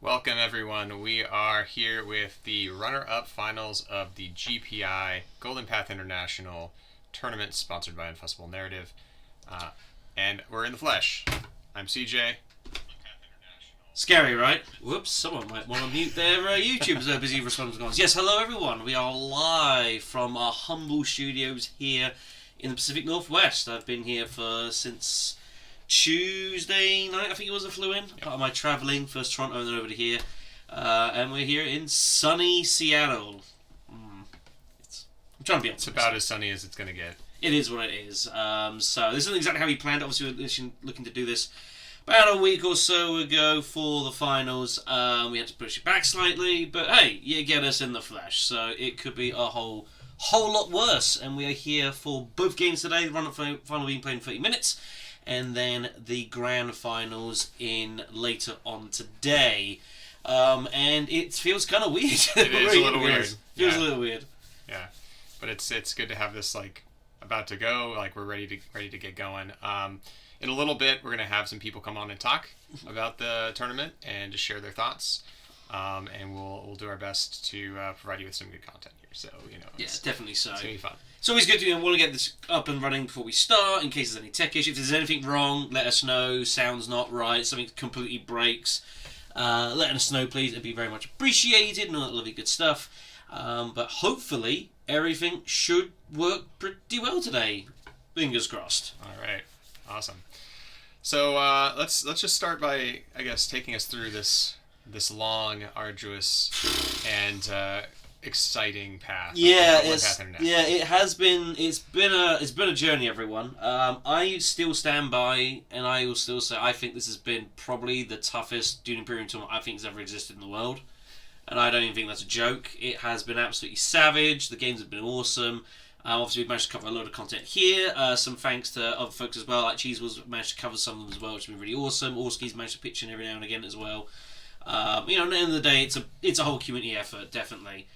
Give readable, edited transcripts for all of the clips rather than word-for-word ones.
Welcome everyone. We are here with the runner-up finals of the GPI Golden Path International tournament sponsored by Unfussable Narrative. And we're in the flesh. I'm CJ. Scary, right? Whoops, someone might want to mute their YouTubers. They're busy responding to comments. Yes, hello everyone. We are live from our humble studios here in the Pacific Northwest. I've been here since Tuesday night, I think it was, I flew in. Part of my travelling, first Toronto and then over to here. And we're here in sunny Seattle. I'm trying to be optimistic. It's about as sunny as it's going to get. It is what it is. So this isn't exactly how we planned. Obviously, we're looking to do this about a week or so ago for the finals. We had to push it back slightly, but hey, you get us in the flesh, so it could be a whole lot worse. And we are here for both games today. The run-up final being played in 30 minutes, and then the grand finals in later on today. And it feels kind of weird. It is a little weird. Feels a little weird. Yeah, but it's good to have this about to go. We're ready to get going. In a little bit, we're going to have some people come on and talk about the tournament and just share their thoughts. And we'll do our best to provide you with some good content here. So, Yes, definitely so. It's going to be fun. It's always good to want to get this up and running before we start, in case there's any tech issues. If there's anything wrong, let us know. Sound's not right, something completely breaks. Let us know, please. It'd be very much appreciated and all that lovely good stuff. But hopefully, everything should work pretty well today. Fingers crossed. All right. Awesome. So let's just start by, I guess, taking us through this long, arduous, and exciting path. It has been. It's been a journey, everyone. I still stand by, and I will still say I think this has been probably the toughest Dune Imperium tournament I think has ever existed in the world, and I don't even think that's a joke. It has been absolutely savage. The games have been awesome. Obviously, we've managed to cover a load of content here. Some thanks to other folks as well. Like Cheese managed to cover some of them as well, which has been really awesome. Orski's managed to pitch in every now and again as well. At the end of the day, it's a whole community effort, definitely.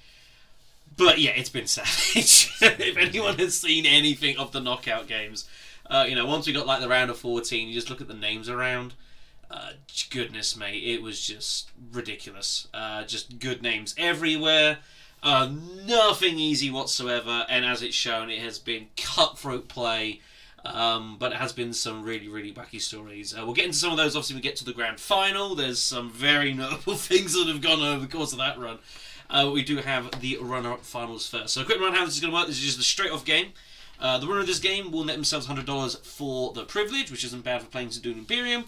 But yeah, it's been savage. If anyone has seen anything of the knockout games, once we got the round of 14, you just look at the names around. Goodness, mate, it was just ridiculous. Just good names everywhere. Nothing easy whatsoever, and as it's shown, it has been cutthroat play, but it has been some really, really wacky stories. We'll get into some of those, obviously, when we get to the grand final. There's some very notable things that have gone over the course of that run. We do have the runner-up finals first. So a quick run how this is going to work. This is just a straight-off game. The winner of this game will net themselves $100 for the privilege, which isn't bad for playing to Dune Imperium.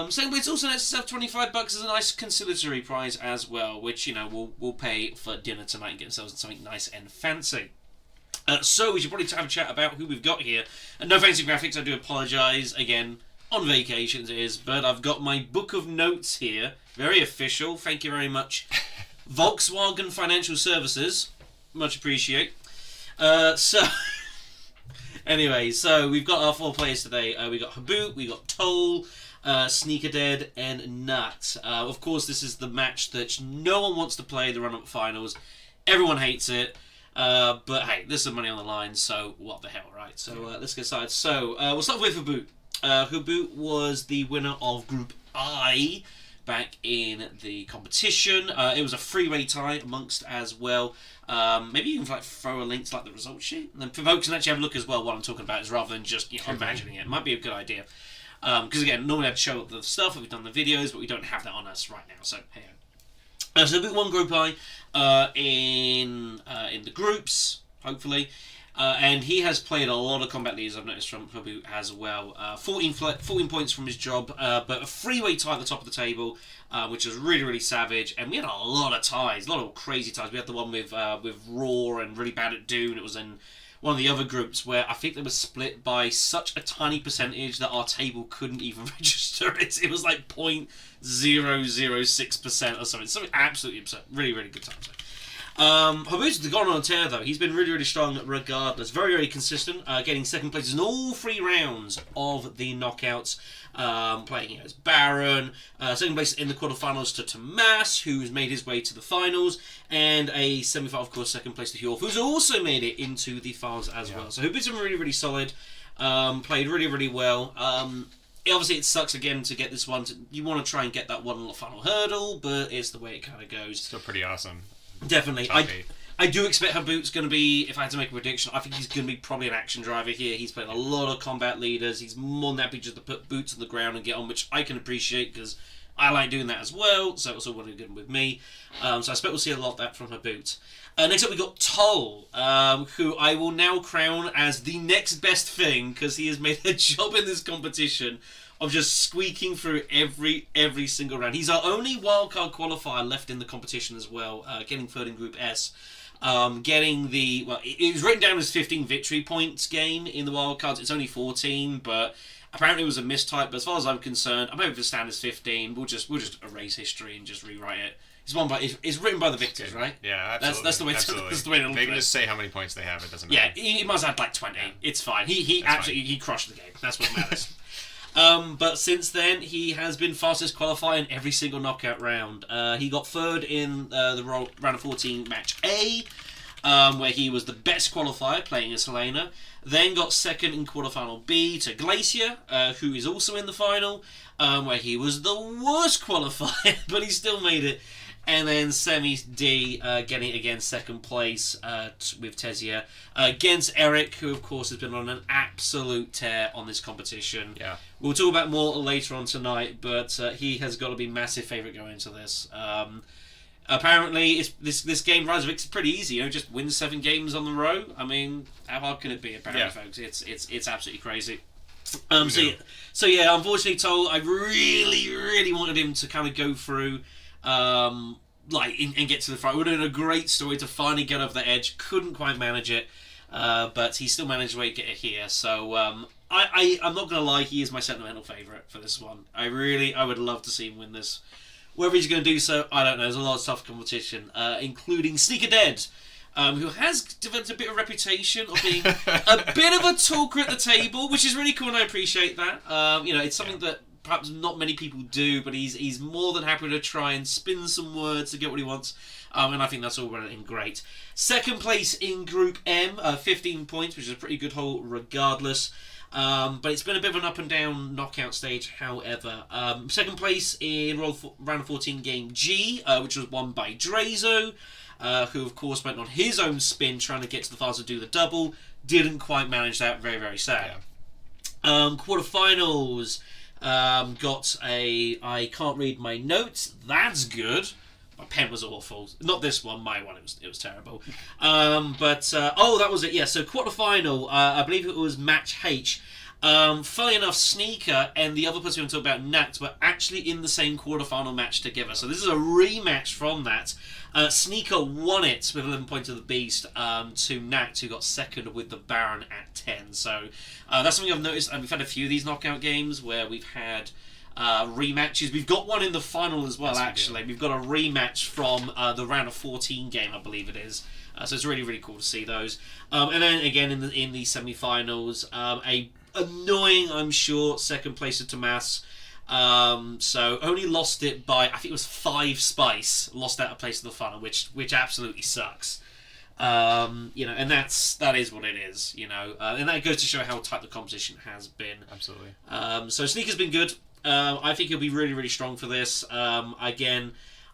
Secondly, it's also nets itself $25 as a nice conciliatory prize as well, which we'll pay for dinner tonight and get ourselves something nice and fancy. So we should probably have a chat about who we've got here. And no fancy graphics. I do apologise again. On vacations it is, but I've got my book of notes here. Very official. Thank you very much, Volkswagen Financial Services. Much appreciate. Anyway, so we've got our 4 players today. We got Habboot, we got Toll, SneakerDead, and Nut. Of course, this is the match that no one wants to play, the run-up finals. Everyone hates it. But hey, there's some money on the line, so what the hell, right? So let's get started. So we'll start with Habboot. Habboot was the winner of Group I back in the competition. It was a three-way tie amongst as well. Maybe you can throw a link to the result sheet, and then folks can actually have a look as well what I'm talking about, is rather than just imagining it. It might be a good idea, because again, normally I'd show the stuff that we've done the videos, but we don't have that on us right now. So hey, so Habboot won Group I in the groups, hopefully. And he has played a lot of combat leaders, I've noticed, from Habboot as well. 14 points from his job, but a three-way tie at the top of the table, which was really, really savage. And we had a lot of ties, a lot of crazy ties. We had the one with Raw and really bad at Dune. It was in one of the other groups where I think they were split by such a tiny percentage that our table couldn't even register it. It was like 0.006% or something absolutely absurd. Really, really good times. Habboot's gone on a tear though. He's been really, really strong regardless. Very, very consistent. Getting second places in all 3 rounds of the knockouts. Playing as Baron. Second place in the quarterfinals to Tomas, who's made his way to the finals. And a semi-final, of course, second place to Hjorf, who's also made it into the finals as well. So Habboot's been really, really solid. Played really, really well. Obviously, it sucks again to get this one. You want to try and get that one final hurdle, but it's the way it kind of goes. Still pretty awesome. Definitely. I do expect Habboot's going to be, if I had to make a prediction, I think he's going to be probably an action driver here. He's playing a lot of combat leaders. He's more than happy just to put boots on the ground and get on, which I can appreciate because I like doing that as well. So it's all really good with me. So I expect we'll see a lot of that from Habboot. Next up, we got Toll, who I will now crown as the next best thing because he has made a job in this competition of just squeaking through every single round. He's our only wildcard qualifier left in the competition as well, getting third in Group S. Getting the... Well, it was written down as 15 victory points gain in the wildcards. It's only 14, but apparently it was a mistype. But as far as I'm concerned, I'm hoping for stand as 15. We'll just erase history and just rewrite it. It's written by the victors, right? Yeah, absolutely. That's the way. That's the way to look They at can it. just say how many points they have. It doesn't matter. Yeah, he must have like 20. Yeah. It's fine. He crushed the game. That's what matters. But since then, he has been fastest qualifier in every single knockout round. He got third in the round of 14 match A, where he was the best qualifier playing as Helena. Then got second in quarterfinal B to Glacier, who is also in the final, where he was the worst qualifier, but he still made it. And then Semi D getting again second place with Tezia against Eric, who of course has been on an absolute tear on this competition. Yeah, we'll talk about more later on tonight, but he has got to be massive favourite going into this. Apparently, this game Rise of X is pretty easy. Just win 7 games on the row. I mean, how hard can it be? Apparently, folks, it's absolutely crazy. So yeah, unfortunately, Toll, I really wanted him to kind of go through. And get to the front. We're doing a great story to finally get over the edge. Couldn't quite manage it, but he still managed to get it here. So I'm not gonna lie, he is my sentimental favourite for this one. I would love to see him win this. Whether he's going to do so, I don't know. There's a lot of tough competition, including SneakerDead, who has developed a bit of reputation of being a bit of a talker at the table, which is really cool, and I appreciate that. It's something that perhaps not many people do, but he's more than happy to try and spin some words to get what he wants, and I think that's all running great. Second place in Group M, 15 points, which is a pretty good haul regardless, but it's been a bit of an up and down knockout stage, however. Second place in round of 14 game G, which was won by Drazo, who of course went on his own spin trying to get to the finals to do the double, didn't quite manage that, very, very sad. Quarterfinals, got I can't read my notes. That's good. My pen was awful. Not this one. My one. It was terrible. That was it. Yeah. So quarterfinal. I believe it was match H. Funnily enough, Sneaker and the other person we talk about, Nacht, were actually in the same quarterfinal match together. So this is a rematch from that. Sneaker won it with 11 points of the Beast to Nacht, who got second with the Baron at 10. So that's something I've noticed. And we've had a few of these knockout games where we've had rematches. We've got one in the final as well, actually. We've got a rematch from the round of 14 game, I believe it is. So it's really, really cool to see those. And then again in the semi-finals, a annoying, I'm sure, second place to Tomas. So only lost it by, I think it was 5 spice, lost out a place in the final, which absolutely sucks. And that is what it is, and that goes to show how tight the competition has been. Absolutely. So Sneaker's been good. I think he'll be really, really strong for this. Again,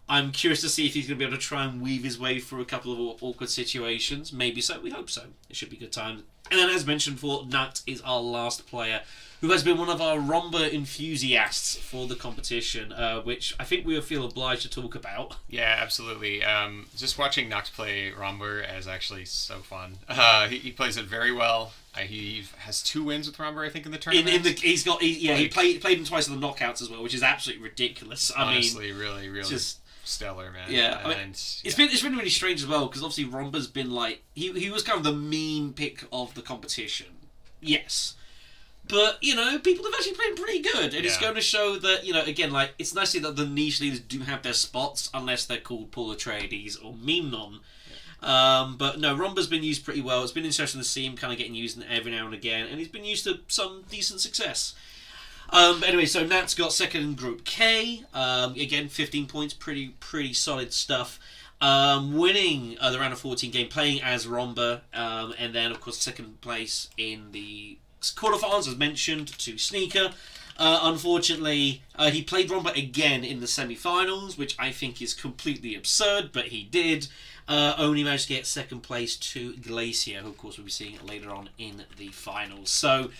I'm curious to see if he's going to be able to try and weave his way through a couple of awkward situations. Maybe so. We hope so. It should be good times. And then, as mentioned before, Nacht is our last player, who has been one of our Romba enthusiasts for the competition, which I think we feel obliged to talk about. Yeah, absolutely. Just watching Nacht play Romba is actually so fun. He plays it very well. He has 2 wins with Romba, I think, in the tournament. He played him twice in the knockouts as well, which is absolutely ridiculous. Honestly, really, really just stellar, man. Yeah, it's been really strange as well, because obviously Romba's been like he was kind of the meme pick of the competition. Yes. But, people have actually played pretty good. And it's going to show that, again, it's nice to see that the niche leaders do have their spots, unless they're called Paul Atreides or Meme Non. Yeah. But no, Romba's been used pretty well. It's been interesting to see him kind of getting used every now and again, and he's been used to some decent success. But anyway, so Nat's got second in Group K. Again, 15 points, pretty solid stuff. Winning the round of 14 game, playing as Romba, and then, of course, second place in the quarterfinals, as mentioned, to Sneaker. Unfortunately, he played Romba again in the semi-finals, which I think is completely absurd, but he did. Only managed to get second place to Glacier, who of course we'll be seeing later on in the finals. So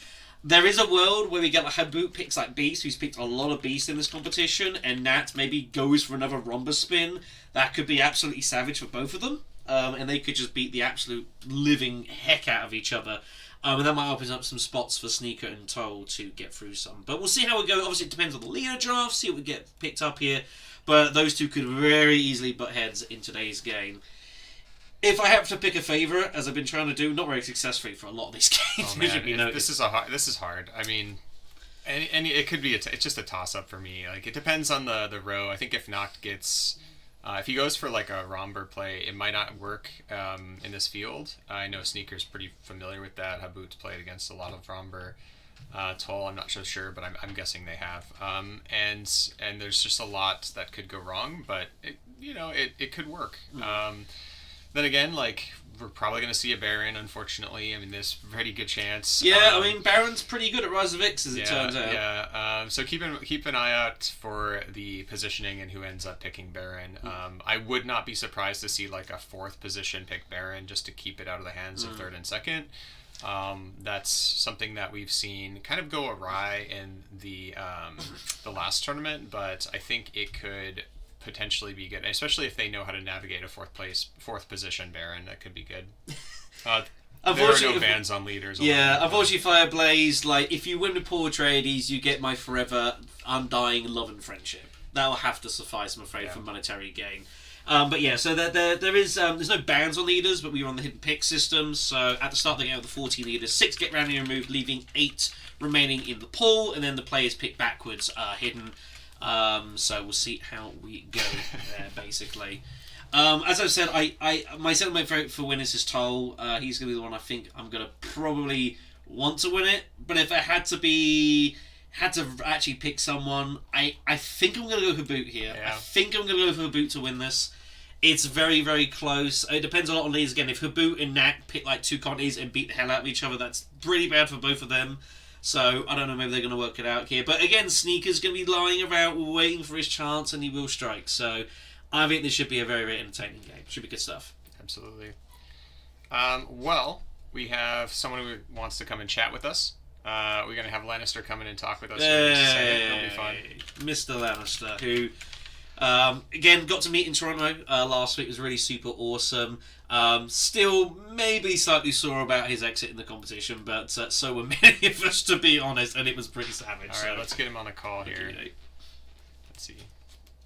there is a world where we get like Habboot picks like Beast, who's picked a lot of Beast in this competition, and Nat maybe goes for another Romba spin. That could be absolutely savage for both of them, and they could just beat the absolute living heck out of each other. And that might open up some spots for Sneaker and Toll to get through some. But we'll see how it goes. Obviously, it depends on the leader draft, see what we get picked up here. But those two could very easily butt heads in today's game. If I have to pick a favourite, as I've been trying to do, not very successfully for a lot of these games. Oh man, this is hard. I mean, any it could be it's just a toss up for me. Like it depends on the row. I think if Noct gets if he goes for like a Romber play, it might not work in this field. I know Sneaker's pretty familiar with that. Habboot's played against a lot of Romber. Toll, I'm not so sure, but I'm guessing they have. And there's just a lot that could go wrong, but it could work. Then again, like we're probably going to see a Baron, unfortunately. I mean, there's a pretty good chance. Yeah, I mean, Baron's pretty good at Rise of X, as it turns out. Yeah, so keep an eye out for the positioning and who ends up picking Baron. I would not be surprised to see like a fourth position pick Baron just to keep it out of the hands of third and second. That's something that we've seen kind of go awry in the last tournament, but I think it could potentially be good, especially if they know how to navigate a fourth position Baron. That could be good. There are no bans on leaders. Yeah, unfortunately, Fireblaze, like, if you win with poor tradies, you get my forever, undying love and friendship. That will have to suffice, I'm afraid, for monetary gain. But yeah, so there is there's no bans on leaders, but we were on the hidden pick system. So at the start of the game, with the 14 leaders, 6 get randomly removed, leaving 8 remaining in the pool, and then the players pick backwards, hidden. So we'll see how we go there, basically. As I've said, my second vote for winners is Toll. He's going to be the one I think I'm going to probably want to win it. But if I had to actually pick someone, I think I'm going to go Habboot here. Yeah. I think I'm going to go for Habboot to win this. It's very, very close. It depends a lot on leads. Again, if Habboot and Nat pick like 2 counties and beat the hell out of each other, that's pretty bad for both of them. So, I don't know, maybe they're going to work it out here. But again, Sneaker's going to be lying around, waiting for his chance, and he will strike. So, I think this should be a very, very entertaining game. Should be good stuff. Absolutely. Well, we have someone who wants to come and chat with us. We're going to have Lannister come in and talk with us. It'll be fun. Mr. Lannister, who, again, got to meet in Toronto last week. It was really super awesome. Still maybe slightly sore about his exit in the competition, but so were many of us, to be honest, and it was pretty savage. All right, let's get him on a call here. Let's see.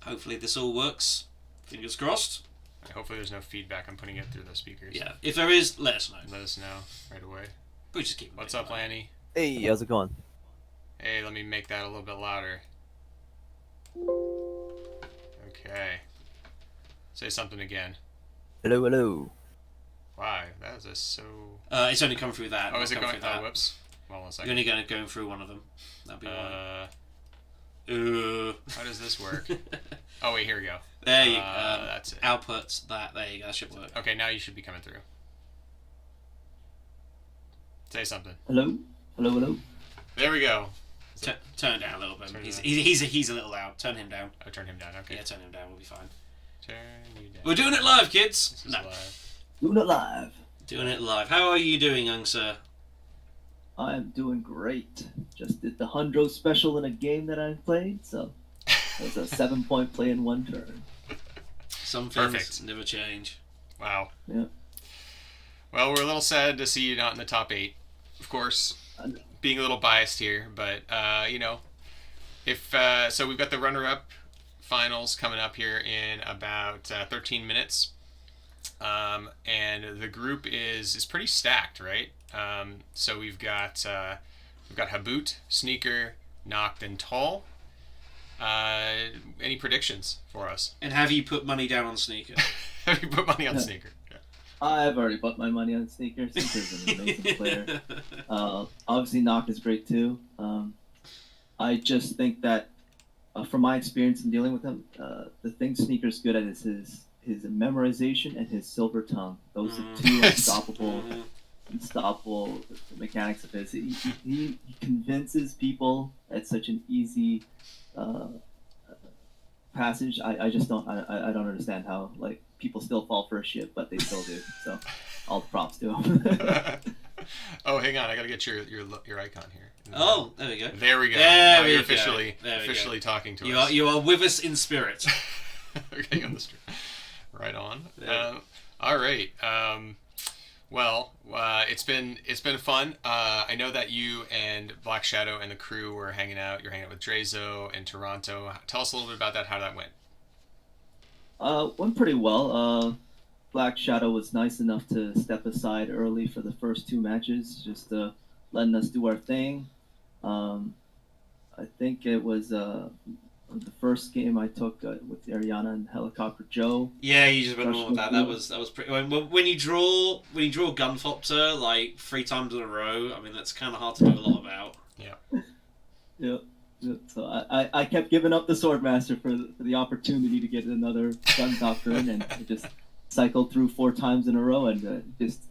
Hopefully this all works. Fingers crossed. Hopefully there's no feedback. I'm putting it through the speakers. Yeah, if there is, let us know. Let us know right away. We just keep. What's up, Lanny? Hey, how's it going? Hey, let me make that a little bit louder. Okay. Say something again. Hello, hello. Why? That is just so... it's only come through that. Oh, is it going... Oh, whoops. Well, 1 second. You're only going through one of them. That'd be why. How does this work? Oh, wait, here we go. There you go. That's it. Outputs, that. There you go. That should work. Okay, now you should be coming through. Say something. Hello? Hello, hello? There we go. Turn down a little bit. He's a little loud. Turn him down. Oh, turn him down. Okay. Yeah, turn him down. We'll be fine. Turn you down. We're doing it live, kids. No. Live. Doing it live. Doing it live. How are you doing, young sir? I am doing great. Just did the Hundro special in a game that I played, so it was a 7-point play in 1 turn. Some things never change. Wow. Yeah. Well, we're a little sad to see you not in the top 8. Of course, being a little biased here, but if so, we've got the runner-up finals coming up here in about 13 minutes, and the group is pretty stacked, right? So we've got Habboot, Sneaker, Noct, and Toll. Any predictions for us? And have you put money down on Sneaker? Have you put money on Sneaker? I've already put my money on Sneaker. Sneaker's an amazing player. Obviously, Noct is great too. I just think that, from my experience in dealing with him, the thing Sneaker's good at is his memorization and his silver tongue. Those are 2 unstoppable unstoppable mechanics of his. He convinces people at such an easy passage. I just don't I don't understand how like people still fall for a shit, but they still do. So all the props to him. Oh, hang on, I gotta get your icon here. Oh, there we go. There we go. There now we you're go. officially talking to You us. you are with us in spirit. Okay, on the street. Right on. Yeah. All right. Well, it's been fun. I know that you and Black Shadow and the crew were hanging out. You're hanging out with Drazo in Toronto. Tell us a little bit about that. How that went. Went pretty well. Black Shadow was nice enough to step aside early for the first 2 matches, just letting us do our thing. I think it was the first game I took with Ariana and Helicopter Joe. Yeah, you just went on with that. That was pretty. When you draw Gunflopter like 3 times in a row, I mean that's kind of hard to do a lot about. Yeah. Yep. So I kept giving up the Swordmaster for the opportunity to get another Gun Doctor in, and I just cycled through 4 times in a row and just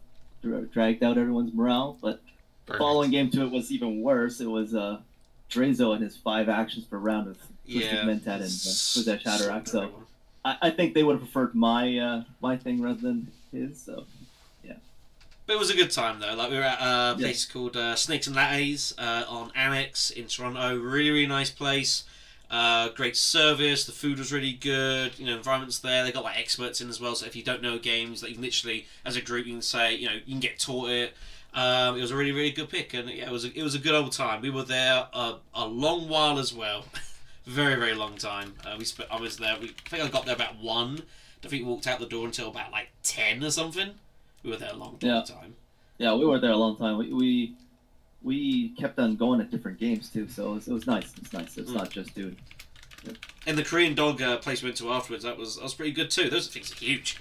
dragged out everyone's morale. But the following game to it was even worse. It was Drazo and his 5 actions per round with Twisted Mentat and Possess Hatterack. So I think they would have preferred my thing rather than his. So yeah. But it was a good time though. Like we were at a place called Snakes and Lattes on Annex in Toronto. Really, really nice place. Great service. The food was really good. You know, environment's there. They got like experts in as well. So if you don't know games, like you can literally, as a group, you can say, you know, you can get taught it. It was a really, really good pick, and yeah, it was a good old time. We were there a long while as well, very, very long time. I was there. I think I got there about 1. I think we walked out the door until about like 10 or something. We were there a long time. Yeah, we were there a long time. We kept on going at different games too, so it was nice. It's nice. It's not just Dune. Yeah. And the Korean dog place we went to afterwards, that was pretty good too. Those things are huge.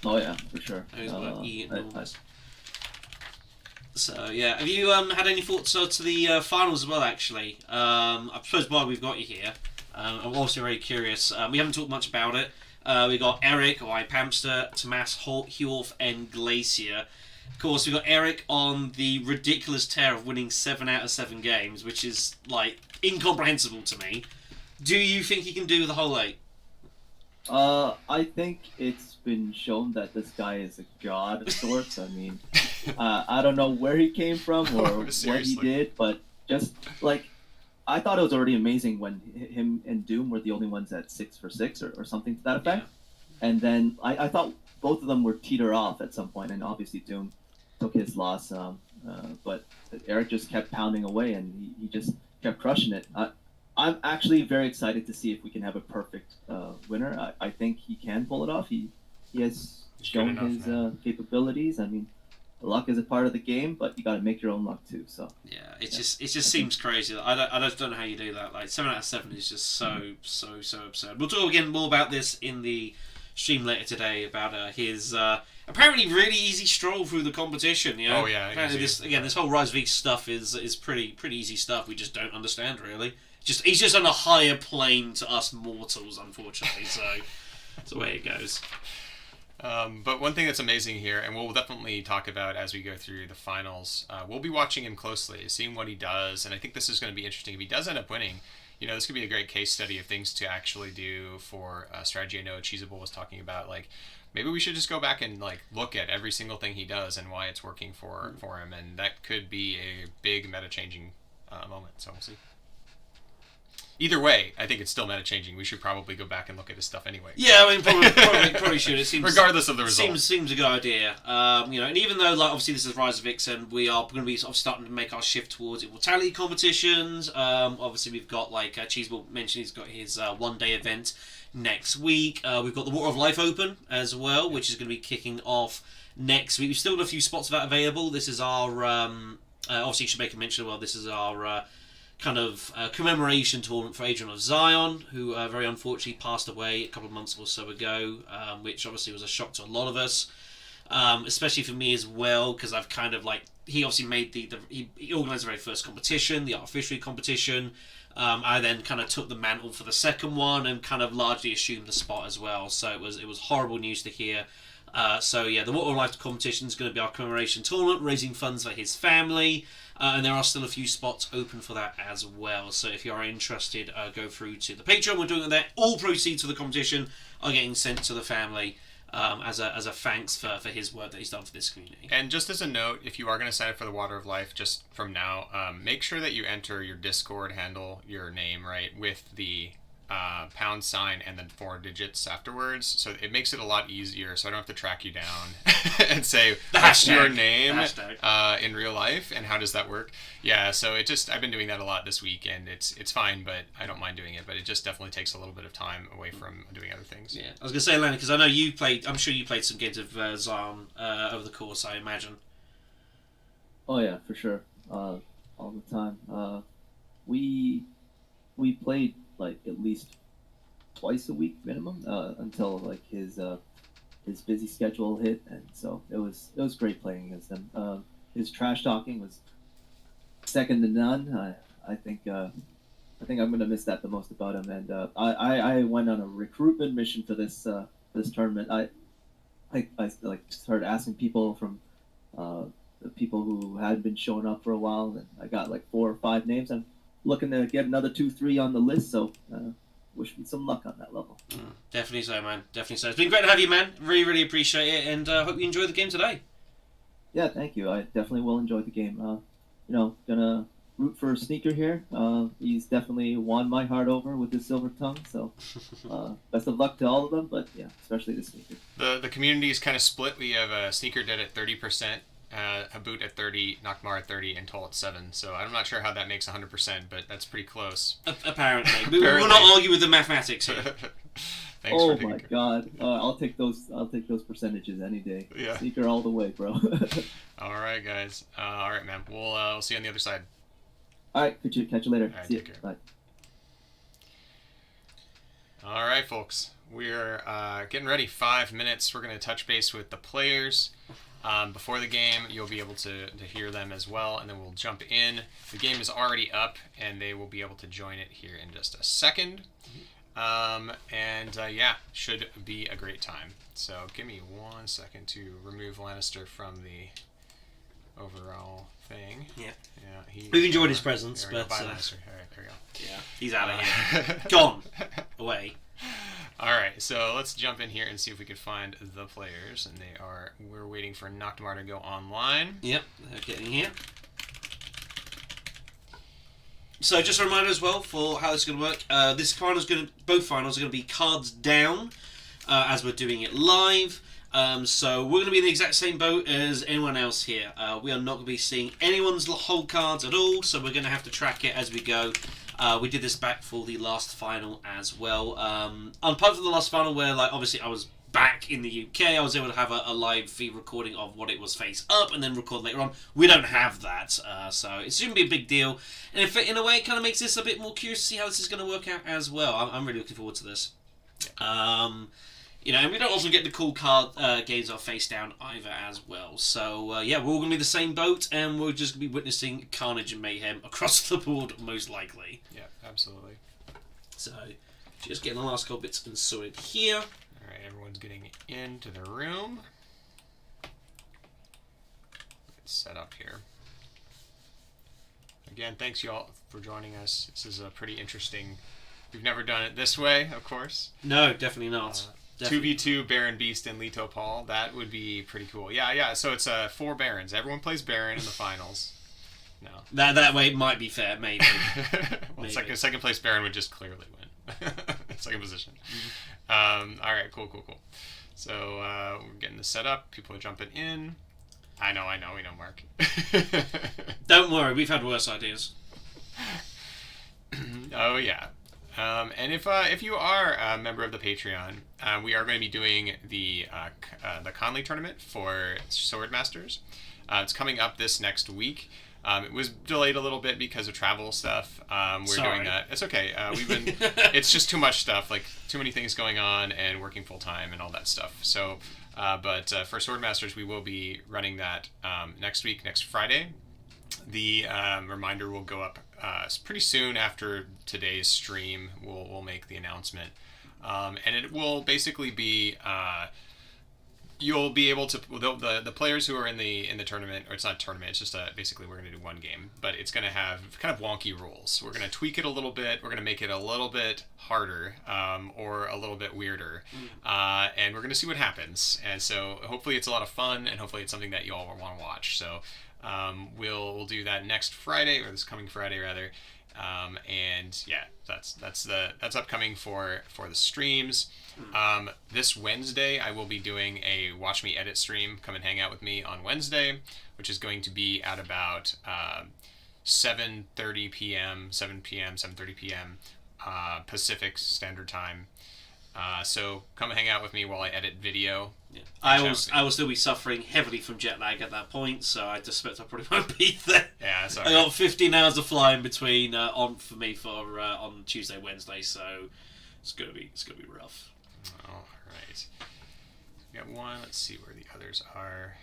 Oh yeah, for sure. So yeah, have you had any thoughts to the finals as well? Actually, I suppose while we've got you here, I'm also very curious. We haven't talked much about it. We got Eric, or Pamster, Tomas, Hjorf, and Glacier. Of course, we got Eric on the ridiculous tear of winning 7 out of 7 games, which is like incomprehensible to me. Do you think he can do the whole 8? I think it's been shown that this guy is a god of sorts. I mean, I don't know where he came from or what he did, but just like I thought it was already amazing when him and Doom were the only ones at 6 for 6 or something to that effect. Yeah. And then I thought both of them were teeter off at some point, and obviously Doom took his loss. But Eric just kept pounding away, and he just kept crushing it. I'm actually very excited to see if we can have a perfect winner. I think he can pull it off. He has shown his capabilities. I mean, luck is a part of the game, but you got to make your own luck too. So yeah, it just seems crazy. I just don't know how you do that. Like 7 out of 7 is just so absurd. We'll talk again more about this in the stream later today about his apparently really easy stroll through the competition. You know? Oh yeah. Apparently this whole Rise of East stuff is pretty easy stuff. We just don't understand really. He's just on a higher plane to us mortals, unfortunately. So that's the way it goes. But one thing that's amazing here, and we'll definitely talk about as we go through the finals, we'll be watching him closely, seeing what he does, and I think this is going to be interesting. If he does end up winning, you know, this could be a great case study of things to actually do for strategy. I know Cheesable was talking about, like, maybe we should just go back and, like, look at every single thing he does and why it's working for him, and that could be a big meta-changing moment, so we'll see. Either way, I think it's still meta-changing. We should probably go back and look at his stuff anyway. Yeah, I mean, probably should. It seems, regardless of the result. Seems a good idea. You know, and even though, like, obviously this is Rise of Vixen, we are going to be sort of starting to make our shift towards immortality competitions. Obviously, we've got, like, Cheeseball mentioned, he's got his one-day event next week. We've got the Water of Life Open as well, which is going to be kicking off next week. We've still got a few spots of that available. This is our, obviously, you should make a mention, well, this is our kind of commemoration tournament for Adrian of Zion, who very unfortunately passed away a couple of months or so ago, which obviously was a shock to a lot of us, especially for me as well, because I've kind of like, he obviously made he organised the very first competition, the Art of Fishery competition. I then kind of took the mantle for the second one and kind of largely assumed the spot as well. So it was horrible news to hear. So yeah, the Water of Life competition is going to be our commemoration tournament, raising funds for his family, and there are still a few spots open for that as well. So if you are interested, go through to the Patreon. We're doing it there. All proceeds for the competition are getting sent to the family as a thanks for his work that he's done for this community. And just as a note, if you are going to sign up for the Water of Life, just from now, make sure that you enter your Discord handle, your name, right, with the # and then 4 digits afterwards, so it makes it a lot easier, so I don't have to track you down and say what's your name in real life and how does that work. Yeah, so I've been doing that a lot this week, and it's fine, but I don't mind doing it, but it just definitely takes a little bit of time away from doing other things. Yeah, I was gonna say, Lenny, because I know I'm sure you played some games of Zion over the course, I imagine. Oh yeah, for sure. All the time. We played like at least twice a week minimum until like his busy schedule hit, and so it was great playing against him. His trash talking was second to none. I think I'm gonna miss that the most about him. And I went on a recruitment mission for this tournament. I like started asking people from the people who had been showing up for a while, and I got like 4 or 5 names. I'm looking to get another 2-3 on the list, so wish me some luck on that level. Definitely so, man. Definitely so. It's been great to have you, man. Really, really appreciate it, and hope you enjoy the game today. Yeah, thank you. I definitely will enjoy the game. Gonna root for Sneaker here. He's definitely won my heart over with his silver tongue, so best of luck to all of them, but yeah, especially the Sneaker. The community is kind of split. We have SneakerDead at 30%, Habboot at 30, Nachtmahr at 30, and Toll at 7. So I'm not sure how that makes 100%, but that's pretty close. Apparently. We will not argue with the mathematics here. Thanks oh my god. I'll take those percentages any day. Yeah. Sneaker all the way, bro. Alright, guys. Alright, man. We'll see you on the other side. Alright, catch you later. All right, See you. take care. Bye. Alright, folks. We're getting ready. 5 minutes. We're going to touch base with the players. Before the game, you'll be able to hear them as well, and then we'll jump in. The game is already up, and they will be able to join it here in just a second. Yeah, should be a great time. So give me 1 second to remove Lannister from the overall thing. Yeah. Yeah. We've enjoyed his presence, but Bye, Lannister. All right, there we go. Yeah, he's out of here. Gone. Away. All right, so let's jump in here and see if we can find the players. And we're waiting for Nachtmahr to go online. Yep, they're getting here. So just a reminder as well for how this is going to work. Both finals are going to be cards down as we're doing it live. So we're going to be in the exact same boat as anyone else here. We are not going to be seeing anyone's hold cards at all, so we're going to have to track it as we go. We did this back for the last final as well. Apart from the last final where, like, obviously I was back in the UK, I was able to have a live feed recording of what it was face up and then record later on. We don't have that, so it shouldn't be a big deal. And in a way, it kind of makes this a bit more curious to see how this is going to work out as well. I'm really looking forward to this. And we don't often get the cool card games that are face down either as well. So, we're all going to be the same boat, and we're just going to be witnessing carnage and mayhem across the board, most likely. Yeah, absolutely. So, just getting the last couple bits sorted here. All right, everyone's getting into the room. It's set up here. Again, thanks y'all for joining us. This is a pretty interesting... We've never done it this way, of course. No, definitely not. 2v2 Baron Beast and Leto Paul. That would be pretty cool. Yeah. So it's 4 Barons. Everyone plays Baron in the finals. No. That way it might be fair, maybe. Well, second place Baron would just clearly win. Second position. All right, cool. So we're getting this set up. People are jumping in. I know, we know, Mark. Don't worry, we've had worse ideas. Oh, yeah. And if you are a member of the Patreon, we are going to be doing the Conley tournament for Swordmasters. It's coming up this next week. It was delayed a little bit because of travel stuff. We're doing that. It's okay. It's just too much stuff, like too many things going on and working full time and all that stuff. So, but for Swordmasters, we will be running that next week, next Friday. The reminder will go up pretty soon after today's stream. We'll make the announcement, and it will basically be you'll be able to the players who are in the tournament, or it's not a tournament, it's just basically we're going to do one game, but it's going to have kind of wonky rules. We're going to tweak it a little bit. We're going to make it a little bit harder, or a little bit weirder, and we're going to see what happens. And so hopefully it's a lot of fun, and hopefully it's something that you all want to watch. So we'll do that next Friday, or this coming Friday rather. And yeah, that's upcoming for the streams. This Wednesday, I will be doing a Watch Me Edit stream. Come and hang out with me on Wednesday, which is going to be at about 7:30 p.m., 7:30 p.m. Pacific Standard Time. So come and hang out with me while I edit video. Yeah. I will still be suffering heavily from jet lag at that point, so I suspect I probably won't be there. Yeah, sorry. I got 15 hours of flying between on Tuesday, Wednesday, so it's gonna be rough. All right. We got one. Let's see where the others are.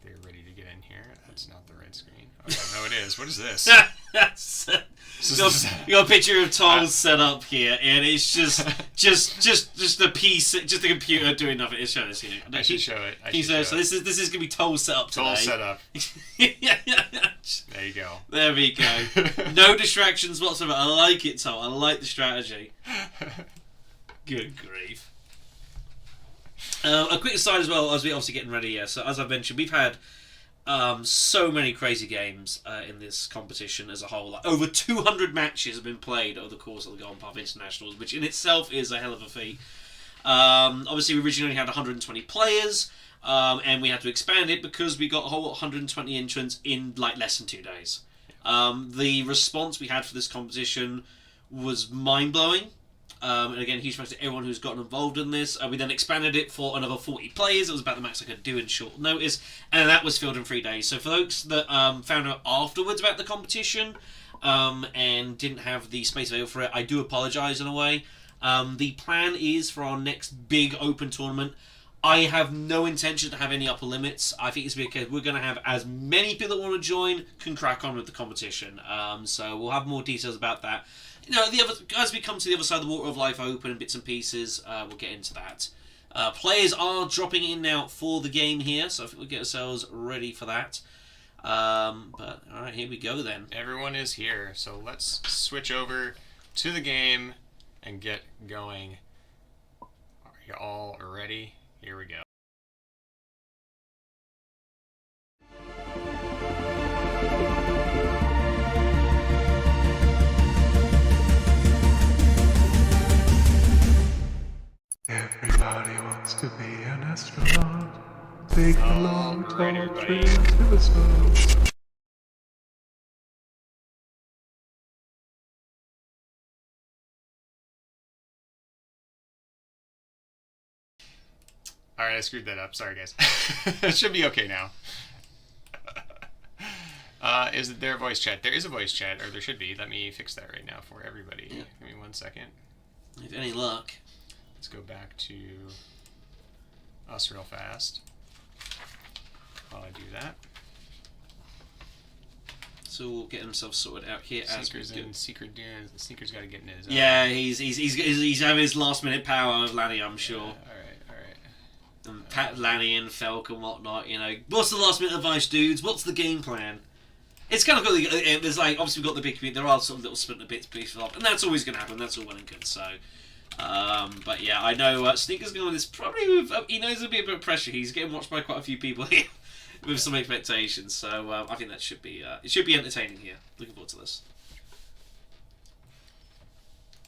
They're ready to get in here. That's not the right screen. Okay, no, it is. What is this? You got a picture of Tom's set up here, and it's just a piece, just a computer doing nothing. It's showing us here. I should show it. So this is gonna be Tom's set up today. Tom's set up. There you go. There we go. No distractions whatsoever. I like it, Tom. I like the strategy. Good grief. A quick aside as well, as we're obviously getting ready here. So as I've mentioned, we've had so many crazy games in this competition as a whole. Like, over 200 matches have been played over the course of the Golden Path Internationals, which in itself is a hell of a feat. Obviously, we originally had 120 players, and we had to expand it because we got a whole 120 entrants in like less than 2 days. The response we had for this competition was mind-blowing. And again, huge thanks to everyone who's gotten involved in this. We then expanded it for another 40 players. It was about the max I could do in short notice, and that was filled in 3 days. So for those that found out afterwards about the competition and didn't have the space available for it, I do apologise in a way. The plan is for our next big open tournament. I have no intention to have any upper limits. I think it's because we're going to have as many people that want to join can crack on with the competition. So we'll have more details about that. You know, as we come to the other side of the Water of Life Open and bits and pieces, we'll get into that. Players are dropping in now for the game here, so I think we'll get ourselves ready for that. But alright, here we go then. Everyone is here, so let's switch over to the game and get going. Are you all ready? Here we go. Everybody wants to be an astronaut. Take the long tall train to the stars. Alright, I screwed that up. Sorry, guys. It should be okay now. Is there a voice chat? There is a voice chat, or there should be. Let me fix that right now for everybody. Yeah. Give me 1 second. If any luck. Let's go back to us real fast while I do that. So we'll get himself sorted out here. Sneaker's in SneakerDead. The Sneaker's got to get in his. Yeah, he's having his last minute power with Lanny, I'm sure. All right. And Pat, Lanny, and Felk and whatnot. You know, what's the last minute advice, dudes? What's the game plan? It's kind of got there's like obviously we've got the big community. There are some little splinter bits pieces up, and that's always going to happen. That's all well and good. So. But yeah, I know Sneaker's going with this probably with, he knows there'll be a bit of pressure. He's getting watched by quite a few people here with some expectations. So I think that should be it should be entertaining here. Looking forward to this.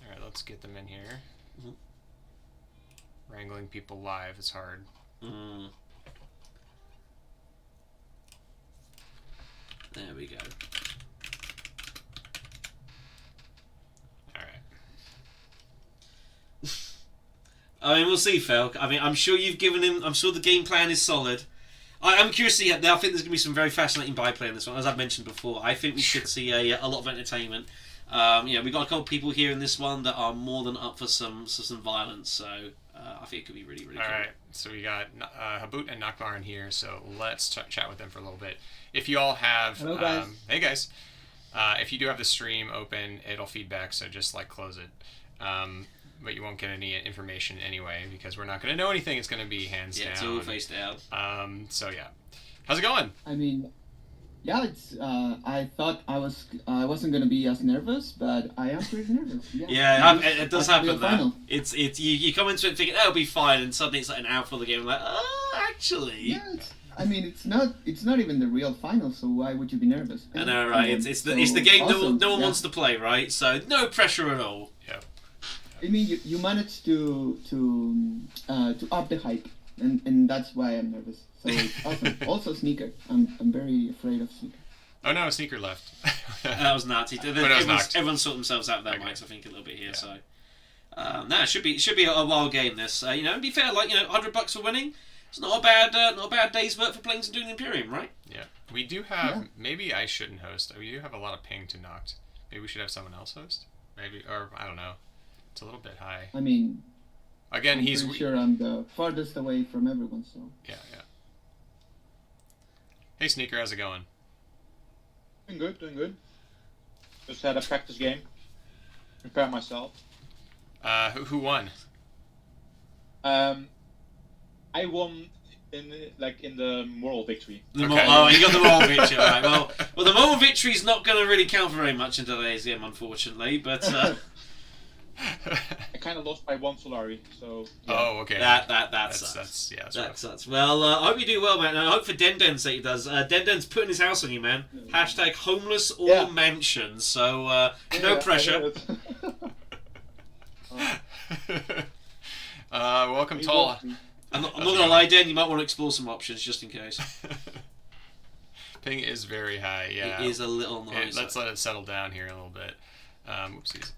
All right, let's get them in here. Mm-hmm. Wrangling people live is hard. Mm. There we go. I mean, we'll see, Felk. I mean, I'm sure you've given him. I'm sure the game plan is solid. I'm curious to see. I think there's going to be some very fascinating byplay in this one, as I've mentioned before. I think we should see a lot of entertainment. We've got a couple of people here in this one that are more than up for some violence. So I think it could be really, really cool. All right. So we got Habboot and Nachtmahr in here. So let's chat with them for a little bit. If you all have, hello guys. Hey guys. If you do have the stream open, it'll feedback. So just like close it. but you won't get any information anyway because we're not going to know anything. It's going to be hands down. It's all face down. So yeah, how's it going? I mean, yeah, it's. I thought I wasn't gonna be as nervous, but I am pretty nervous. Yeah, it does happen. Real That final. it's you come into it thinking it'll be fine, and suddenly it's like an hour for the game. Like, oh, actually. Yeah, I mean, it's not even the real final, so why would you be nervous? I know, right? It's the game no one wants to play, right? So no pressure at all. Yeah. I mean, you managed to up the hype, and that's why I'm nervous. So it's awesome. Also, Sneaker. I'm very afraid of Sneaker. Oh no, Sneaker left. That was nuts. Everyone sorted themselves out of their Okay. mics, I think, a little bit here. Yeah. So, it should be a wild game. This, to be fair, like $100 for winning. It's not a bad day's work for playing some Dune Imperium, right? Yeah, we do have. Yeah. Maybe I shouldn't host. We do have a lot of ping to Noct. Maybe we should have someone else host. Maybe, or I don't know. It's a little bit high. I mean, again, I'm pretty sure I'm the farthest away from everyone. So yeah. Hey, Sneaker, how's it going? Doing good. Just had a practice game. Prepare myself. Who won? I won in the moral victory. You got the moral victory. Right. Well, the moral victory's not going to really count for very much in today's game, unfortunately. But I kind of lost by 1 Solari, so. Yeah. Oh, okay. That sucks. That sucks. Well, I hope you do well, man. And I hope for Denden's sake he does. Denden's putting his house on you, man. Hashtag homeless or mansion. So no pressure. Welcome, Tall. I'm not gonna lie, Den. You might want to explore some options just in case. Ping is very high. Yeah, it is a little noisy. Let's let it settle down here a little bit. Whoopsies.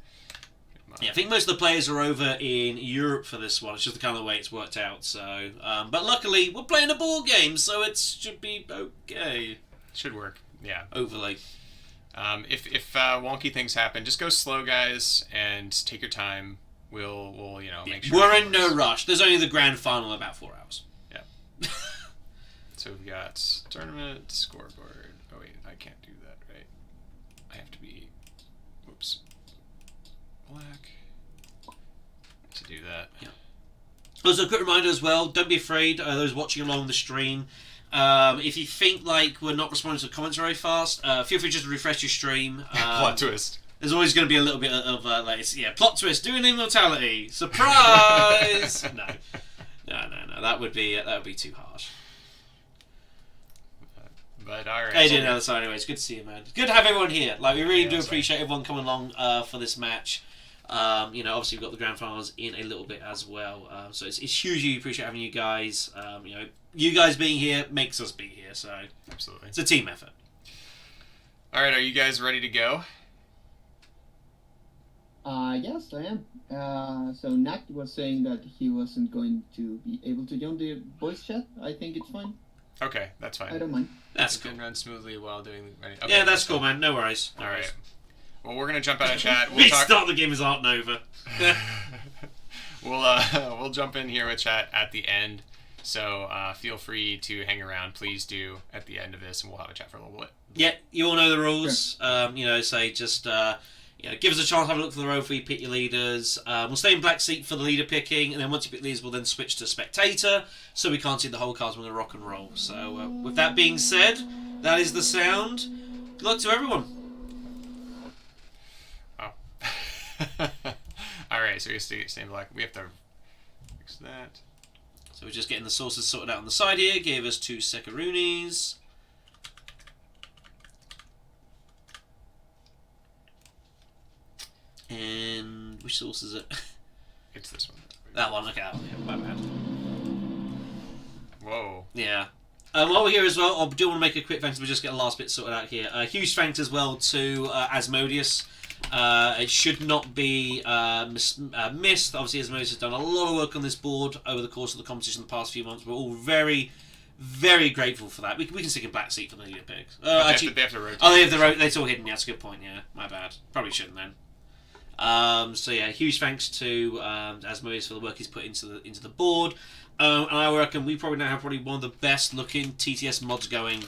Yeah, I think most of the players are over in Europe for this one. It's just the kind of way it's worked out. So, but luckily we're playing a board game, so it should be okay. Should work. Yeah. Overlay. If wonky things happen, just go slow, guys, and take your time. We'll make sure. We're in no rush. There's only the grand final in about 4 hours. Yeah. So we've got tournament scoreboard. Oh wait, I can't do that, right? I have to be. Whoops. Black. To do that. Yeah. Also, a quick reminder as well. Don't be afraid. Those watching along the stream. If you think like we're not responding to the comments very fast, feel free just to refresh your stream. Plot twist. There's always going to be a little bit of plot twist. Doing immortality. Surprise! No. That would be too harsh. But alright. Hey, didn't know this anyways. Good to see you, man. Good to have everyone here. Like, we really do appreciate everyone coming along for this match. Obviously we've got the grand finals in a little bit as well. So it's hugely appreciate having you guys. You guys being here makes us be here. So absolutely, it's a team effort. All right, are you guys ready to go? Yes, I am. So Nat was saying that he wasn't going to be able to join the voice chat. I think it's fine. Okay, that's fine. I don't mind. That's cool. Can run smoothly while doing. Okay, yeah, that's cool, man. No worries. All right. Well, we're gonna jump out of chat. We'll start the game as Art Nova. We'll jump in here with chat at the end. So feel free to hang around. Please do at the end of this, and we'll have a chat for a little bit. Yeah, you all know the rules. Sure. Say just. Give us a chance to have a look for the row before you pick your leaders. We'll stay in black seat for the leader picking, and then once you pick leaders, we'll then switch to spectator, so we can't see the whole cards when we rock and roll. So, with that being said, that is the sound. Good luck to everyone. Oh. Alright, so we stay in black. We have to fix that. So we're just getting the sources sorted out on the side here. Gave us 2 Sekarunis. And which source is it? It's this one. That one, okay, that one, yeah, my bad. Whoa. Yeah. While we're here as well, I do want to make a quick thanks. We'll just get the last bit sorted out here. Huge thanks as well to Asmodeus. It should not be missed. Obviously, Asmodeus has done a lot of work on this board over the course of the competition the past few months. We're all very, very grateful for that. We can stick a black seat for the leader picks. Actually, they have to rotate. Oh, they have the rotate. It's all hidden. Yeah, that's a good point. Yeah, my bad. Probably shouldn't then. So yeah, huge thanks to Asmodeus for the work he's put into the board. And I reckon we probably now have one of the best looking TTS mods going,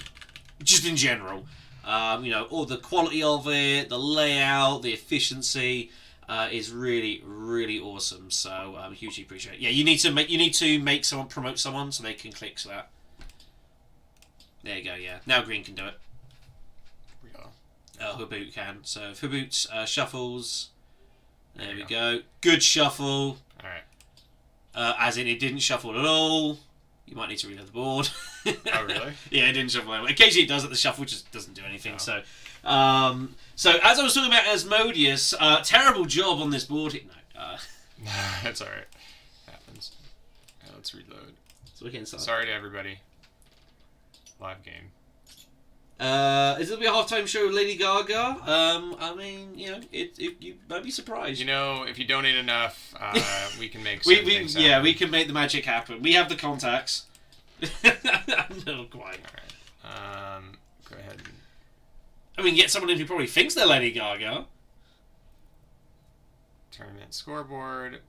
just in general. All the quality of it, the layout, the efficiency. is really, really awesome. So hugely appreciate it. Yeah, you need to make someone promote someone so they can click that. There you go. Yeah, now Green can do it. Habboot can. So if Habboot shuffles, there we go. Good shuffle. All right. As in, it didn't shuffle at all. You might need to reload the board. Oh, really? Yeah, it didn't shuffle. Occasionally it does at the shuffle, just doesn't do anything. No. So, so as I was talking about Asmodeus, terrible job on this board. No, That's all right. Happens. Let's reload. so we can start. Sorry to everybody. Live game. Is it gonna be a halftime show with Lady Gaga? I mean, you know, you might be surprised. You know, if you donate enough, we can make certain things happen. Yeah, we can make the magic happen. We have the contacts. No, quite. All right. Go ahead. I mean, get someone in who probably thinks they're Lady Gaga. Tournament scoreboard.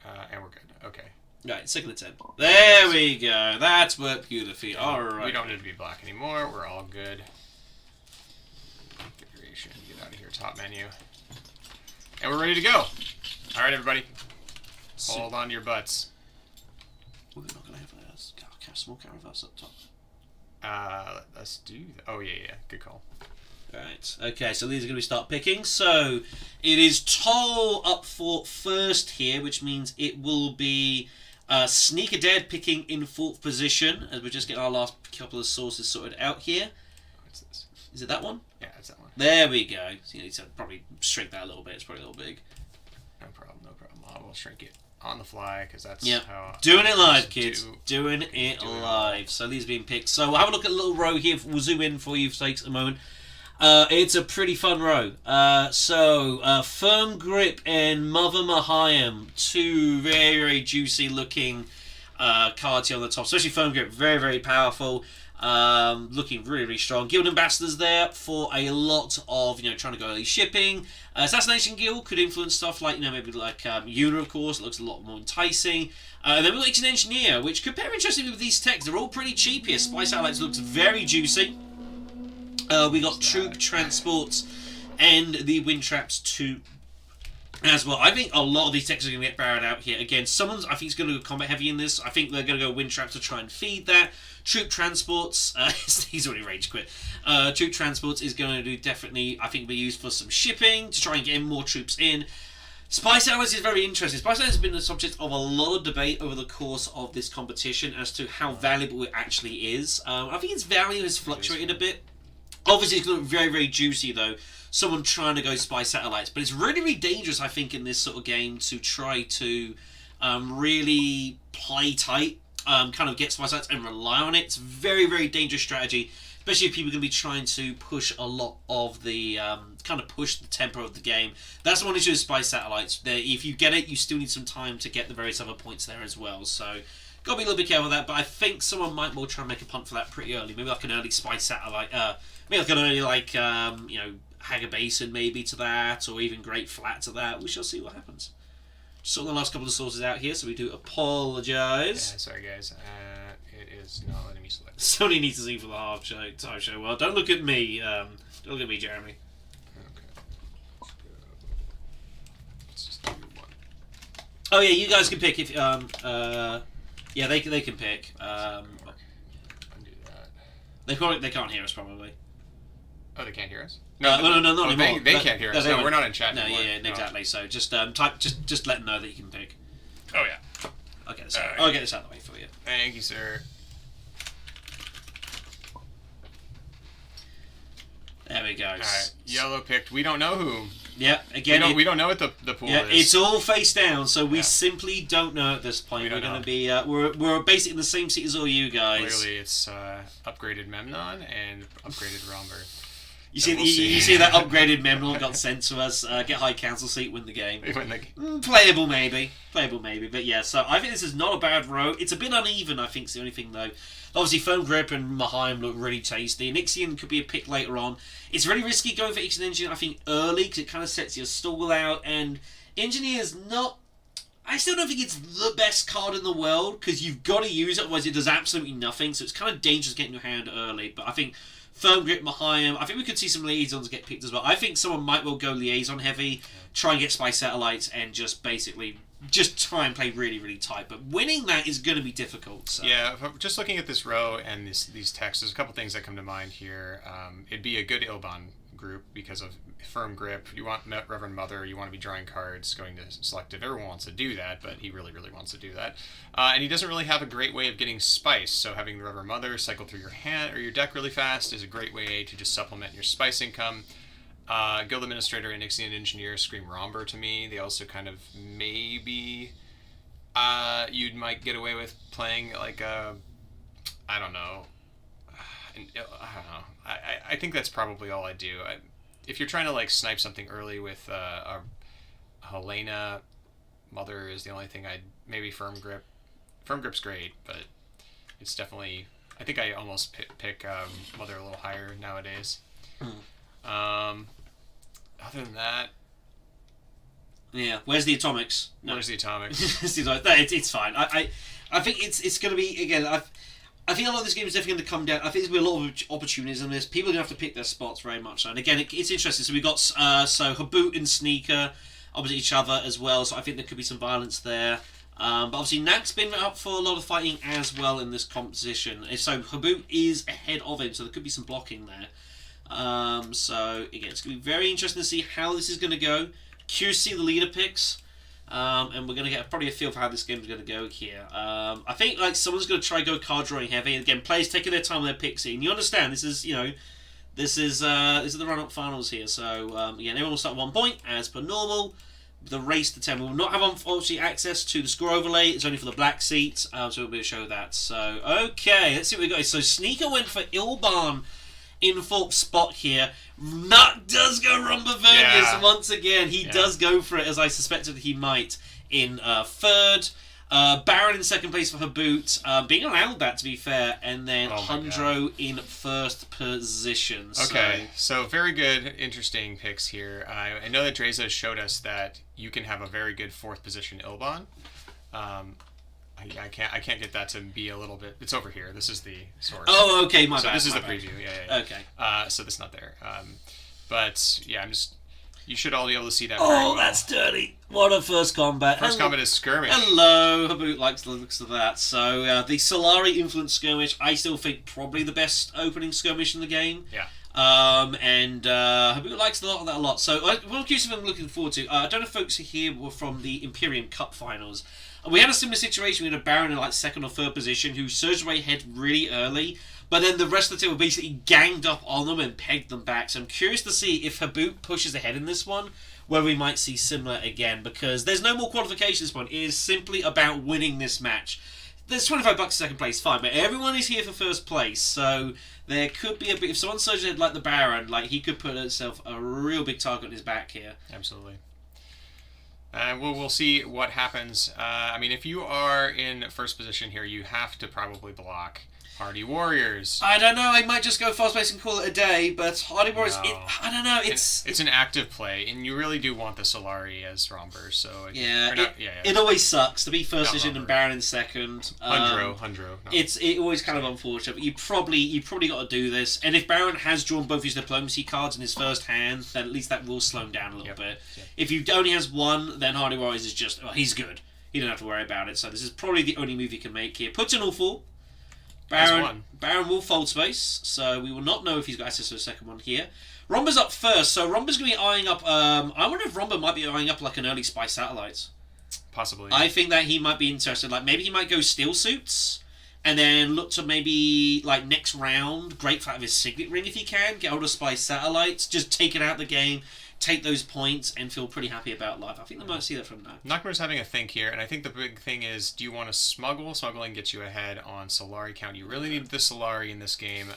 And we're good. Okay. Right, second attempt. There we go. That's worked beautifully. All right. We don't need to be black anymore. We're all good. Configuration. Get out of here. Top menu. And we're ready to go. All right, everybody. Hold on to your butts. We're not going to have a small canvas up top. Let's do that. Oh, yeah. Good call. Right. Okay, so these are going to start picking. So it is Toll up for first here, which means it will be SneakerDead picking in 4th position, as we're just getting our last couple of sources sorted out here. What's this? Is it that one? Yeah, it's that one. There we go. So you need to probably shrink that a little bit. It's probably a little big. No problem. I will shrink it on the fly, because that's how... Doing it live, kids. Doing it live. So these are being picked. So we'll have a look at a little row here. We'll zoom in for you for sakes a moment. It's a pretty fun row. Firm Grip and Mother Mahayam, two very, very juicy looking cards here on the top. Especially Firm Grip, very, very powerful. Looking really, really strong. Guild Ambassadors there for a lot of, trying to go early shipping. Assassination Guild could influence stuff like, maybe like Una, of course. It looks a lot more enticing. And then we've got Ancient Engineer, which could pair interestingly with these techs. They're all pretty cheap here. Spice Satellites looks very juicy. We got Troop Transports and the Wind Traps 2 as well. I think a lot of these techs are going to get barreled out here. Again, someone's, I think, is going to go combat heavy in this. I think they're going to go Wind Traps to try and feed that. Troop Transports, he's already rage quit. Troop Transports is going to definitely, I think, be used for some shipping to try and get more troops in. Spy Satellites is very interesting. Spy Satellites has been the subject of a lot of debate over the course of this competition as to how valuable it actually is. I think its value has fluctuated a bit. Obviously, it's going to look very, very juicy, though. Someone trying to go Spy Satellites. But it's really, really dangerous, I think, in this sort of game to try to really play tight, kind of get Spy Satellites and rely on it. It's a very, very dangerous strategy, especially if people are going to be trying to push a lot of the, kind of push the tempo of the game. That's one issue with Spy Satellites. If you get it, you still need some time to get the various other points there as well. So... got to be a little bit careful with that, but I think someone might well try and make a punt for that pretty early. Maybe like an early Spy Satellite, maybe like an early, Hager Basin maybe to that, or even Great Flat to that. We shall see what happens. Just saw the last couple of sources out here, so we do apologise. Yeah, sorry guys. It is not letting me select. Sony needs to see for the time show. Well, don't look at me. Don't look at me, Jeremy. Okay. Let's just do one. Oh yeah, you guys can pick if yeah, they can pick. Undo that. They can't hear us probably. Oh, they can't hear us? No, not anymore. They can't hear us. they No, won't. we're not in chat No, anymore. yeah, No. exactly. So just just let them know that you can pick. Oh yeah. I'll get this out of the way for you. Thank you, sir. There we go. All right. Yellow picked. We don't know who. Yeah. Again, We don't know what the pool yeah, is. it's all face down, so we Yeah. simply don't know at this point. We We're don't going to be we're basically in the same seat as all you guys. Clearly, it's upgraded Memnon and upgraded Romber. You So see, we'll see. you see that upgraded Memnon got sent to us. Get high council seat, win the game. When the Playable maybe, but yeah. So I think this is not a bad row. It's a bit uneven, I think. Is the only thing though. Obviously, Firm Grip and Mahayam look really tasty. Nixian could be a pick later on. It's really risky going for Ancient Engineer, I think, early, because it kind of sets your stall out. And Engineer's not... I still don't think it's the best card in the world, because you've got to use it, otherwise it does absolutely nothing. So it's kind of dangerous getting your hand early. But I think Firm Grip, Mahayim. I think we could see some liaisons get picked as well. I think someone might well go liaison heavy, try and get spy satellites, and just basically just try and play really, really tight. But winning that is going to be difficult. So. Yeah, just looking at this row and these texts, there's a couple things that come to mind here. It'd be a good Ilban group because of Firm Grip. You want Reverend Mother, you want to be drawing cards, going to selective. Everyone wants to do that, but he really, really wants to do that. And he doesn't really have a great way of getting spice, so having the Reverend Mother cycle through your hand or your deck really fast is a great way to just supplement your spice income. Guild Administrator and Nixian Engineer scream Romber to me. They also kind of maybe you might get away with playing like a, I don't know. I think that's probably all I do. If you're trying to like snipe something early with a Helena, Mother is the only thing I'd maybe Firm Grip. Firm Grip's great, but it's definitely. I think I almost pick Mother a little higher nowadays. Other than that, yeah. Where's the atomics? No. Where's the atomics? It's fine. I think it's going to be again. I think a lot of this game is definitely going to come down. I think there's going to be a lot of opportunities in this. People are going to have to pick their spots very much so. And again, it's interesting. So we got Habboot and Sneaker opposite each other as well. So I think there could be some violence there. But obviously Nak's been up for a lot of fighting as well in this competition. So Habboot is ahead of him, so there could be some blocking there. So again, it's going to be very interesting to see how this is going to go. Curious to see the leader picks. And we're going to get probably a feel for how this game is going to go here. I think like someone's going to try go card drawing heavy. And again, players taking their time with their picks. And you understand this is this is the run up finals here. So again, everyone will start at 1 point as per normal. The race to 10. We will not have unfortunately access to the score overlay. It's only for the black seats. So we'll be able to show that. So okay, let's see what we got. So Sneaker went for Ilban in fourth spot here. Nut does go Rumbervergus once again. He does go for it, as I suspected he might, in third. Baron in second place for Habboot, being allowed that, to be fair. And then Hundro in first position. Okay, so very good, interesting picks here. I know that Dreza showed us that you can have a very good fourth position Ilban. I can't get that to be a little bit. It's over here. This is the source. Oh, okay, my bad. This is my the bad. preview. Yeah. Okay. So that's not there. But yeah, you should all be able to see that. Oh, very well. That's dirty. What a first combat. First combat is skirmish. Hello, Habboot likes the looks of that. So the Solari influence skirmish, I still think probably the best opening skirmish in the game. Yeah. And Habboot likes a lot of that a lot. So one of the I'm looking forward to. I don't know if folks here were from the Imperium Cup finals. We had a similar situation. We had a Baron in like second or third position who surged away ahead really early, but then the rest of the team were basically ganged up on them and pegged them back. So I'm curious to see if Habboot pushes ahead in this one, where we might see similar again, because there's no more qualification at this point. It is simply about winning this match. There's $25 second place, fine, but everyone is here for first place, so there could be a bit. If someone surges ahead like the Baron, like he could put himself a real big target on his back here. Absolutely. We'll see what happens. I mean, if you are in first position here, you have to probably block Hardy Warriors. I don't know. I might just go fast pace and call it a day. But Hardy Warriors, No. I don't know. It's an active play, and you really do want the Solari as Romber. So it always sucks to be first position and Baron in second. Hundro. No. It always kind of unfortunate. But you probably got to do this. And if Baron has drawn both his diplomacy cards in his first hand, then at least that will slow him down a little bit. Yep. If he only has one, then Hardy Warriors is just he's good. You don't have to worry about it. So this is probably the only move he can make here. Puts in all four. Baron will fold space, so we will not know if he's got access to a second one here. Romber's up first, so Romber's going to be eyeing up. I wonder if Romber might be eyeing up like an early spy satellites. Possibly. I think that he might be interested. Like maybe he might go steel suits, and then look to maybe like next round, great out of his signet ring if he can get hold of spy satellites, just take it out of the game. Take those points and feel pretty happy about life. I think they might see that from that. Nachtmahr's having a think here, and I think the big thing is, do you want to smuggle? Smuggling gets you ahead on Solari count. You really need the Solari in this game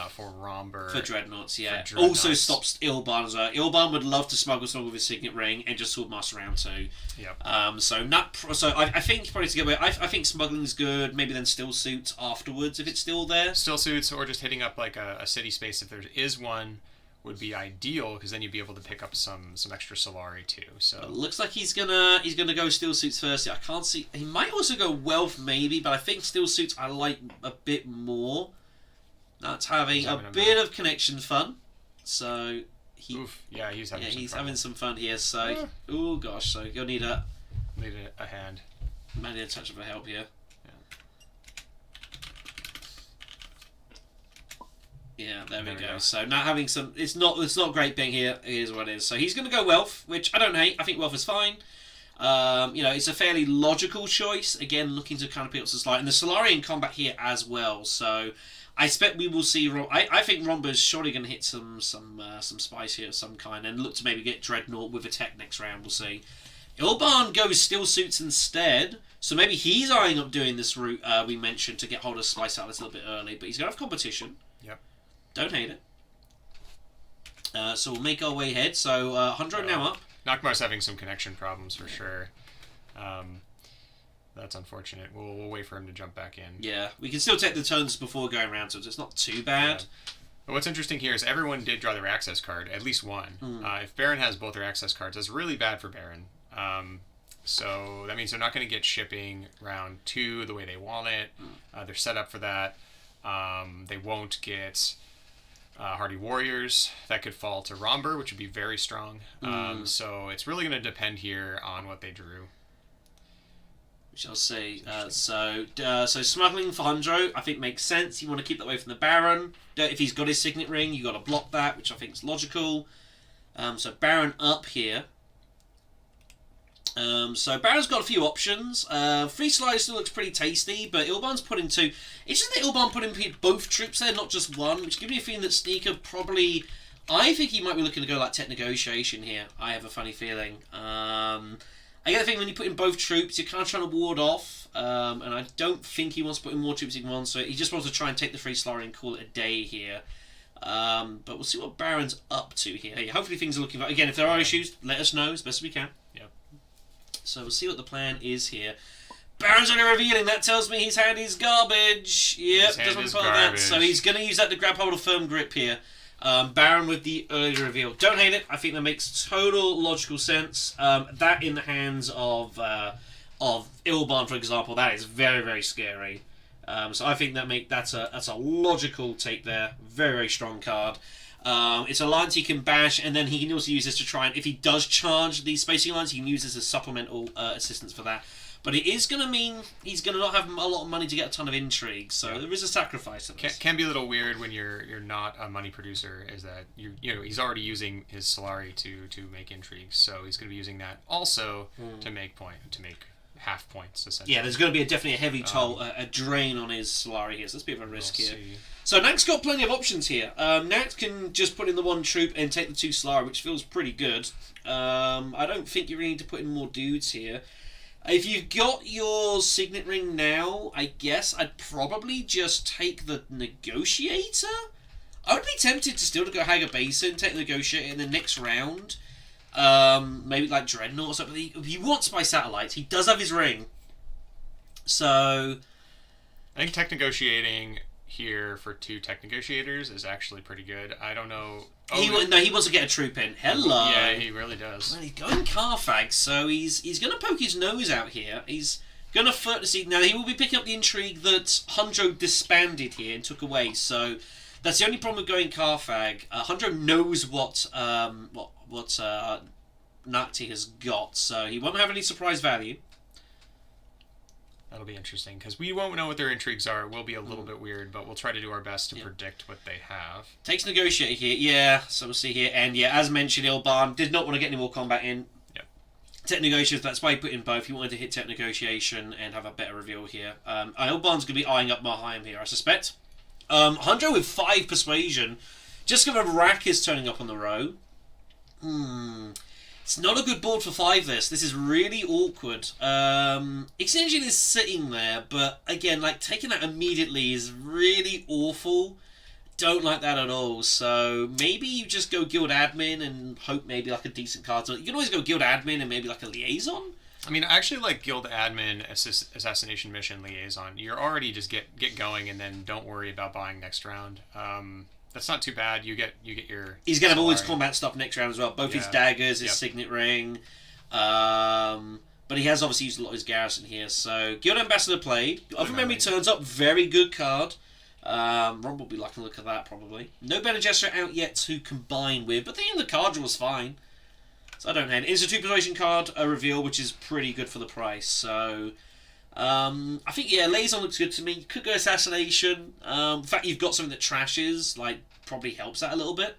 for Romber. For Dreadnoughts, yeah. Also stops Ilban as well. Ilban would love to smuggle with his signet ring and just Swordmaster around too. Yep. So I think probably to get away. I think smuggling's good. Maybe then still suits afterwards if it's still there. Still suits, or just hitting up like a city space if there is one. Would be ideal because then you'd be able to pick up some extra Solari too. So it looks like he's gonna go steel suits first. I can't see. He might also go wealth maybe, but I think steel suits I like a bit more. That's having a bit of connection fun. So Oof. Yeah, he's having he's some having some fun here. So oh gosh, so you'll need a hand. might need a touch of a help here. Yeah, there we go. So now having some, it's not great being here. It is what it is. So he's going to go Wealth, which I don't hate. I think Wealth is fine. You know, it's a fairly logical choice. Again, looking to kind of pick up some Solari. And the Solari in combat here as well. So I expect we will see... I think Rombo's surely going to hit some spice here of some kind and look to maybe get Dreadnought with a tech next round. We'll see. Ilban goes Steel Suits instead. So maybe he's eyeing up doing this route we mentioned to get hold of Spice out a little bit early. But he's going to have competition. Yep. Don't hate it. So we'll make our way ahead. So 100 now up. Nachtmahr's having some connection problems for sure. That's unfortunate. We'll wait for him to jump back in. Yeah, we can still take the turns before going around, so it's not too bad. Yeah. But what's interesting here is everyone did draw their access card, at least one. If Baron has both their access cards, that's really bad for Baron. So that means they're not going to get shipping round 2 the way they want it. They're set up for that. They won't get Hardy Warriors. That could fall to Romber, which would be very strong. So it's really going to depend here on what they drew. We shall see. So smuggling for Hundro, I think makes sense. You want to keep that away from the Baron. If he's got his Signet Ring, you got to block that, which I think is logical. So Baron up here. So Baron's got a few options. Free Slice still looks pretty tasty, but Ilban's put into... It's just that Ilban put in both troops there, not just one, which gives me a feeling that Sneaker probably... I think he might be looking to go like Tech Negotiation here. I have a funny feeling. I get the thing when you put in both troops, you're kind of trying to ward off, and I don't think he wants to put in more troops in one, so he just wants to try and take the free Slaughter and call it a day here. But we'll see what Baron's up to here. Hopefully things are looking... Again, if there are issues, let us know as best as we can. Yep. So we'll see what the plan is here. Baron's only revealing. That tells me his hand is garbage. Yep, doesn't want to put that. So he's going to use that to grab hold of Firm Grip here. Baron with the early reveal. Don't hate it. I think that makes total logical sense. That in the hands of Ilban, for example, that is very, very scary. So I think that's a logical take there. Very, very strong card. It's a lance he can bash, and then he can also use this to try and, if he does charge these spacing lines, he can use this as supplemental assistance for that. But it is going to mean he's going to not have a lot of money to get a ton of intrigue, so there is a sacrifice in this. Can be a little weird when you're not a money producer, is that you know he's already using his Solari to make intrigue, so he's going to be using that also to make half points essentially. Yeah, there's going to be definitely a heavy toll, a drain on his Solari here, so that's a bit of a risk here. So Nakt's got plenty of options here. Nakt can just put in the one troop and take the 2 Solari, which feels pretty good. I don't think you really need to put in more dudes here. If you've got your Signet Ring now, I guess I'd probably just take the Negotiator. I would be tempted to still to go Haga Basin, take the Negotiator in the next round. Maybe like Dreadnought or something. If you want Spy Satellites, he does have his ring. So I think Tech Negotiating here for 2 Tech Negotiators is actually pretty good. I don't know... he wants to get a troop in. Hello. Yeah, he really does. Well, he's going Carfag, so he's going to poke his nose out here. He's going to flirt to see... Now, he will be picking up the intrigue that Hundro disbanded here and took away, so that's the only problem with going Carfag. Hundro knows what Nakti has got, so he won't have any surprise value. That'll be interesting, because we won't know what their intrigues are. It will be a little bit weird, but we'll try to do our best to predict what they have. Takes Negotiator here, yeah, so we'll see here. And yeah, as mentioned, Ilban did not want to get any more combat in. Yep. Tech Negotiation, that's why he put in both. He wanted to hit Tech Negotiation and have a better reveal here. Ilban's going to be eyeing up Marheim here, I suspect. Hundro with 5 Persuasion. Just going to rack his turning up on the row. It's not a good board for 5, this. This is really awkward. Extension is sitting there, but again, like, taking that immediately is really awful. Don't like that at all. So maybe you just go Guild Admin and hope maybe like a decent card. You can always go Guild Admin and maybe like a Liaison. I mean, I actually like Guild Admin, Assassination Mission, Liaison. You're already just get going and then don't worry about buying next round. That's not too bad. You get your... He's going to have all his combat stuff next round as well. Both his daggers, his Signet Ring. But he has obviously used a lot of his garrison here. So, Guild Ambassador played. Other Memory turns up. Very good card. Rob will be liking to look at that probably. No Bene Gesserit out yet to combine with, but the card was fine. So I don't hate it. It's a 2 persuasion card, a reveal, which is pretty good for the price. So I think, yeah, Liaison looks good to me. You could go Assassination. The fact you've got something that trashes, like, probably helps that a little bit.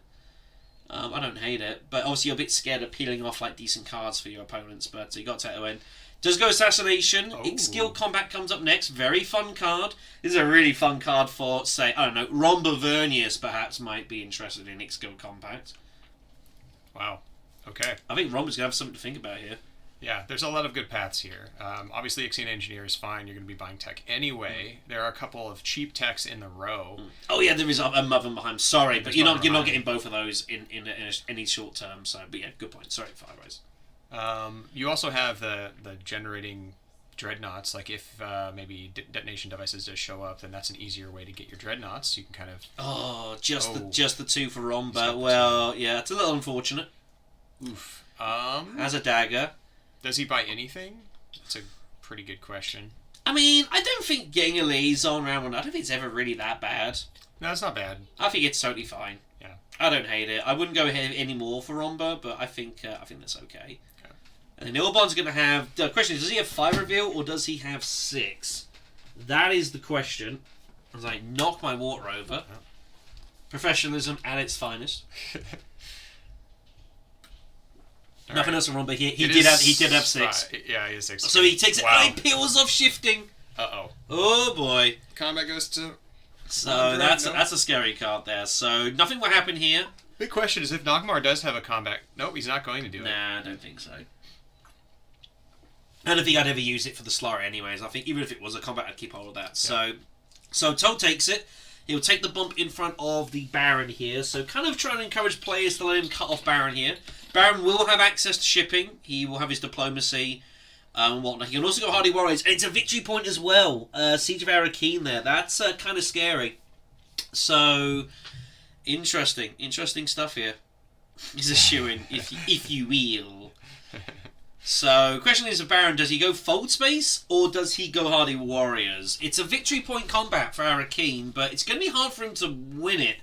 I don't hate it, but obviously you're a bit scared of peeling off like decent cards for your opponents, but you got to take it in. Does go Assassination. Skill Combat comes up next. Very fun card. This is a really fun card for, say, I don't know, Romba Vernius perhaps might be interested in Skill Compact. Wow. Okay. I think Romba's going to have something to think about here. Yeah, there's a lot of good paths here. Obviously, Ixion Engineer is fine. You're going to be buying tech anyway. There are a couple of cheap techs in the row. Oh yeah, there is a Mother behind. Sorry, but you're not getting both of those in any short term. So, but yeah, good point. Sorry, Fireways. You also have the generating dreadnoughts. Like if maybe detonation devices does show up, then that's an easier way to get your dreadnoughts. You can kind of just the 2 for Romba. Well, yeah, it's a little unfortunate. Oof. As a dagger. Does he buy anything? That's a pretty good question. I mean, I don't think getting a Liaison round one, I don't think it's ever really that bad. No, it's not bad. I think it's totally fine. Yeah. I don't hate it. I wouldn't go ahead any more for Romba, but I think that's okay. And then Ilbon's going to have... The question is, does he have 5 reveal or does he have 6? That is the question. As I knock my water over. Oh. Professionalism at its finest. Nothing else from Romba. He did have 6. Yeah, he has 6. So he takes it. Wow. He peels off shifting. Uh-oh. Oh boy. Combat goes to... So that's a scary card there. So nothing will happen here. Big question is if Nachtmahr does have a combat... Nope, he's not going to do it. Nah, I don't think so. I don't think I'd ever use it for the Slaughter anyways. I think even if it was a combat, I'd keep hold of that. Yeah. So Toad takes it. He'll take the bump in front of the Baron here. So kind of trying to encourage players to let him cut off Baron here. Baron will have access to shipping. He will have his diplomacy and whatnot. He can also go Hardy Warriors. And it's a victory point as well. Siege of Arakeen there. That's kind of scary. So, interesting. Interesting stuff here. He's a shoo-in, if you will. So, question is, Baron, does he go Fold Space or does he go Hardy Warriors? It's a victory point combat for Arakeen, but it's going to be hard for him to win it.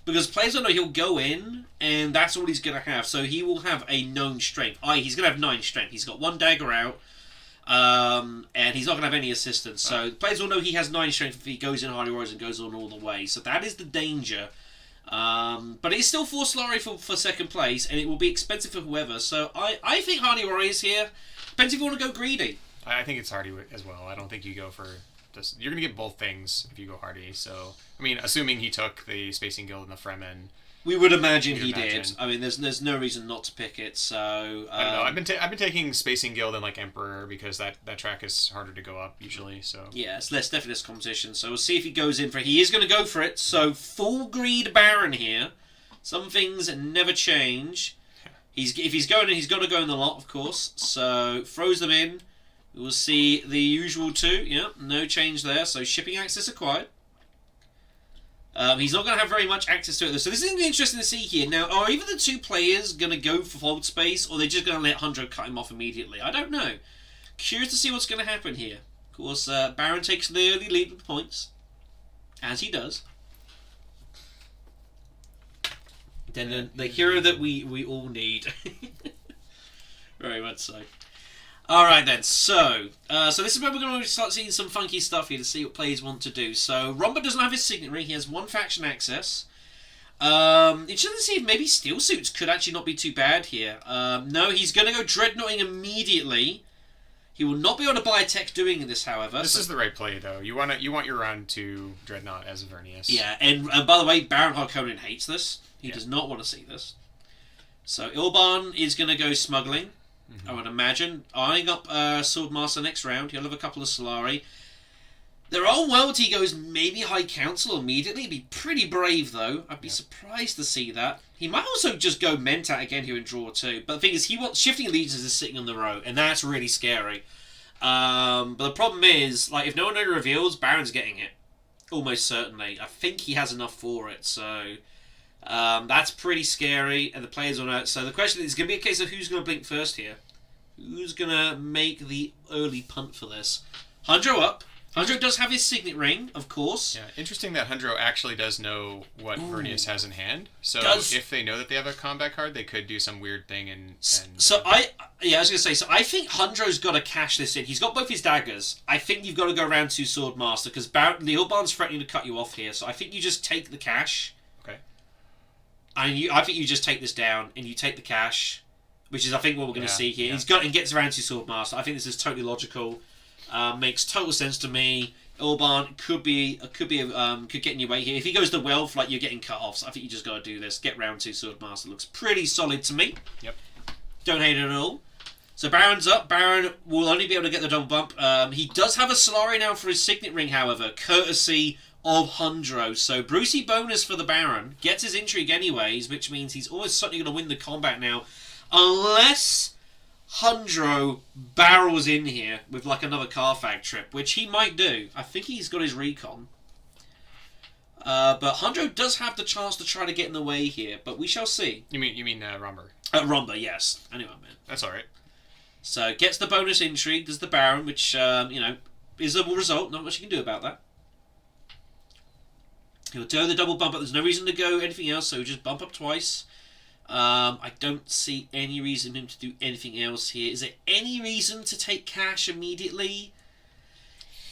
Because players don't know he'll go in, and that's all he's going to have. So he will have a known strength. He's going to have 9 strength. He's got 1 dagger out, and he's not going to have any assistance. So players will know he has 9 strength if he goes in Hardy Warriors and goes on all the way. So that is the danger. But it's still 4 Slurry for second place, and it will be expensive for whoever. So I think Hardy Warriors here. Depends if you want to go greedy. I think it's Hardy as well. I don't think you go for... You're going to get both things if you go Hardy. So, I mean, assuming he took the Spacing Guild and the Fremen... We would imagine he did. I mean, there's no reason not to pick it. So I don't know. I've been taking Spacing Guild and like Emperor because that track is harder to go up usually. So yeah, it's definitely less competition. So we'll see if he goes in for it. He is going to go for it. So full greed Baron here. Some things never change. If he's going in, he's got to go in the lot, of course. So throws them in. We'll see the usual 2. Yeah, no change there. So shipping access acquired. He's not going to have very much access to it, though. So this is going to be interesting to see here. Now, are either the 2 players going to go for Fold Space, or they're just going to let 100 cut him off immediately? I don't know. Curious to see what's going to happen here. Of course, Baron takes the early lead with the points, as he does. Then the hero that we all need. Very much so. Alright then, so this is where we're going to start seeing some funky stuff here to see what players want to do. So, Romba doesn't have his signet ring, he has 1 faction access. Interesting to see if maybe Steel Suits could actually not be too bad here. No, he's going to go Dreadnoughting immediately. He will not be able to buy a tech doing this, however. This is the right play, though. You want your round to Dreadnought as Vernius. Yeah, and by the way, Baron Harkonnen hates this. He does not want to see this. So, Ilban is going to go Smuggling. I would imagine. Eyeing up Swordmaster next round. He'll have a couple of Solari. There are worlds he goes maybe High Council immediately. He'd be pretty brave, though. I'd be surprised to see that. He might also just go Mentat again here and draw 2. But the thing is, he wants Shifting Allegiance is sitting on the row, and that's really scary. But the problem is, like, if no one ever reveals, Baron's getting it. Almost certainly. I think he has enough for it, so... that's pretty scary, and the players will know. So the question is, it's going to be a case of who's going to blink first here. Who's going to make the early punt for this? Hydro up. Hundro does have his signet ring, of course. Yeah, interesting that Hundro actually does know what Vernius has in hand. So Does- if they know that they have a combat card, they could do some weird thing and I was gonna say. So I think Hundro's got to cash this in. He's got both his daggers. I think you've got to go around to Swordmaster because the Ilban's threatening to cut you off here. So I think you just take the cash. Okay. And I think you just take this down and you take the cash, which is I think what we're going to see here. Yeah. He's got and gets around to Swordmaster. I think this is totally logical. Makes total sense to me. Ilban could get in your way here. If he goes to Wealth, like you're getting cut off. So I think you just got to do this. Get round to Swordmaster. Looks pretty solid to me. Yep. Don't hate it at all. So Baron's up. Baron will only be able to get the double bump. He does have a Solari now for his signet ring, however, courtesy of Hundro. So Brucey bonus for the Baron. Gets his intrigue anyways, which means he's almost certainly going to win the combat now. Unless Hundro barrels in here with like another Carfag trip, which he might do. I think he's got his recon. But Hundro does have the chance to try to get in the way here, but we shall see. You mean Romber? Romba, yes. Anyway, man. That's all right. So gets the bonus intrigue, does the Baron, which is a result. Not much you can do about that. He'll do the double bump up. There's no reason to go anything else, so he'll just bump up twice. I don't see any reason for him to do anything else here. Is there any reason to take cash immediately?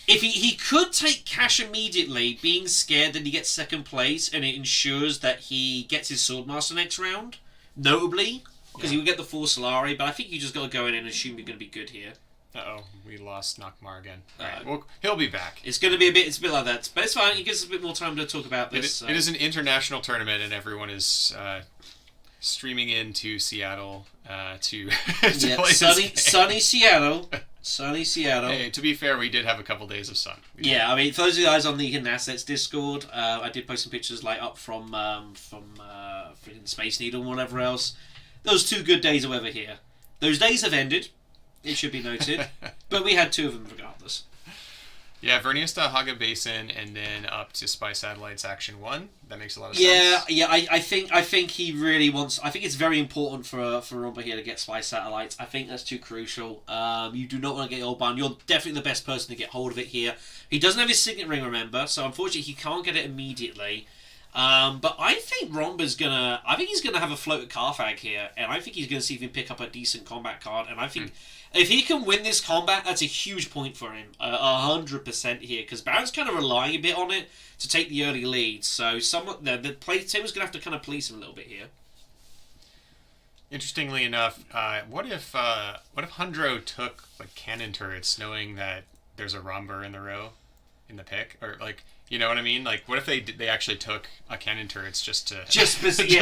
If he could take cash immediately, being scared that he gets second place, and it ensures that he gets his Swordmaster next round, notably, because he will get the 4 Solari, but I think you just got to go in and assume you're going to be good here. Uh-oh, we lost Nachtmahr again. All right, well, he'll be back. It's going to be a bit like that, but it's fine. It gives us a bit more time to talk about this. It is an international tournament, and everyone is streaming into Seattle to play sunny Seattle. Sunny Seattle. Hey, to be fair, we did have a couple days of sun. I mean, for those of you guys on the Hidden Assets Discord, I did post some pictures like up from freaking Space Needle and whatever else. Those 2 good days of weather here. Those days have ended. It should be noted, but we had 2 of them regardless. Yeah, Vernius to Haga Basin, and then up to Spy Satellites Action 1. That makes a lot of sense. Yeah. I think he really wants. I think it's very important for Romba here to get Spy Satellites. I think that's too crucial. You do not want to get Orban. You're definitely the best person to get hold of it here. He doesn't have his signet ring, remember, so unfortunately he can't get it immediately. But I think Romba's gonna. I think he's gonna have a float at Carfag here, and I think he's gonna see if he can pick up a decent combat card. And I think if he can win this combat, that's a huge point for him, 100% here, because Baron's kind of relying a bit on it to take the early lead. So somewhat the table's gonna have to kind of police him a little bit here. Interestingly enough, what if Hundro took like cannon turrets, knowing that there's a Romber in the row, in the pick, or like. You know what I mean? Like, what if they actually took a cannon turrets just to...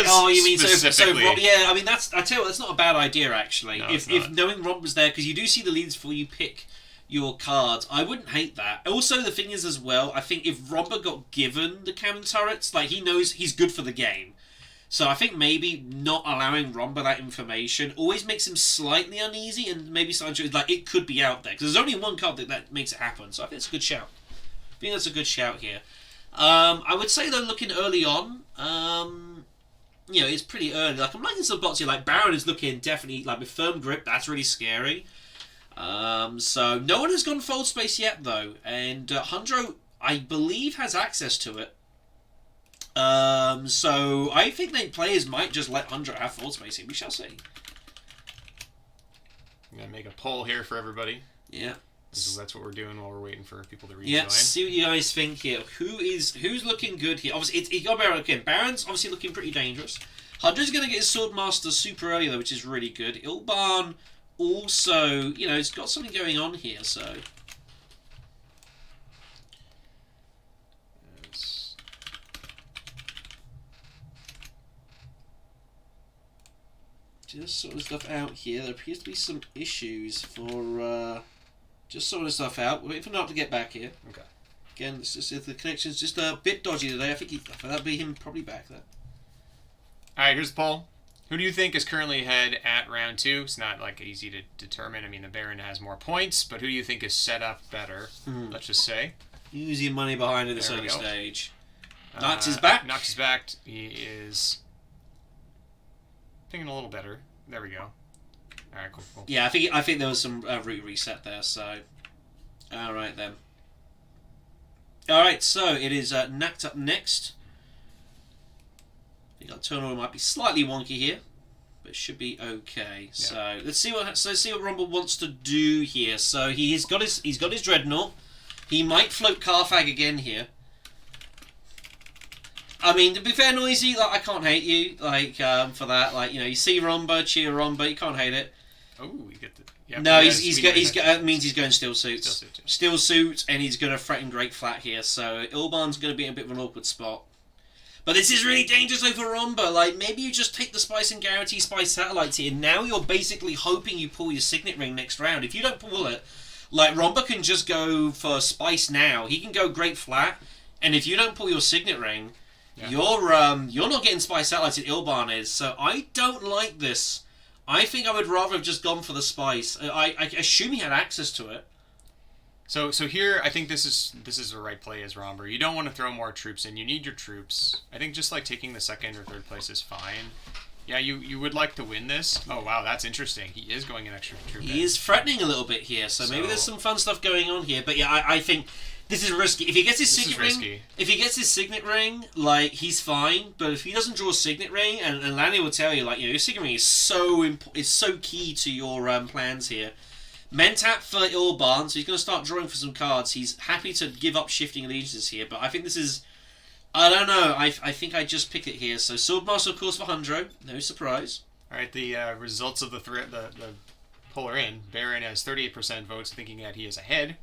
Oh, you mean specifically. so yeah, I mean, I tell you what, that's not a bad idea, actually. No, if knowing Rob was there, because you do see the leads before you pick your cards, I wouldn't hate that. Also, the thing is as well, I think if Romba got given the cannon turrets, like, he knows he's good for the game. So I think maybe not allowing Romba that information always makes him slightly uneasy, and maybe Sancho is like, it could be out there. Because there's only one card that makes it happen, so I think it's a good shout. I think that's a good shout here. I would say though, looking early on, it's pretty early. Like I'm liking some bots here. Like Baron is looking definitely like with firm grip. That's really scary. So no one has gone fold space yet though, and Hundro I believe has access to it. So I think the players might just let Hundro have fold space here. We shall see. I'm gonna make a poll here for everybody. Yeah. So that's what we're doing while we're waiting for people to rejoin. Yeah, see what you guys think here. Who's looking good here? Obviously, you got Baron again. Baron's obviously looking pretty dangerous. Hundred's going to get his Swordmaster super early though, which is really good. Ilban also, it's got something going on here. So just sorting stuff out here. There appears to be some issues for. Just sorting stuff out. We're waiting for Nart to get back here. Okay. Again, it's just if the connection's just a bit dodgy today. I think that'll be him probably back there. All right, here's the poll. Who do you think is currently ahead at round 2? It's not like easy to determine. I mean, the Baron has more points, but who do you think is set up better? Let's just say. Use your money behind at this There we early go. stage. Knox is back. Knox is back. He is thinking a little better. There we go. All right, cool. Yeah, I think there was some route reset there. So, all right then. Alright, so it is Nacht up next. I think our turn order might be slightly wonky here, but it should be okay. Yeah. So let's see what Rumble wants to do here. So he's got his Dreadnought. He might float Carthag again here. I mean, to be fair, Noisy, like, I can't hate you, like, for that. Like, you know, you see Romba, cheer Romba, you can't hate it. Oh, we get the... Yeah, no, that means he's going Steel Suits. Steel Suits, and he's going to threaten Great Flat here, so Ilban's going to be in a bit of an awkward spot. But this is really dangerous over Romba. Like, maybe you just take the Spice and guarantee Spice Satellites here. Now you're basically hoping you pull your Signet Ring next round. If you don't pull it, like, Romba can just go for Spice now. He can go Great Flat, and if you don't pull your Signet Ring... Yeah. You're not getting Spice Satellites that Ilban is, so I don't like this. I think I would rather have just gone for the Spice. I assume he had access to it. So here, I think this is the right play as Romber. You don't want to throw more troops in. You need your troops. I think just like taking the second or third place is fine. Yeah, you would like to win this. Oh wow, that's interesting. He is going an extra troop. He is threatening a little bit here, so maybe there's some fun stuff going on here. But yeah, I think. This is risky. If he gets his Signet Ring, like, he's fine. But if he doesn't draw a Signet Ring, and Lanny will tell you, like, you know, your Signet Ring is so key to your plans here. Mentap for Ilban, so he's going to start drawing for some cards. He's happy to give up Shifting Allegiances here, but I think this is... I don't know. I think I just pick it here. So Swordmaster, of course, for Hundro. No surprise. All right, the results of the poll are in. Baron has 38% votes, thinking that he is ahead.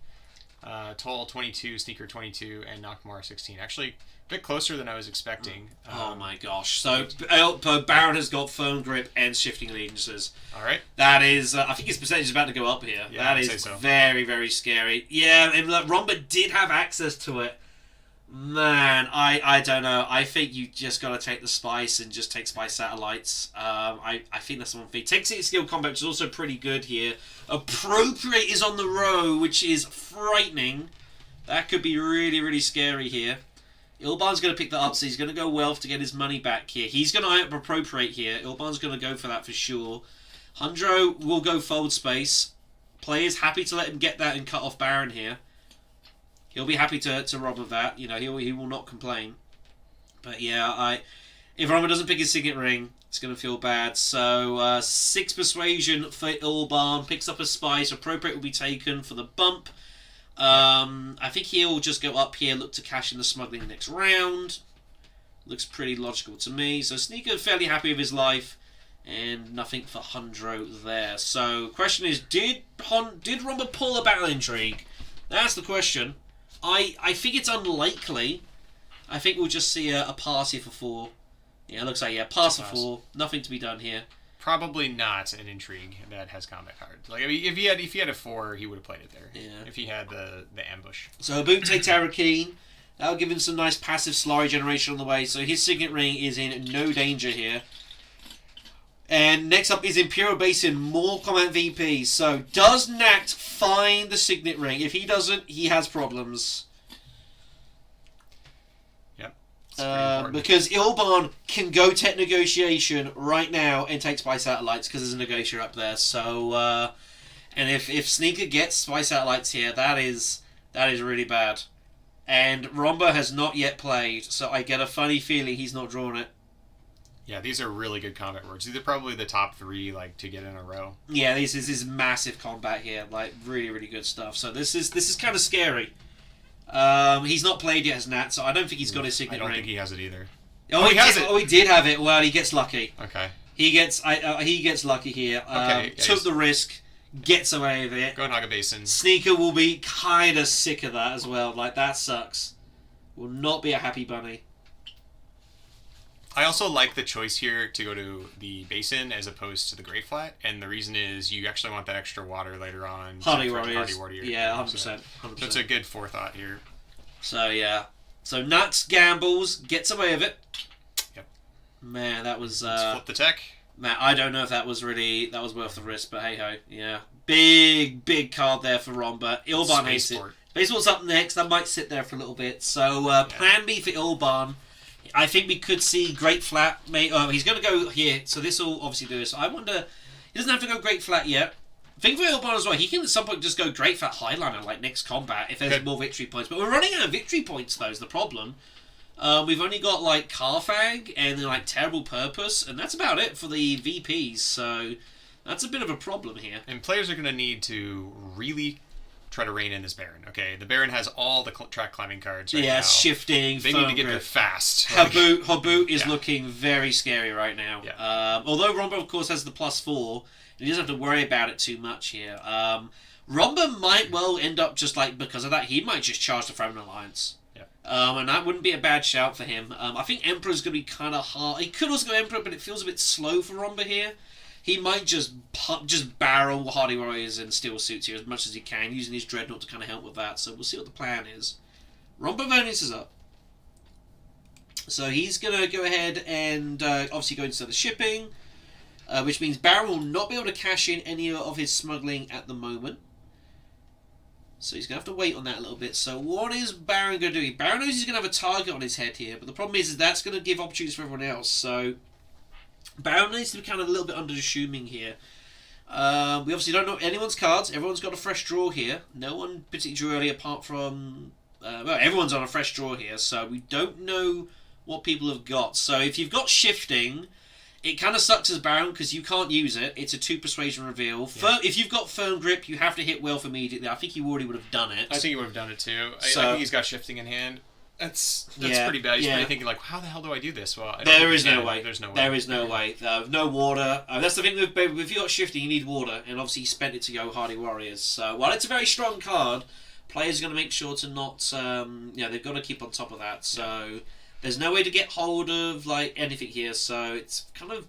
Toll 22, Sneaker 22, and Nachtmahr 16. Actually, a bit closer than I was expecting. Oh my gosh. So Baron has got Firm Grip and Shifting Allegiances. Alright. That is, I think his percentage is about to go up here. Yeah, that is very, very scary. Yeah, and Romba did have access to it. Man, I don't know. I think you just got to take the Spice and just take Spice Satellites. I think that's one thing. Take City Skill Combat, which is also pretty good here. Appropriate is on the row, which is frightening. That could be really, really scary here. Ilban's going to pick that up, so he's going to go Wealth to get his money back here. He's going to appropriate here. Ilban's going to go for that for sure. Hundro will go Fold Space. Players happy to let him get that and cut off Baron here. He'll be happy to rob of that. You know, he will not complain. But yeah, if Romba doesn't pick his Signet Ring, it's going to feel bad. So 6 Persuasion for Ilban. Picks up a Spice. Appropriate will be taken for the bump. I think he'll just go up here, look to cash in the smuggling next round. Looks pretty logical to me. So Sneaker fairly happy with his life. And nothing for Hundro there. So question is, did Romba pull a Battle Intrigue? That's the question. I think it's unlikely. I think we'll just see a party for 4. Yeah, it looks like, pass for 4. Nothing to be done here. Probably not an intrigue that has combat cards. Like, I mean, if he had a 4, he would have played it there. Yeah. If he had the ambush. So Habboot takes Arakeen. That'll give him some nice passive Slurry generation on the way. So his Signet Ring is in no danger here. And next up is Imperial Basin, more Combat VP. So does Nacht find the Signet Ring? If he doesn't, he has problems. Yep. Because Ilban can go Tech Negotiation right now and take Spy Satellites because there's a negotiator up there. So, and if Sneaker gets Spy Satellites here, that is really bad. And Romba has not yet played, so I get a funny feeling he's not drawn it. Yeah, these are really good combat words. These are probably the top 3, like, to get in a row. Yeah, this is massive combat here, like really, really good stuff. So this is kind of scary. He's not played yet as Nat, so I don't think he's got his Signet Ring. I don't think he has it either. Oh, he has it. Oh, he did have it. Well, he gets lucky. Okay. He gets lucky here. Okay. Took the risk, gets away with it. Go and hog a basin. Sneaker will be kind of sick of that as well. Like, that sucks. Will not be a happy bunny. I also like the choice here to go to the basin as opposed to the Great Flat, and the reason is you actually want that extra water later on. Hardy Warrior. Yeah, 100%. 100%. So it's a good forethought here. So yeah. So Nuts gambles, gets away with it. Yep. Man, that was... Let's flip the tech. Man, I don't know if that was worth the risk, but hey ho. Yeah. Big card there for Romba. Ilban hates it. Baseball's up next. That might sit there for a little bit. So plan B for Ilban. I think we could see Great Flat. He's going to go here, so this will obviously do this. I wonder... He doesn't have to go Great Flat yet. Think for Ilban as well. He can at some point just go Great Fat Highliner like next combat if there's more victory points. But we're running out of victory points though. Is the problem. We've only got like Carfag and then like Terrible Purpose, and that's about it for the VPs. So that's a bit of a problem here. And players are going to need to really try to rein in this Baron. Okay, the Baron has all the track climbing cards right now. Shifting. They need to get there fast. Habboot is looking very scary right now. Yeah. Although Romba, of course, has the +4, he doesn't have to worry about it too much here. Romba might well end up just like, because of that, he might just charge the Fremen Alliance. Yeah. And that wouldn't be a bad shout for him. I think Emperor's going to be kind of hard. He could also go Emperor, but it feels a bit slow for Romba here. He might just barrel Hardy Warriors and Steel Suits here as much as he can, using his Dreadnought to kind of help with that. So we'll see what the plan is. Rombavonius is up. So he's going to go ahead and obviously go into the shipping, which means Baron will not be able to cash in any of his smuggling at the moment. So he's going to have to wait on that a little bit. So what is Baron going to do? Baron knows he's going to have a target on his head here, but the problem is that's going to give opportunities for everyone else. So Baron needs to be kind of a little bit under-assuming here. We obviously don't know anyone's cards. Everyone's got a fresh draw here. No one particularly drew early apart from... well, everyone's on a fresh draw here, so we don't know what people have got. So if you've got shifting, it kind of sucks as Baron because you can't use it. It's a 2 persuasion reveal. Yeah. If you've got firm grip, you have to hit Wealth immediately. I think he already would have done it. I think he would have done it too. I So- think he's got shifting in hand. That's Yeah, pretty bad. He's yeah. probably thinking like, how the hell do I do this? Well, I don't There think is he no can. way. There's no way. There is no way. No water. That's the thing with if you got shifting, you need water, and obviously he spent it to go Hardy Warriors. So while it's a very strong card, players are going to make sure to not. They've got to keep on top of that. So there's no way to get hold of like anything here. So it's kind of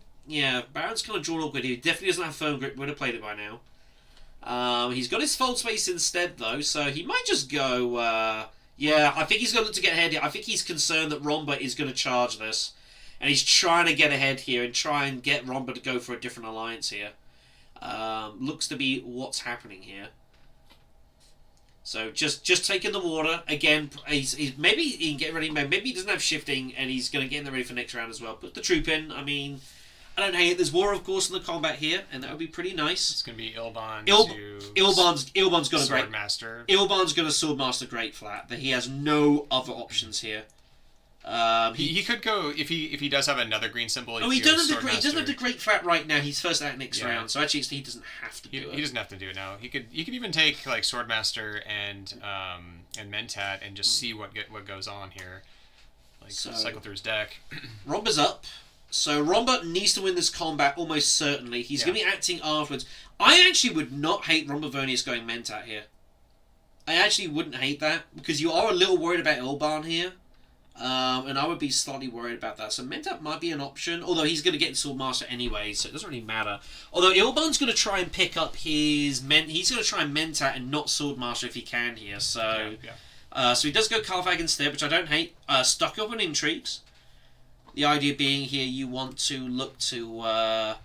Baron's kind of drawn awkward. He definitely doesn't have firm grip. Would have played it by now. He's got his fold space instead though, so he might just go. I think he's going to look to get ahead here. I think he's concerned that Romba is going to charge this. And he's trying to get ahead here and try and get Romba to go for a different alliance here. Looks to be what's happening here. So just taking the water. Again, he's maybe he can get ready. Maybe he doesn't have shifting and he's going to get in there ready for next round as well. Put the troop in. I mean, I don't hate it. There's war, of course, in the combat here, and that would be pretty nice. It's going to be Ilban Ilban's got a great... Swordmaster. Ilban's going to Swordmaster Great Flat. That he has no other options here. He could go if he does have another green symbol. He doesn't have the Great Flat right now. He's first out next Yeah. round, so actually he doesn't have to do it. He doesn't have to do it now. He could even take like Swordmaster and Mentat and just see what goes on here. Like cycle through his deck. Romba's up. So Romba needs to win this combat almost certainly. He's going to be acting afterwards. I actually would not hate Rombavonius going Mentat here. I actually wouldn't hate that because you are a little worried about Ilban here. And I would be slightly worried about that. So Mentat might be an option, although he's going to get Swordmaster anyway, so it doesn't really matter. Although Ilban's going to try and pick up his... He's going to try and Mentat and not Swordmaster if he can here. So so he does go Carfag instead, which I don't hate. Stuck up on Intrigues. The idea being here, you want to look to...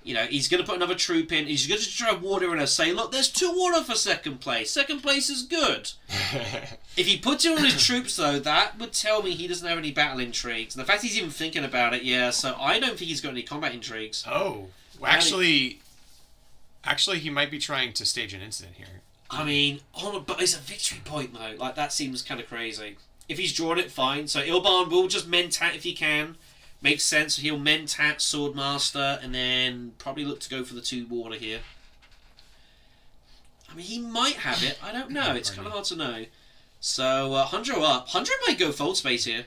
he's going to put another troop in. He's going to try water and say, look, there's 2 water for second place. Second place is good. If he puts it on his troops, though, that would tell me he doesn't have any battle intrigues. The fact he's even thinking about it, so I don't think he's got any combat intrigues. Oh, well, actually, he might be trying to stage an incident here. I mean, but it's a victory point, though. Like, that seems kind of crazy. If he's drawn it, fine. So Ilban will just Mentat if he can. Makes sense. He'll Mentat, Swordmaster, and then probably look to go for the 2 water here. I mean, he might have it. I don't know. It's kind of hard to know. So, Hundro up. Hundro might go Fold Space here.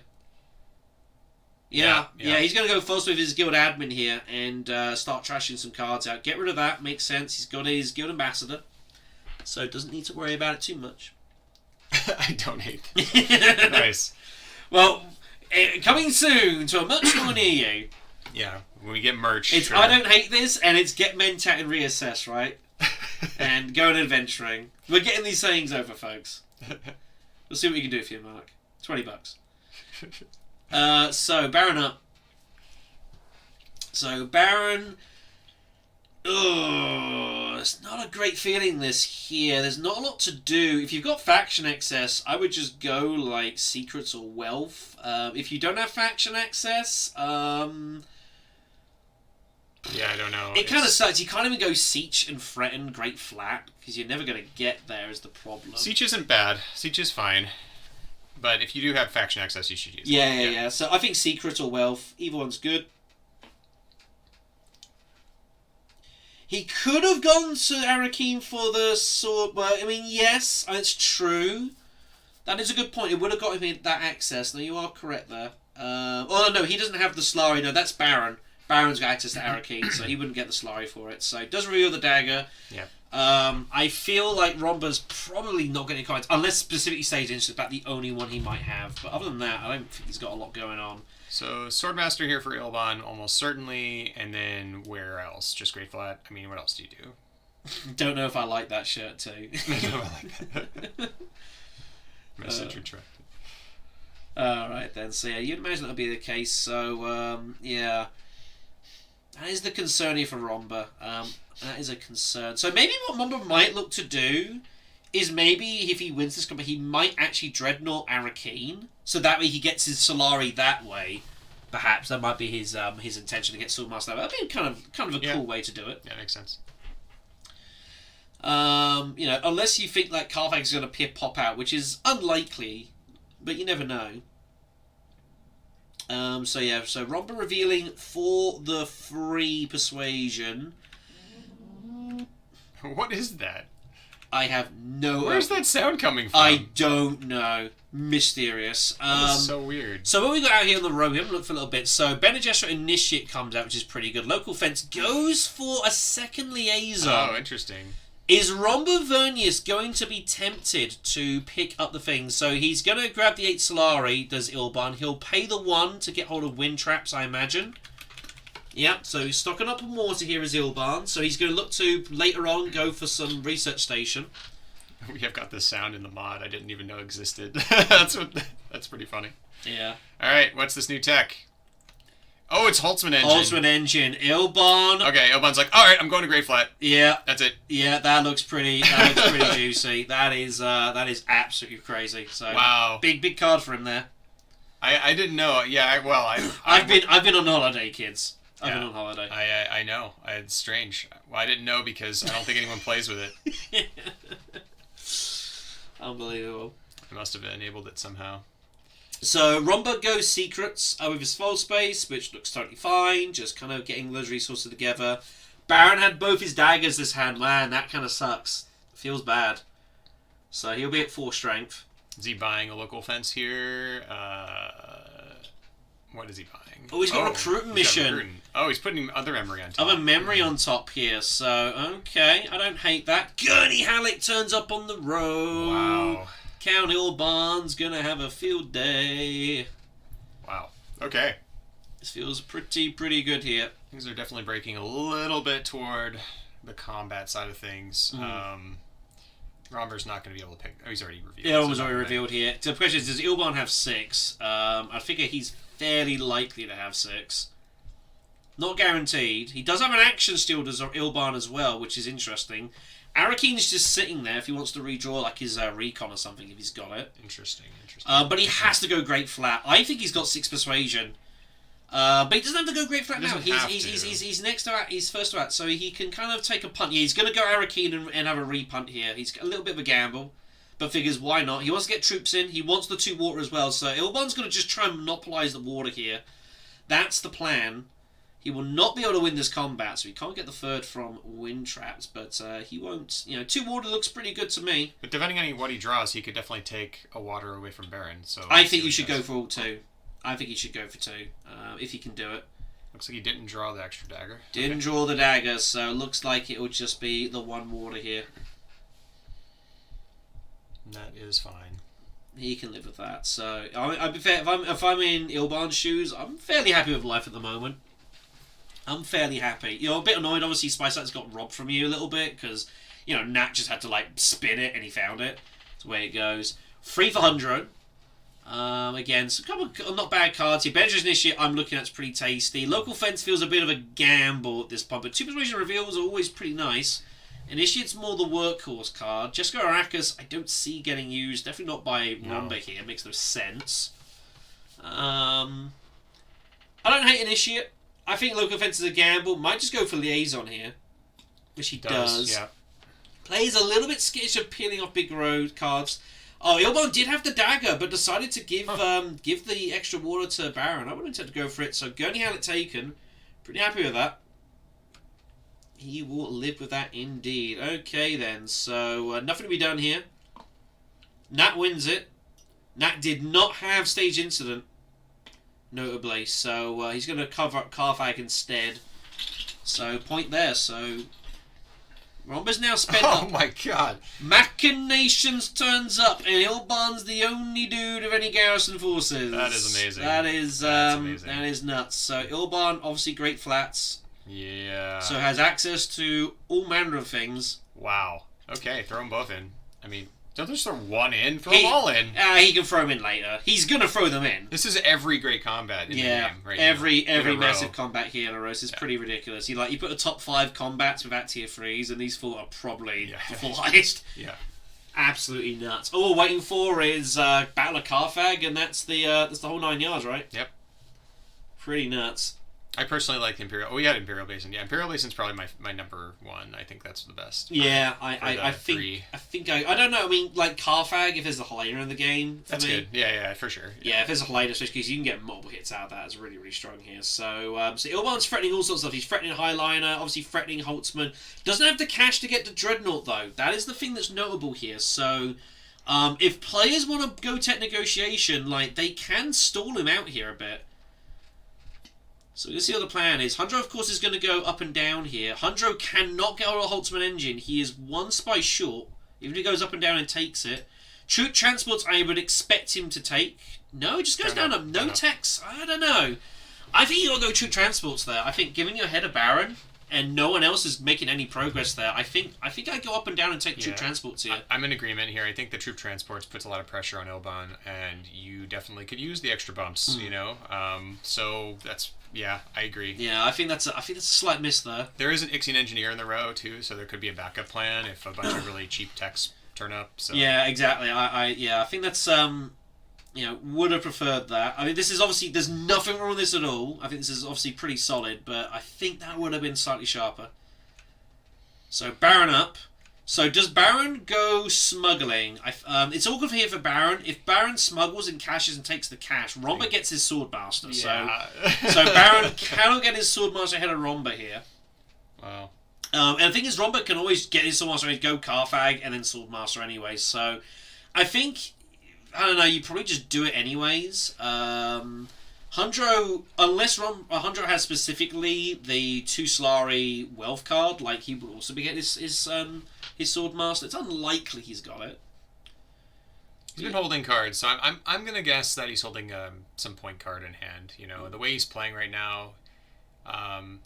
Yeah, he's going to go Fold Space with his Guild Admin here and start trashing some cards out. Get rid of that. Makes sense. He's got his Guild Ambassador. So, doesn't need to worry about it too much. I don't hate that. Nice. Well... coming soon to a much more near you. Yeah, when we get merch. It's sure. I don't hate this, and it's get Mentat and reassess, right? And going adventuring. We're getting these sayings over, folks. We'll see what we can do for you, Mark. $20. So Baron up. So Baron. Oh, it's not a great feeling this here. There's not a lot to do. If you've got faction access, I would just go like secrets or wealth. If you don't have faction access, Yeah, I don't know. It kind of sucks. You can't even go Siege and Threaten Great Flat because you're never going to get there is the problem. Siege isn't bad. Siege is fine. But if you do have faction access, you should use it. Yeah. So I think Secret or Wealth, either one's good. He could have gone to Arakeen for the sword. Well, I mean, yes, it's true. That is a good point. It would have got him that access. No, you are correct there. Oh, no, he doesn't have the Solari. No, that's Baron. Baron's got access to Arakeen, so he wouldn't get the Solari for it. So it does reveal the dagger. Yeah. I feel like Romba's probably not getting cards, unless specifically stated it's about the only one he might have. But other than that, I don't think he's got a lot going on. So Swordmaster here for Ilban, almost certainly, and then where else? Just Great Flat? I mean, what else do you do? Don't know if I like that shirt too. No, I like that. Message retracted. Alright then, so yeah, you'd imagine that'll be the case, so yeah. That is the concern here for Romba. That is a concern. So maybe what Romba might look to do is maybe if he wins this combat, he might actually Dreadnought Arakeen, so that way he gets his Solari that way. Perhaps that might be his intention to get Swordmaster that way. That'd be kind of a cool way to do it. Yeah, makes sense. Unless you think like Carfax is going to pop out, which is unlikely, but you never know. So Romba revealing for the free persuasion. What is that? I have no. Where's that sound coming from? I don't know. Mysterious. That is so weird. So what we got out here on the road, we haven't looked for a little bit. So Bene Gesserit Initiate comes out, which is pretty good. Local Fence goes for a second liaison. Oh, interesting. Is Romba Vernius going to be tempted to pick up the things? So he's going to grab the 8 Solari, does Ilban. He'll pay the 1 to get hold of wind traps, I imagine. Yep, so he's stocking up on water here as Ilban. So he's going to look to, later on, go for some research station. We have got this sound in the mod I didn't even know existed. That's pretty funny. Yeah. Alright, what's this new tech? Oh, it's Holtzman engine. Holtzman engine. Ilban. Okay, Ilban's like, alright, I'm going to Great Flat. Yeah. That's it. Yeah, that looks pretty juicy. That is absolutely crazy. So wow. Big card for him there. I didn't know. Yeah, I've been on holiday, kids. I've been on holiday. I know. It's strange. Well, I didn't know because I don't think anyone plays with it. Unbelievable. I must have enabled it somehow. So Romba goes secrets with his full space, which looks totally fine. Just kind of getting those resources together. Baron had both his daggers this hand. Man, that kind of sucks. Feels bad. So he'll be at 4 strength. Is he buying a local fence here? What is he buying? Oh, he's got a recruiting mission. Oh, he's putting other memory on top. Other memory on top here. So, okay. I don't hate that. Gurney Halleck turns up on the road. Wow. Count Ilban's gonna have a field day. Wow. Okay. This feels pretty good here. Things are definitely breaking a little bit toward the combat side of things. Romber's not going to be able to pick. Oh, he's already revealed. Yeah, it was already revealed here. So the question is, does Ilban have 6? I figure he's fairly likely to have 6. Not guaranteed. He does have an action steal, does Ilban as well, which is interesting. Arakeen's just sitting there if he wants to redraw like his recon or something, if he's got it. Interesting. But he has to go Great Flat. I think he's got 6 persuasion. But he doesn't have to go Great Flat now. He's next to out. He's first to out, so he can kind of take a punt. Yeah, he's going to go Arakeen and have a repunt here. He's a little bit of a gamble, but figures why not. He wants to get troops in. He wants the 2 water as well. So Ilban's going to just try and monopolize the water here. That's the plan. He will not be able to win this combat, so he can't get the 3rd from wind traps. But he won't. 2 water looks pretty good to me. But depending on what he draws, he could definitely take a water away from Baron. So I think you should go for all 2. I think he should go for 2, if he can do it. Looks like he didn't draw the extra dagger. Didn't draw the dagger, so it looks like it will just be the 1 water here. That is fine. He can live with that. So I'd be fair, if I'm in Ilban's shoes, I'm fairly happy with life at the moment. I'm fairly happy. A bit annoyed. Obviously, Spice Light's got robbed from you a little bit because Nat just had to spin it and he found it. That's the way it goes. 3 for 100. Again, so a couple of not bad cards here. Benja's Initiate I'm looking at's pretty tasty. Local Fence feels a bit of a gamble at this point, but 2 Persuasion Reveals are always pretty nice. Initiate's more the workhorse card. Jessica Arrakis I don't see getting used. Definitely not by Romba here. Makes no sense. I don't hate Initiate. I think local offense is a gamble. Might just go for liaison here, which he does. Yeah. Plays a little bit skittish of peeling off big road cards. Oh, Ilbon did have the dagger, but decided to give the extra water to Baron. I wouldn't intend to go for it, so Gurney had it taken. Pretty happy with that. He will live with that indeed. Okay then, so nothing to be done here. Nat wins it. Nat did not have stage incident, notably, so he's going to cover up Carthag instead. So point there, so Romba's now spent Oh up. my god. Machinations turns up, and Ilban's the only dude of any garrison forces. That is amazing. That's amazing. That is nuts. So Ilban, obviously great flats. Yeah. So has access to all manner of things. Wow. Okay, throw them both in. I mean, don't just throw one in, throw them all in. He can throw them in later. He's going to throw them in. This is every great combat in the game right every now. massive combat here in a row is pretty ridiculous. You put the top 5 combats without tier 3s, and these 4 are probably the 4 highest. Yeah. Absolutely nuts. All we're waiting for is Battle of Carthag, and that's the whole 9 yards, right? Yep. Pretty nuts. I personally like Imperial. Oh, we had Imperial Basin. Yeah, Imperial Basin's probably my number 1. I think that's the best. Yeah, I think I don't know. I mean, like Carthag, if there's a Hyena in the game, that's good. Yeah, for sure. Yeah, if there's a Hyena, especially because you can get multiple hits out of that, it's really, really strong here. So, so Ilban's threatening all sorts of stuff. He's threatening Highliner, obviously threatening Holtzman. Doesn't have the cash to get to Dreadnought though. That is the thing that's notable here. So, if players want to go tech negotiation, like they can stall him out here a bit. So let's see what the plan is. Hundro, of course, is going to go up and down here. Hundro cannot get out of a Holtzman engine. He is 1 spice short. Even if he goes up and down and takes it. Troop transports, I would expect him to take. No, it just goes down up. No techs. I don't know. I think you got to go troop transports there. I think giving your head a Baron and no one else is making any progress there. I think I'd go up and down and take troop transports here. I'm in agreement here. I think the troop transports puts a lot of pressure on Ilban, and you definitely could use the extra bumps. You know, so that's. Yeah, I agree. Yeah, I think that's a slight miss there. There is an Ixian engineer in the row too, so there could be a backup plan if a bunch of really cheap techs turn up. So. Yeah, exactly. I think that's would have preferred that. I mean, this is obviously there's nothing wrong with this at all. I think this is obviously pretty solid, but I think that would have been slightly sharper. So Baron up. So does Baron go smuggling? It's all good here for Baron. If Baron smuggles and cashes and takes the cash, Romba gets his Swordmaster. Yeah. So Baron cannot get his Swordmaster ahead of Romba here. Wow. And the thing is, Romba can always get his Swordmaster and go Carthag and then Swordmaster anyway. So I think, I don't know, you probably just do it anyways. Hundro, unless Hundro has specifically the 2 Solari wealth card, like he would also be getting his Swordmaster. It's unlikely he's got it. He's been holding cards, so I'm gonna guess that he's holding some point card in hand. You know, the way he's playing right now,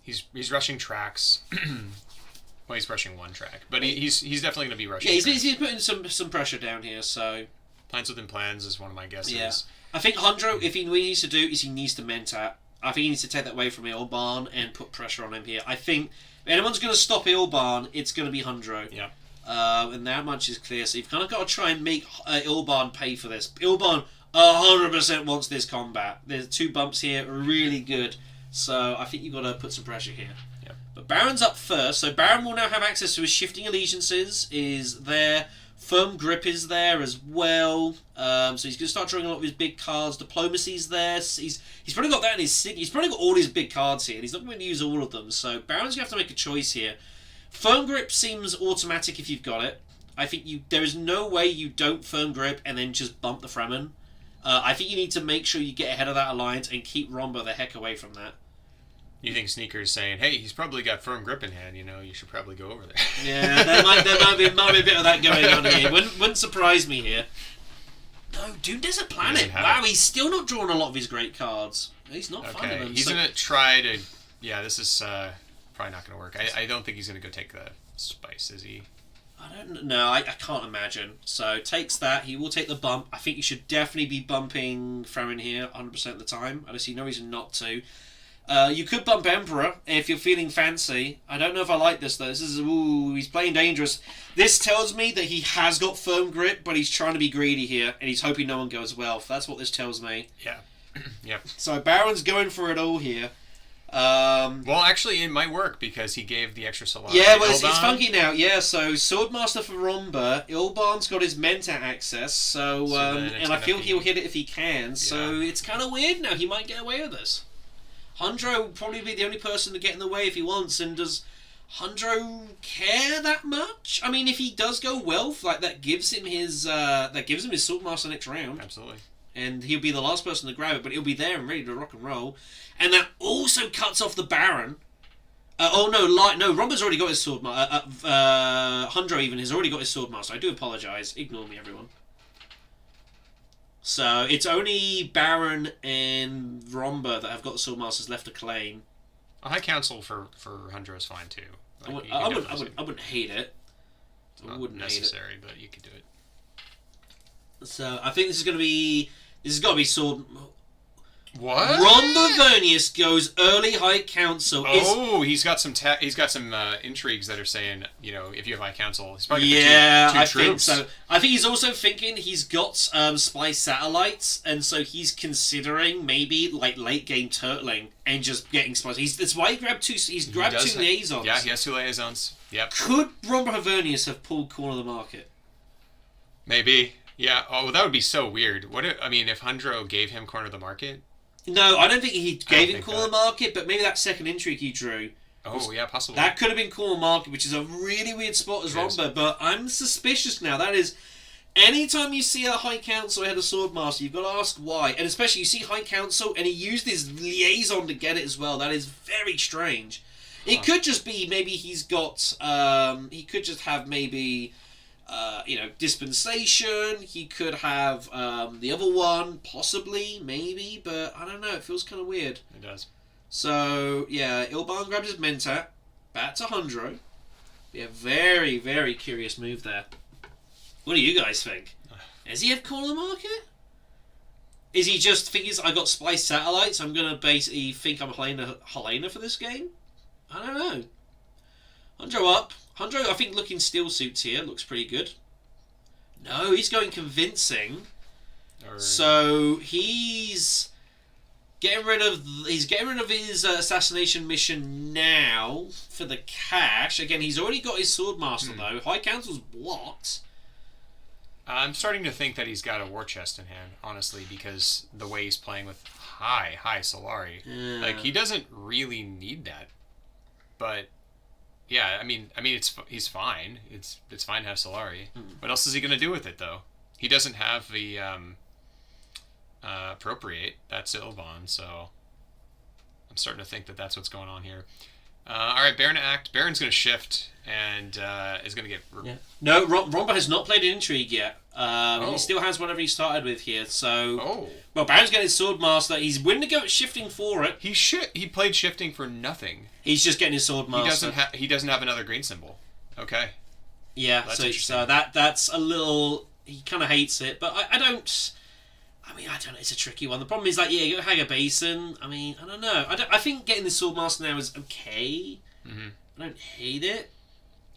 he's rushing tracks. Well, he's rushing 1 track, but he's definitely gonna be rushing. Yeah, he's putting some pressure down here. So plans within plans is one of my guesses. Yeah. I think Hundro, if he needs to do, is he needs to Mentat. I think he needs to take that away from Ilban and put pressure on him here. I think if anyone's going to stop Ilban, it's going to be Hundro. Yeah. And that much is clear. So you've kind of got to try and make Ilban pay for this. Ilban 100% wants this combat. There's 2 bumps here, really good. So I think you've got to put some pressure here. Yeah. But Baron's up first, so Baron will now have access to his Shifting Allegiances, is there. Firm Grip is there as well, so he's going to start drawing a lot of his big cards. Diplomacy's there. He's probably got that in his sig. He's probably got all his big cards here, and he's not going to use all of them. So Baron's going to have to make a choice here. Firm Grip seems automatic if you've got it. I think there is no way you don't Firm Grip and then just bump the Fremen. I think you need to make sure you get ahead of that alliance and keep Romba the heck away from that. You think Sneaker's saying, hey, he's probably got Firm Grip in hand, you know, you should probably go over there. Yeah, there might be a bit of that going on here. Wouldn't surprise me here. No, Dune Desert Planet. Wow, he's still not drawn a lot of his great cards. He's not finding them. He's going to try to... Yeah, this is probably not going to work. I don't think he's going to go take the spice, is he? I don't know. I can't imagine. So, takes that. He will take the bump. I think you should definitely be bumping Fremen here 100% of the time. I don't see no reason not to. You could bump Emperor if you're feeling fancy. I don't know if I like this though. This is he's playing dangerous. This tells me that he has got Firm Grip, but he's trying to be greedy here, and he's hoping no one goes well. That's what this tells me. Yeah. Yep. So Baron's going for it all here. Well, actually, it might work because he gave the extra Solari. Yeah, well, it's funky now. Yeah, so Swordmaster for Romba. Ilban's got his Menta access, and I feel he'll hit it if he can. So it's kind of weird now. He might get away with this. Hundro will probably be the only person to get in the way if he wants. And does Hundro care that much? I mean, if he does go Wealth, like that gives him his Swordmaster next round. Absolutely. And he'll be the last person to grab it, but he'll be there and ready to rock and roll. And that also cuts off the Baron. Romba's already got his Swordmaster. Hundro even has already got his Swordmaster. I do apologise. Ignore me, everyone. So it's only Baron and Romba that have got the Swordmasters left to claim. A High Council for Hundro is fine too. Like, I wouldn't hate it. It's not necessary, but you could do it. So I think this has got to be Sword. What? Romba Vernius goes early High Council. He's got some intrigues that are saying, if you have High Council, he's probably I two troops. think so. I think he's also thinking he's got spy satellites, and so he's considering maybe like late game turtling and just getting spies. That's why he grabbed two. He's grabbed two liaisons. Yeah, he has 2 liaisons. Yep. Could Romba Vernius have pulled Corner of the Market? Maybe. Yeah. Oh, that would be so weird. If Hundro gave him Corner of the Market? No, I don't think he gave him Corner of the Market, but maybe that second intrigue he drew. Oh, yeah, possibly. That could have been Corner of the Market, which is a really weird spot as Romba, but I'm suspicious now. That is, anytime you see a High Council ahead of Swordmaster, you've got to ask why. And especially you see High Council, and he used his liaison to get it as well. That is very strange. It could just be maybe he's got, he could just have maybe... dispensation. He could have the other one, possibly, maybe, but I don't know. It feels kind of weird. It does. So yeah, Ilban grabbed his Mentat, back to Hundro. Yeah, very, very curious move there. What do you guys think? Does he have Corner of the Market? Is he just thinking, I got Splice Satellites, I'm gonna basically think I'm Helena for this game? I don't know. Hundro up. Hundro, I think, looking steel suits here looks pretty good. No, he's going convincing. So he's getting rid of his assassination mission now for the cash. Again, he's already got his Swordmaster though. High Council's blocked. I'm starting to think that he's got a war chest in hand, honestly, because the way he's playing with high Solari, he doesn't really need that, but. Yeah, I mean, he's fine. It's fine to have Solari. What else is he gonna do with it though? He doesn't have the appropriate. That's Ilban, so I'm starting to think that that's what's going on here. All right, Baron to act. Baron's gonna shift and is gonna get. No, Romba has not played an intrigue yet. He still has whatever he started with here. So, well, Baron's getting his Swordmaster. He's willing to go at shifting for it. He played shifting for nothing. He's just getting his Swordmaster. He doesn't have another green symbol. Okay. Yeah, so that's a little. He kind of hates it, but I don't. I mean, I don't know. It's a tricky one. The problem is, you got Hager Basin. I mean, I don't know. I think getting the Swordmaster now is okay. Mm-hmm. I don't hate it.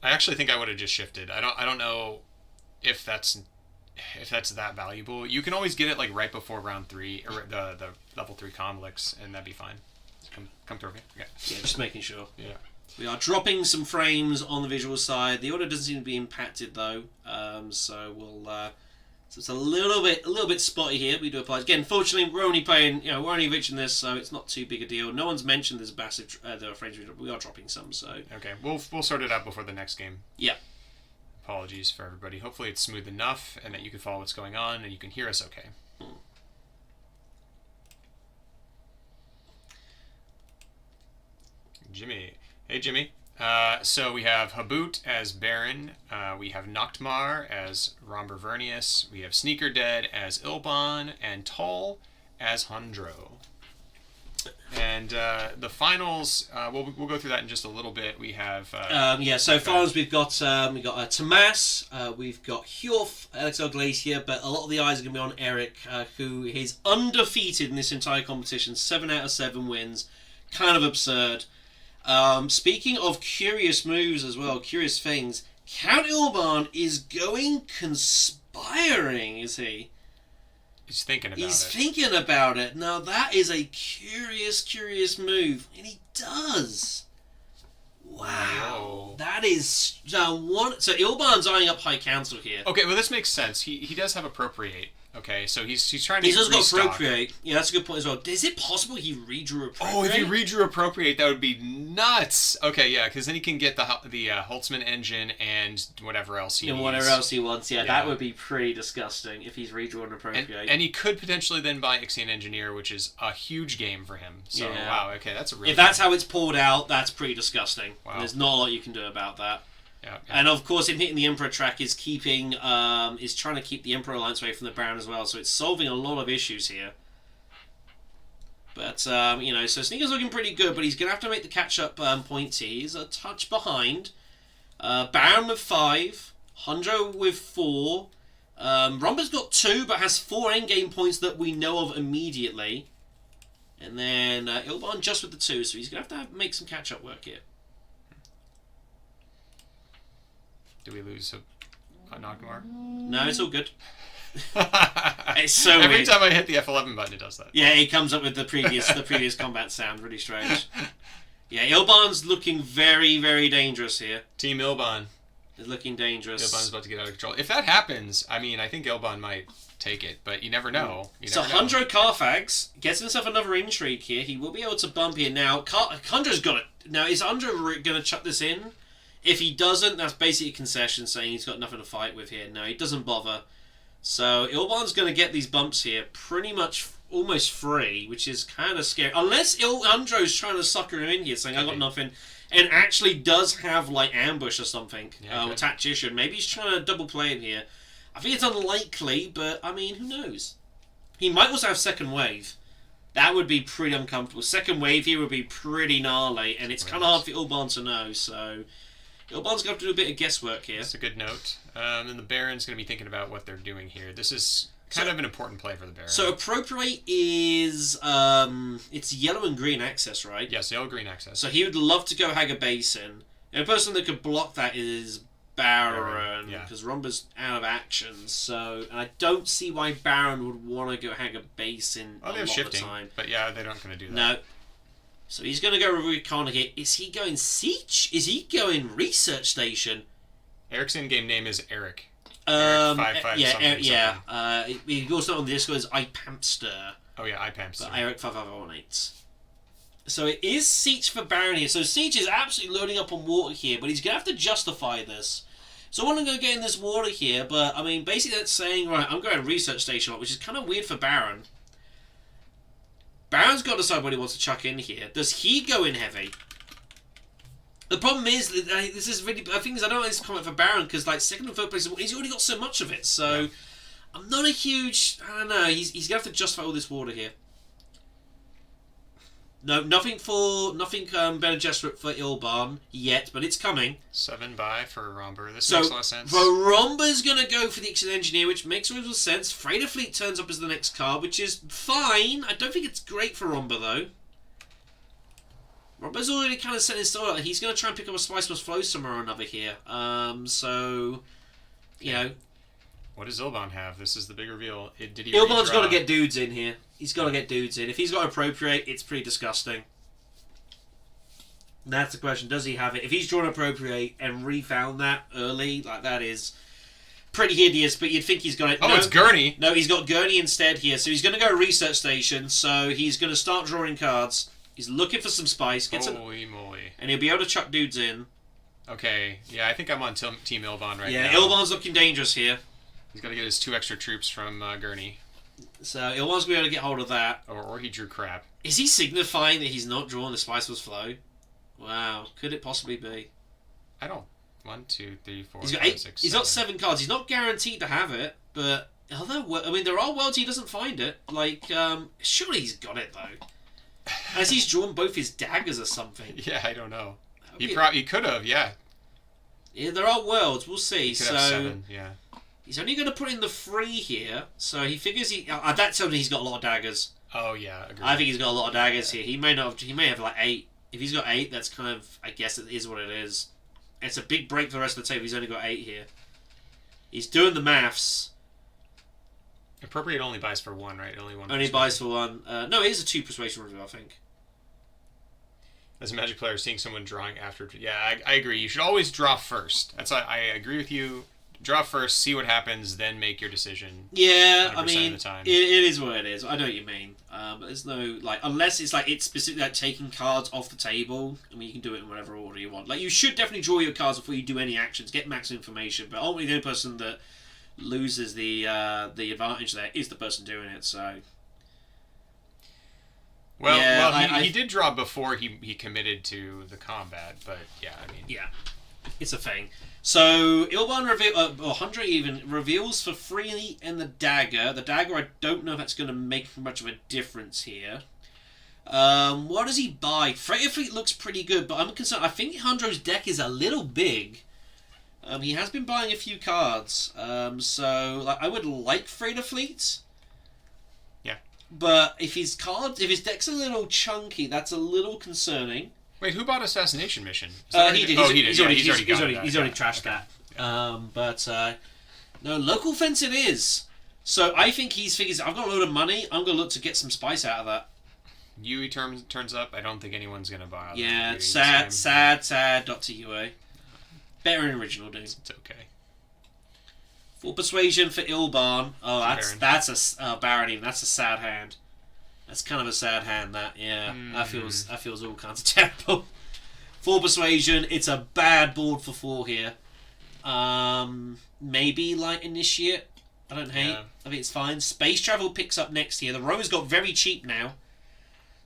I actually think I would have just shifted. I don't know if that's that valuable. You can always get it right before round 3 or the level 3 conflicts, and that'd be fine. Come through, okay? Okay. Yeah, just making sure. Yeah. We are dropping some frames on the visual side. The order doesn't seem to be impacted though, so we'll. So it's a little bit spotty here. We do apologize. Again, fortunately, we're only playing. We're only reaching this, so it's not too big a deal. No one's mentioned this massive the frames we are dropping some. So okay, we'll sort it out before the next game. Yeah. Apologies for everybody. Hopefully, it's smooth enough, and that you can follow what's going on, and you can hear us okay. Jimmy. Hey, Jimmy. So we have Habboot as Baron. We have Nachtmahr as Romba Vernius. We have SneakerDead as Ilban, and Toll as Hundro. And the finals, we'll go through that in just a little bit. We have so finals we've got Tomas, we've got Hjorf, Alex Glacier, but a lot of the eyes are going to be on Eric, who is undefeated in this entire competition. 7 out of 7 wins, kind of absurd. Speaking of curious moves as well, curious things, Count Ilban is going conspiring, is he? He's thinking about He's it. thinking about it. Now, that is a curious move. And he does. Wow. Whoa. That is one. So Ilban's eyeing up High Council here. Okay, well, this makes sense. He does have appropriate. Okay, so he's trying to He's also got restock. appropriate. Yeah, that's a good point as well. Is it possible he redrew appropriate? Oh, if he redrew appropriate, that would be nuts. Okay, yeah, because then he can get the Holtzman engine and whatever else he needs. Whatever else he wants. Yeah, Yeah. that would be pretty disgusting if he's redrawn appropriate. And he could potentially then buy Ixion Engineer, which is a huge game for him. So, Yeah. wow, okay, that's a really if that's how it's pulled out, that's pretty disgusting. Wow. There's not a lot you can do about that. Yeah, And of course, him hitting the Emperor track is keeping, is trying to keep the Emperor Alliance away from the Baron as well. So it's solving a lot of issues here. But so Sneaker's looking pretty good, but he's gonna have to make the catch-up points here. He's a touch behind. Baron with 5, Hundro with 4. Romba's got 2, but has 4 endgame points that we know of immediately. And then Ilban just with the 2, so he's gonna have to make some catch-up work here. Do we lose a Nachtmahr? No, it's all good. It's so Every weird. time I hit the F11 button, it does that. Yeah, it comes up with the previous combat sound. Really strange. Yeah, Ilban's looking very dangerous here. Team Ilban. It's looking dangerous. Ilban's about to get out of control. If that happens, I mean, I think Ilban might take it, but you never know. So Hundro Carfax gets himself another intrigue here. He will be able to bump here now. Hundro's got it. Now, is Hundro going to chuck this in? If he doesn't, that's basically a concession saying he's got nothing to fight with here. No, he doesn't bother. So Ilban's going to get these bumps here pretty much almost free, which is kind of scary. Unless Hundro's trying to sucker him in here, saying, I got nothing, and actually does have, like, ambush or something, or tactician. Maybe he's trying to double play him here. I think it's unlikely, but, I mean, who knows? He might also have second wave. That would be pretty uncomfortable. Second wave here would be pretty gnarly, and it's kind of hard for Ilban to know, so Ilban's going to have to do a bit of guesswork here. That's a good note. And the Baron's going to be thinking about what they're doing here. This is kind of an important play for the Baron. So appropriate is it's yellow and green access, right? Yes, yellow-green access. So he would love to go Haga Basin. And the person that could block that is Baron, yeah. because Romba's out of action. So, and I don't see why Baron would want to go Haga Basin a Oh, lot they're of the shifting, time. but yeah, they're not going to do that. No. So he's going to go Recon here. Is he going Siege? Is he going Research Station? Eric's in-game name is Eric. Eric 55 yeah, something, yeah. He also on the Discord is iPampster. Oh yeah, iPamps. But Eric 5518. So it is Siege for Baron here. So Siege is absolutely loading up on water here, but he's going to have to justify this. So I want to go get in this water here, but I mean, basically that's saying, right, I'm going Research Station, which is kind of weird for Baron. Baron's got to decide what he wants to chuck in here. Does he go in heavy? The problem is, this is really, I think I don't like this comment for Baron, because like second and third place, he's already got so much of it, so I'm not a huge, I don't know, he's going to have to justify all this water here. No, nothing Bene Gesserit for Ilban yet, but it's coming. 7 by for Romber. This So, makes a lot of sense. Romba's going to go for the Ixion Engineer, which makes a little sense. Freighter Fleet turns up as the next card, which is fine. I don't think it's great for Romba, though. Romba's already kind of set his stall out. He's going to try and pick up a Spice Must Flow somewhere or another here. So, you know. What does Ilban have? This is the big reveal. Did he Ilban's redraw? got to get dudes in here. He's got to get dudes in. If he's got Appropriate, it's pretty disgusting. That's the question. Does he have it? If he's drawn Appropriate and refound that early, like that is pretty hideous, but you'd think he's got it. Oh, no, it's Gurney. No, he's got Gurney instead here. So he's going to go Research Station. So he's going to start drawing cards. He's looking for some spice. Holy moly. And he'll be able to chuck dudes in. Okay. Yeah, I think I'm on Team Ilban right now. Yeah, Ilban's looking dangerous here. He's got to get his 2 extra troops from Gurney. So Ilban's going to be able to get hold of that. Or he drew crap. Is he signifying that he's not drawing the Spiceless Flow? Wow. Could it possibly be? I don't. 1, 2, 3, 4, He's got 5, 8. 6, He's 7. got 7 cards. He's not guaranteed to have it, but I mean, there are worlds he doesn't find it. Like, surely he's got it though. As he's drawn both his daggers or something. Yeah, I don't know. Okay. He could have, yeah. Yeah, there are worlds. We'll see. He could So have 7, yeah. he's only going to put in the 3 here. So he figures that tells me he's got a lot of daggers. Oh yeah, agreed. I think he's got a lot of daggers here. He may not. He may have like 8. If he's got 8, that's kind of. I guess it is what it is. It's a big break for the rest of the table. He's only got 8 here. He's doing the maths. Appropriate only buys for one, right? Only one. Only buys for one. No, it is a 2 persuasion reveal, I think. As a Magic player, seeing someone drawing after... Yeah, I agree. You should always draw first. That's why I agree with you. Draw first, see what happens, then make your decision. Yeah, I 100% mean, of the time. it is what it is. I know what you mean. But there's no, like, unless it's like it's specifically like taking cards off the table. I mean, you can do it in whatever order you want. Like, you should definitely draw your cards before you do any actions, get max information. But ultimately, the only person that loses the advantage there is the person doing it. So. Well, he did draw before he committed to the combat, but yeah, I mean... Yeah, it's a thing. So, Ilban or Hundra even reveals for free in the dagger. The dagger, I don't know if that's going to make much of a difference here. What does he buy? Freighter Fleet looks pretty good, but I'm concerned. I think Hundra's deck is a little big. He has been buying a few cards. So, like, I would like Freighter Fleet. Yeah. But if his deck's a little chunky, that's a little concerning. Wait, who bought Assassination Mission? He did. Oh, he did. He's already got trashed okay. that. But no, local fence it is. So I think he figures, I've got a load of money, I'm going to look to get some spice out of that. Yui turns up. I don't think anyone's going to buy. Yeah, sad. Dr. Yue. Better in original, dude. It's okay. Full persuasion for Ilban. Oh, Baron. that's a Baron even. That's a sad hand. That's kind of a sad hand, that. Yeah, that feels all kinds of terrible. Full persuasion. It's a bad board for 4 here. Maybe Light Initiate. I don't hate. Yeah. I think it's fine. Space Travel picks up next here. The row's got very cheap now.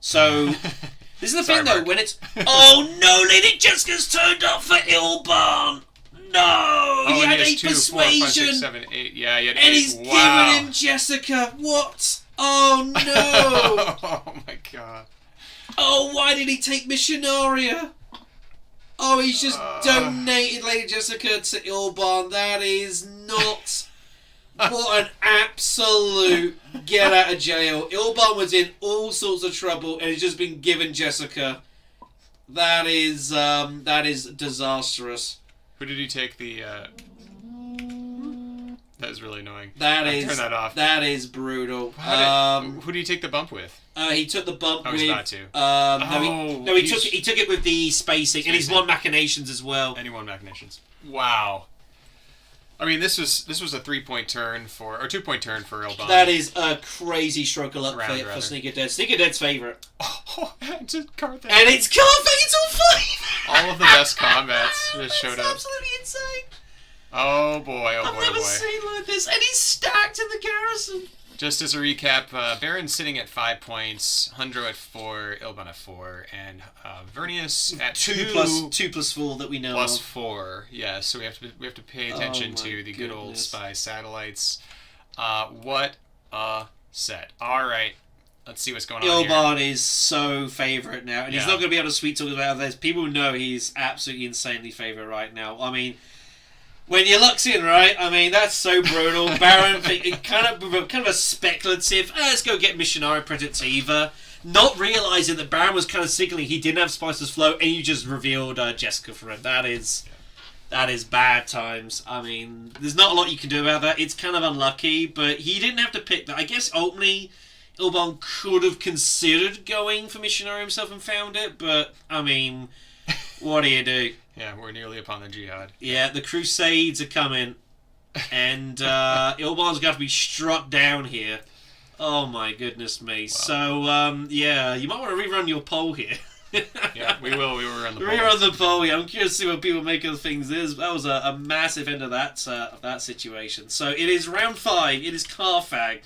So, this is the thing, though. Mark. When it's... Oh, no! Lady Jessica's turned up for Ilban! No! Oh, he had has 8 2, 4, 5, persuasion! 6, 7, 8. Yeah, he had 8. And he's giving him Jessica. What? Oh, no! Oh, my God. Oh, why did he take Missionaria? Oh, he's just donated Lady Jessica to Ilban. That is not... What an absolute get out of jail. Ilban was in all sorts of trouble and he's just been given Jessica. That is disastrous. Who did he take the... That is really annoying. Turn that off. That is brutal. Who did he take the bump with? He took the bump with... He's about to. He took it with the spacing. And he's won Machinations as well. And he won Machinations. Wow. I mean, this was a 3-point turn for... Or 2-point turn for Ilban. That is a crazy stroke of luck for SneakerDead. SneakerDead's favourite. Oh, it's a card thing. And it's Car Fatal 5! All of the best combats just showed up. Absolutely insane. Oh boy, I've never seen like this. And he's stacked in the garrison. Just as a recap, Baron's sitting at 5 points, Hundro at 4, Ilban at 4, and Vernius at 2 plus 4 that we know plus of. 4. Yeah, so we have to pay attention to the good old spy satellites. What a set! All right, let's see what's going on here. Ilban is so favourite now, and he's not going to be able to sweet talk about this. People know he's absolutely insanely favourite right now. I mean, when your luck's in, right? I mean, that's so brutal. Baron, kind of a speculative, let's go get Missionary Predativa. Not realising that Baron was kind of signaling he didn't have Spicer's Flow, and you just revealed Jessica for him. That is bad times. I mean, there's not a lot you can do about that. It's kind of unlucky, but he didn't have to pick that. I guess ultimately, Ilban could have considered going for Missionary himself and found it, but, I mean, what do you do? Yeah, we're nearly upon the jihad. Yeah, the Crusades are coming, and Ilban's got to be struck down here. Oh my goodness me! Wow. So yeah, you might want to rerun your poll here. Yeah, we will. We will run the poll. Rerun the poll. Yeah, I'm curious to see what people make of things. That was a massive end of that situation. So it is round 5. It is Carfag.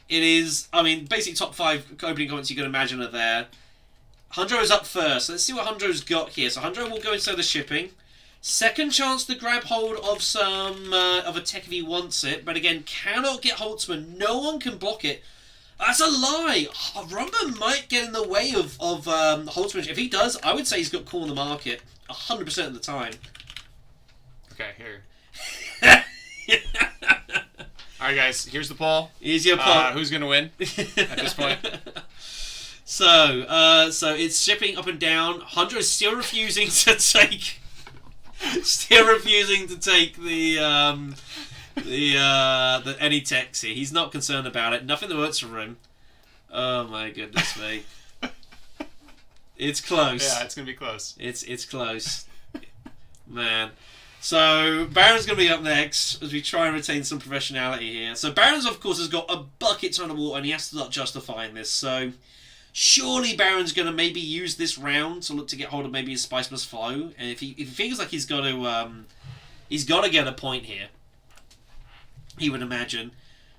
It is. I mean, basically top 5 opening comments you can imagine are there. Hundro is up first. Let's see what Hundro's got here. So Hundro will go inside the shipping. Second chance to grab hold of some of a tech if he wants it, but again cannot get Holtzman. No one can block it. That's a lie. Rumba might get in the way of Holtzman. If he does, I would say he's got call in the market 100% of the time. Okay, here. All right, guys. Here's the poll. Here's your poll. Who's gonna win at this point? So it's shipping up and down. Hundro is still refusing to take the the any techs here. He's not concerned about it. Nothing that works for him. Oh my goodness me. It's close. Yeah, it's gonna be close. It's close. Man. So Baron's gonna be up next as we try and retain some professionality here. So Baron's of course has got a bucket ton of water and he has to start justifying this. So surely Baron's gonna maybe use this round to look to get hold of maybe his Spice Must Flow. And if he feels like he's got to get a point here. He would imagine.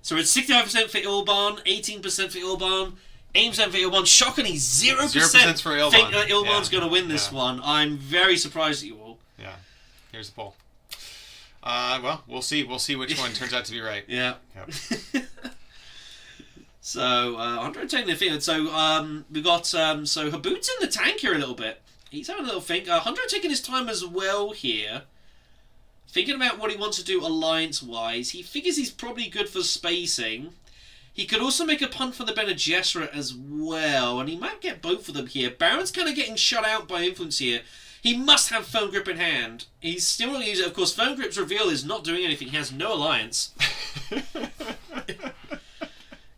So it's 65% for Ilban, 18% for Ilban, 8% for Ilban. Shockingly, 0% for Ilban. think that Ilban's Yeah. going to win this one. I'm very surprised at you all. Yeah. Here's the poll. Well, we'll see. We'll see which one turns out to be right. Yeah. Yep. So, 110 in the field. So, we've got, so Habboot's in the tank here a little bit. He's having a little think. 100 taking his time as well here. Thinking about what he wants to do alliance-wise. He figures he's probably good for spacing. He could also make a punt for the Bene Gesserit as well, and he might get both of them here. Baron's kind of getting shut out by influence here. He must have Firm Grip in hand. He's still going to use it. Of course, Firm Grip's reveal is not doing anything. He has no alliance.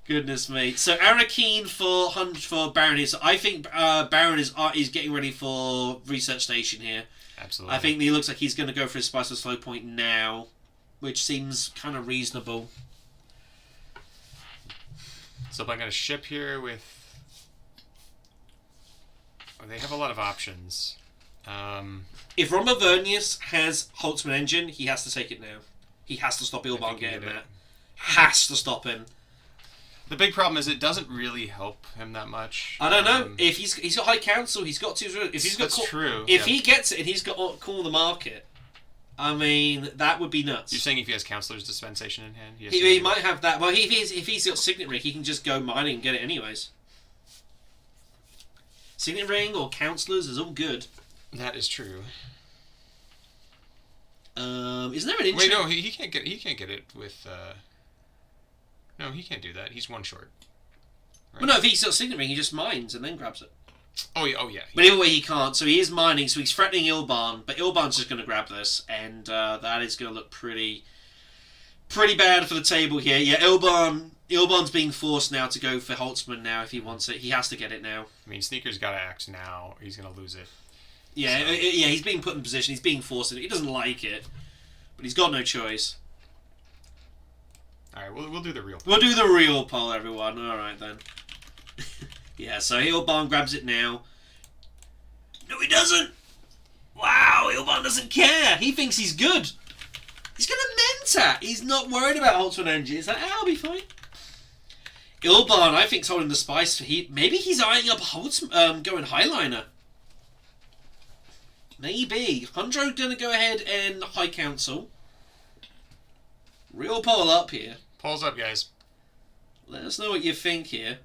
Goodness me. So Arakeen for Baron here. So I think Baron is getting ready for Research Station here. Absolutely. I think he looks like he's going to go for his Spice Must Flow point now, which seems kind of reasonable. So I'm going to ship here with... Oh, they have a lot of options. If Ron Vernius has Holtzman engine, he has to take it now. He has to stop Ilban getting that. Has to stop him. The big problem is it doesn't really help him that much. I don't know. If he's got High Council, he's got to. If he's got That's true. If he gets it and he's got Call the Market, I mean that would be nuts. You're saying if he has Counselor's Dispensation in hand, He might have that. Well, if he's got Signet Ring, he can just go mining and get it anyways. Signet Ring or Counselors is all good. That is true. Isn't there an intro? Wait, no, he can't get it with. No, he can't do that. He's one short. Right? Well, no, if he's got Signet Ring, he just mines and then grabs it. Oh yeah. But either way, he can't. So he is mining. So he's threatening Ilban, but Ilban's just going to grab this, and that is going to look pretty bad for the table here. Yeah, Ilban's being forced now to go for Holtzman now if he wants it. He has to get it now. I mean, Sneaker's got to act now, or he's going to lose it. Yeah, So. yeah, he's being put in position. He's being forced. He doesn't like it, but he's got no choice. All right, we'll do the real. We'll do the real poll, everyone. All right then. Yeah, so Ilban grabs it now. No, he doesn't. Wow, Ilban doesn't care. He thinks he's good. He's going to Mentat. He's not worried about Holtzman engine. He's like, I'll be fine. Ilban, I think, is holding the spice for heat. Maybe he's eyeing up Holtzman, going Highliner. Maybe. Hundro going to go ahead and High Council. Real poll up here. Polls up, guys. Let us know what you think here.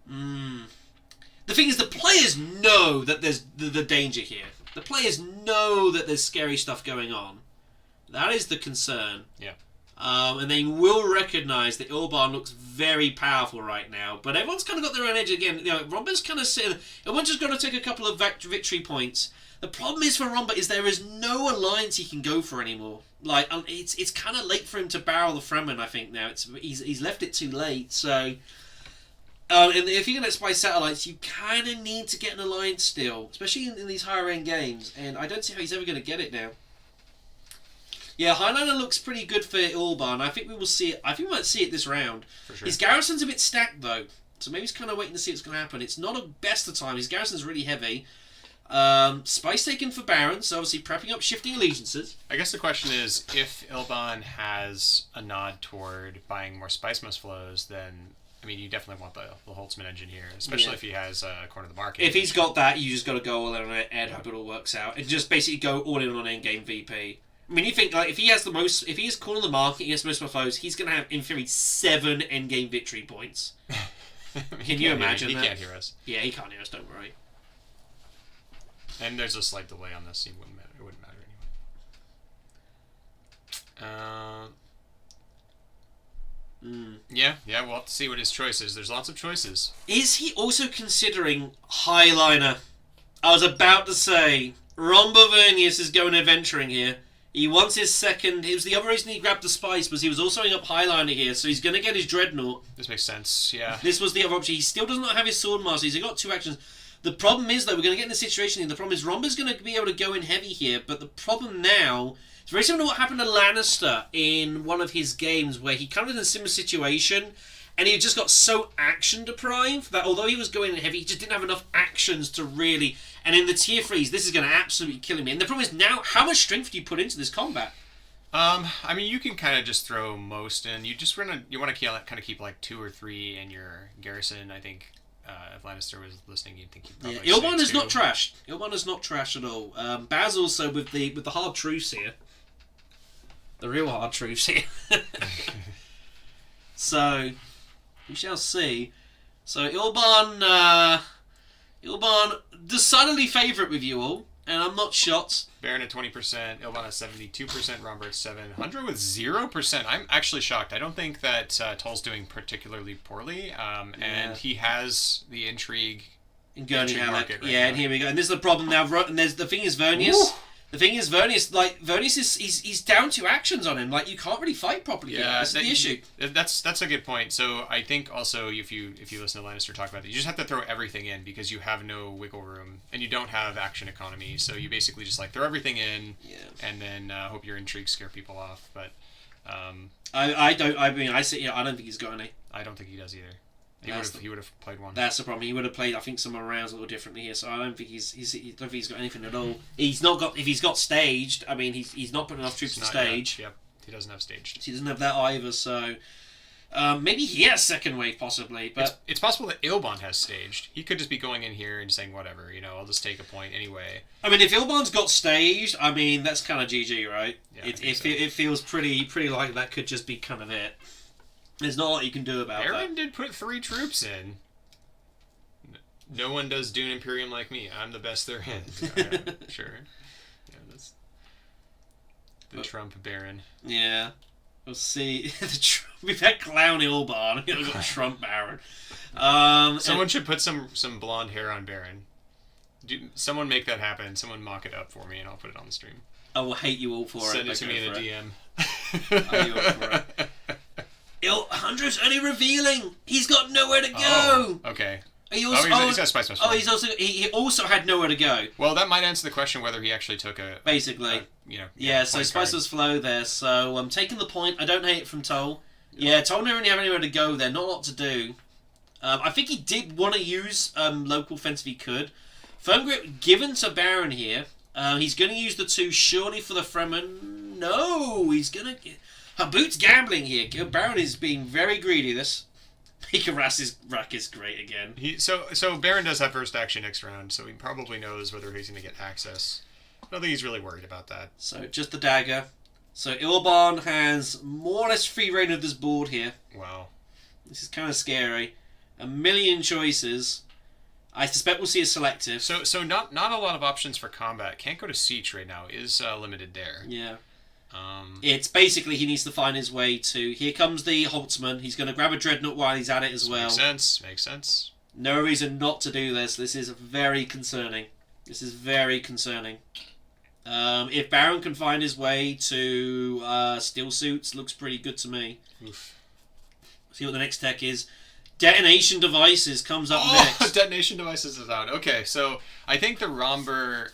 The thing is, the players know that there's the danger here. The players know that there's scary stuff going on. That is the concern. Yeah. And they will recognise that Ilban looks very powerful right now. But everyone's kind of got their own edge again. You know, Romba's kind of sitting... Everyone's just got to take a couple of victory points. The problem is for Romba is there is no alliance he can go for anymore. Like, it's kind of late for him to barrel the Fremen, I think, now. He's left it too late, so... and if you're going to spy satellites, you kind of need to get an alliance still, especially in these higher end games. And I don't see how he's ever going to get it now. Yeah, Highliner looks pretty good for Ilban. I think we will see it. I think we might see it this round. For sure. His garrison's a bit stacked though, so maybe he's kind of waiting to see what's going to happen. It's not a best of time. His garrison's really heavy. Spice taken for Baron, so obviously prepping up shifting allegiances. I guess the question is, if Ilban has a nod toward buying more Spice Must Flows, then... I mean, you definitely want the Holtzman engine here, especially if he has Corner of the Market. If he's got that, you just got to go all in on it and hope it all works out. And just basically go all in on endgame VP. I mean, you think, like, if he has Corner of the Market, he has most of my foes, he's going to have, in theory, 7 endgame victory points. Can you imagine that? He can't hear us. Yeah, he can't hear us, don't worry. And there's a slight delay on this. It wouldn't matter anyway. Yeah, we'll have to see what his choice is. There's lots of choices. Is he also considering Highliner? I was about to say, Romba Vernius is going adventuring here. He wants his second. It was the other reason he grabbed the spice, was he was also up Highliner here, so he's going to get his Dreadnought. This makes sense, yeah. This was the other option. He still does not have his Swordmaster. He's got 2 actions. The problem is, though, we're going to get in the situation here. The problem is Romba's going to be able to go in heavy here, but the problem now, it's very similar to what happened to Lannister in one of his games, where he kind of in a similar situation, and he just got so action deprived that although he was going in heavy, he just didn't have enough actions to really. And in the tier 3s, this is going to absolutely kill him. And the problem is now, how much strength do you put into this combat? I mean, you can kind of just throw most in. You just want to kind of keep like 2 or 3 in your garrison. I think if Lannister was listening, you'd think he'd probably. Yeah, Ilban is not trashed. Ilban is not trashed at all. Baz also with the hard truths here, the real hard truths here. So we shall see. So Ilban decidedly favourite with you all, and I'm not shocked. Baron at 20%, Ilban at 72%, Romber at 700 with 0%. I'm actually shocked. I don't think that Tull's doing particularly poorly, and he has the intrigue in Gurney market right yeah, now. and here we go. And this is the problem now. And there's the thing is Vernius. Ooh. The thing is Vernius, like Vernius is he's down to actions on him. Like you can't really fight properly. Yeah, That's the issue. That's a good point. So I think also if you listen to Lannister talk about it, you just have to throw everything in because you have no wiggle room and you don't have action economy. So you basically just like throw everything in, and then hope your intrigues scare people off. But I don't think he's got any. I don't think he does either. He would have played one. That's the problem. He would have played, I think, some rounds a little differently here. So I don't think he's got anything at all. He's not got. If he's got staged, I mean, he's not putting enough troops to stage. Yep, he doesn't have staged. He doesn't have that either. So maybe he has second wave, possibly. But it's possible that Ilban has staged. He could just be going in here and saying whatever. I'll just take a point anyway. I mean, if Ilban's got staged, I mean, that's kind of GG, right? Yeah, it feels pretty like that could just be kind of it. There's not a lot you can do about that. Aaron did put 3 troops in. No one does Dune Imperium like me. I'm the best there is. Sure. Yeah, that's the Trump Baron. Yeah. We'll see. We've had Clown Ilban. We've got Trump Baron. Someone should put some blonde hair on Baron. Someone make that happen. Someone mock it up for me and I'll put it on the stream. I will hate you all for Send it. Send it to me in a DM. I'll hate you all for it. Hundred's only revealing. He's got nowhere to go. Oh, okay. He got a spice. He also had nowhere to go. Well, that might answer the question whether he actually took basically. So spice was flow there. So I'm taking the point. I don't hate it from Toll. Yeah, Toll didn't really have anywhere to go there. Not a lot to do. I think he did want to use local fence if he could. Firm grip given to Baron here. He's going to use the 2 surely for the Fremen. No, he's going to. Habboot's gambling here. Baron is being very greedy. This Rack is great again. So Baron does have first action next round, so he probably knows whether he's going to get access. I don't think he's really worried about that. So just the dagger. So Ilban has more or less free reign of this board here. Wow. This is kind of scary. A million choices. I suspect we'll see a selective. So not a lot of options for combat. Can't go to siege right now. Is limited there. Yeah. It's basically he needs to find his way to. Here comes the Holtzman. He's going to grab a dreadnought while he's at it as well. Makes sense. No reason not to do this. This is very concerning. If Baron can find his way to steel suits, looks pretty good to me. Oof. See what the next tech is. Detonation devices comes up next. Detonation devices is out. Okay, so I think the Romber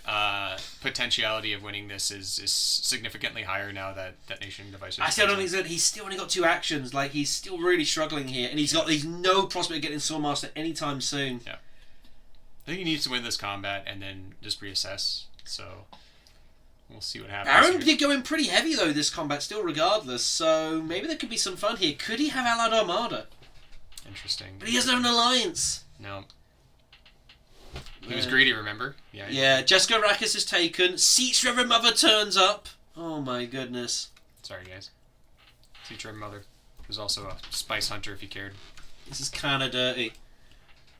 potentiality of winning this is significantly higher now that detonation devices. I still don't think that he's still only got 2 actions. Like he's still really struggling here, and he's no prospect of getting Swordmaster anytime soon. Yeah, I think he needs to win this combat and then just reassess. So we'll see what happens. Aaron did go in pretty heavy though this combat, still regardless. So maybe there could be some fun here. Could he have Allied Armada? Interesting. But he doesn't have an alliance. No. He was greedy, remember? Yeah, Jessica Rakis is taken. Seats Reverend Mother turns up. Oh my goodness. Sorry, guys. Seats Reverend Mother was also a spice hunter if you cared. This is kind of dirty.